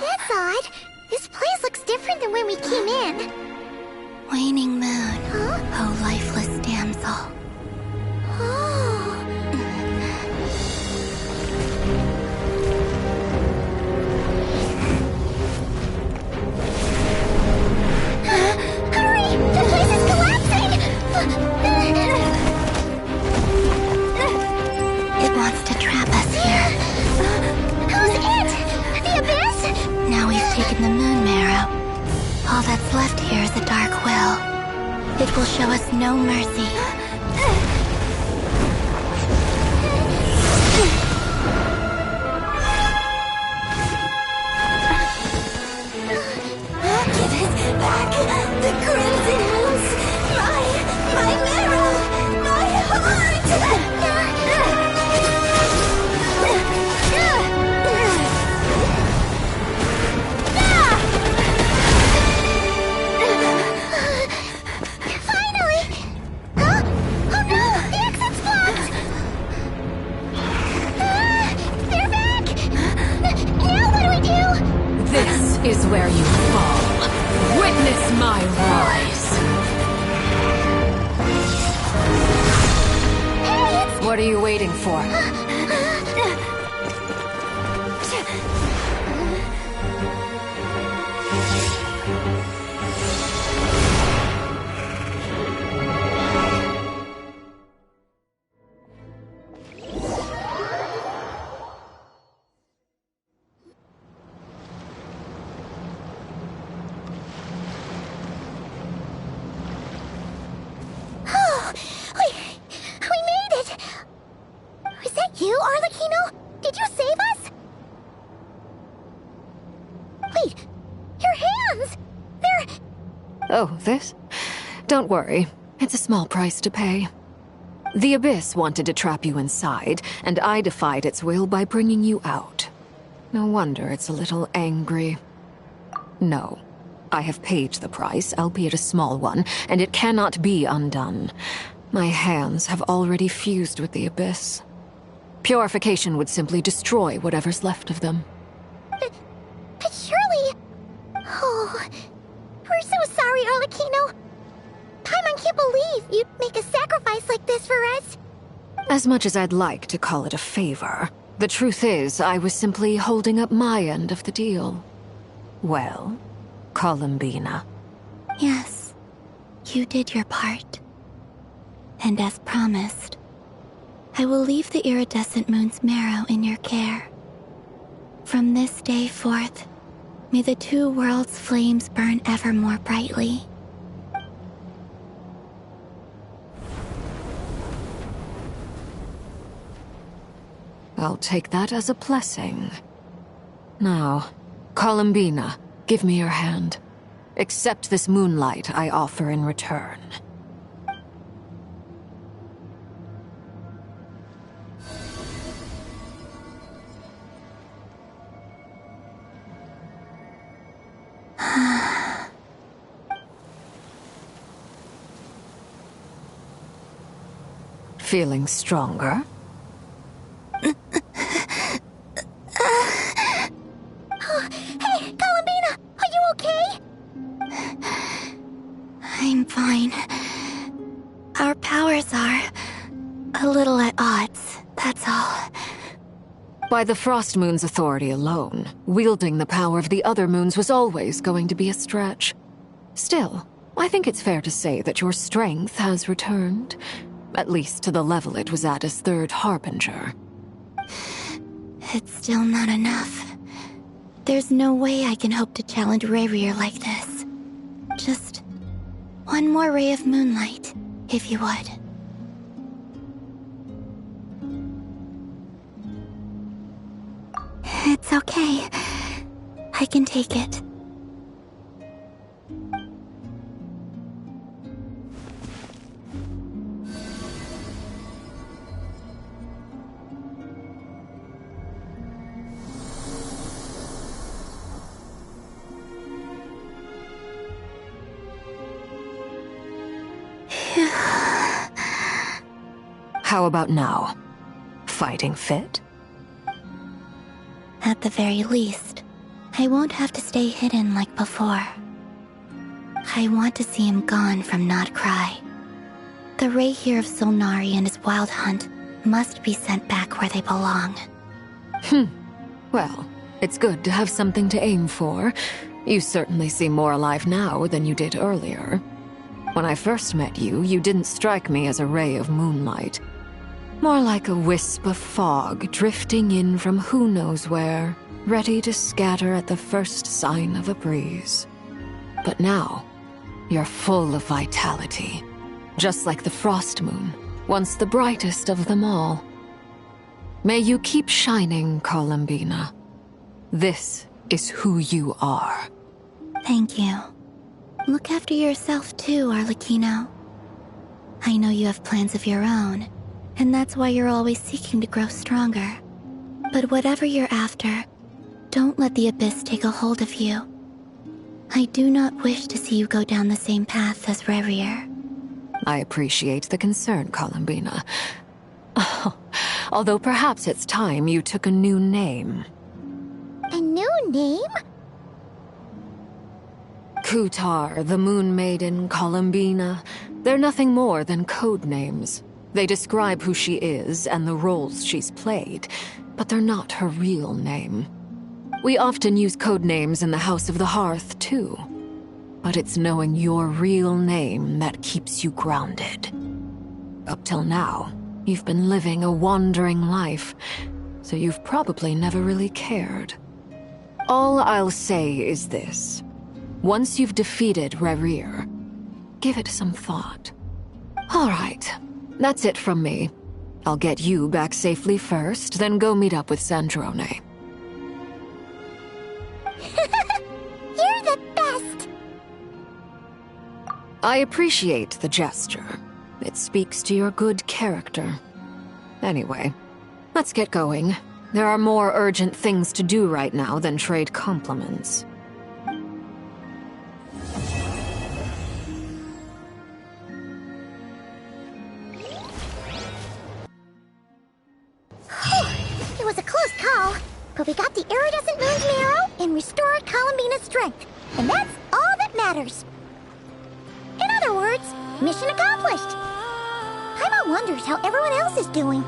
That's odd. This place looks different than when we came in. Waning moon, huh? oh lifeless damsel. Oh. Hurry! The place is collapsing! It wants to trap us here. Who's it? The Abyss? Now we've taken the moon marrow. All that's left here is a dark will. It will show us no mercy. Give it back! The crimson moons! My marrow! My heart! Finally! Huh? Oh no! The exit's blocked! They're back! Now what do we do? This is where you fall. Witness my rise. Hey, What are you waiting for? Oh, we made it! Was that you, Arlecchino? Did you save us? Wait, your hands! They're... Oh, this? Don't worry. It's a small price to pay. The Abyss wanted to trap you inside, and I defied its will by bringing you out. No wonder it's a little angry. No. I have paid the price, albeit a small one, and it cannot be undone. My hands have already fused with the Abyss. Purification would simply destroy whatever's left of them. But surely... Oh... We're so sorry, Arlecchino. Paimon can't believe you'd make a sacrifice like this for us. As much as I'd like to call it a favor, the truth is I was simply holding up my end of the deal. Well, Columbina. Yes, you did your part. And as promised, I will leave the iridescent moon's marrow in your care. From this day forth, may the two worlds' flames burn ever more brightly. I'll take that as a blessing. Now, Columbina, give me your hand. Accept this moonlight I offer in return. Feeling stronger? Hey, Columbina, are you okay? I'm fine. Our powers are a little at odds, that's all. By the Frost Moon's authority alone, wielding the power of the other moons was always going to be a stretch. Still, I think it's fair to say that your strength has returned, at least to the level it was at as Third Harbinger. It's still not enough. There's no way I can hope to challenge Rayrear like this. Just one more ray of moonlight, if you would. It's okay. I can take it. How about now? Fighting fit? At the very least, I won't have to stay hidden like before. I want to see him gone from Nodcry. The Rayrear of Solnari and his wild hunt must be sent back where they belong. Well, it's good to have something to aim for. You certainly seem more alive now than you did earlier. When I first met you, you didn't strike me as a ray of moonlight. More like a wisp of fog drifting in from who knows where, ready to scatter at the first sign of a breeze. But now, you're full of vitality, just like the Frost Moon, once the brightest of them all. May you keep shining, Columbina. This is who you are. Thank you. Look after yourself too, Arlecchino. I know you have plans of your own, and that's why you're always seeking to grow stronger. But whatever you're after, don't let the Abyss take a hold of you. I do not wish to see you go down the same path as Rayrear. I appreciate the concern, Columbina. Although perhaps it's time you took a new name. A new name? Kutar, the Moon Maiden, Columbina, they're nothing more than code names. They describe who she is and the roles she's played, but they're not her real name. We often use code names in the House of the Hearth, too. But it's knowing your real name that keeps you grounded. Up till now, you've been living a wandering life, so you've probably never really cared. All I'll say is this. Once you've defeated Rayrear, give it some thought. All right, that's it from me. I'll get you back safely first, then go meet up with Sandrone. You're the best! I appreciate the gesture. It speaks to your good character. Anyway, let's get going. There are more urgent things to do right now than trade compliments. It was a close call, but we got the iridescent moon's marrow and restored Columbina's strength, and that's all that matters. In other words, Mission accomplished! Paimon wonders how everyone else is doing.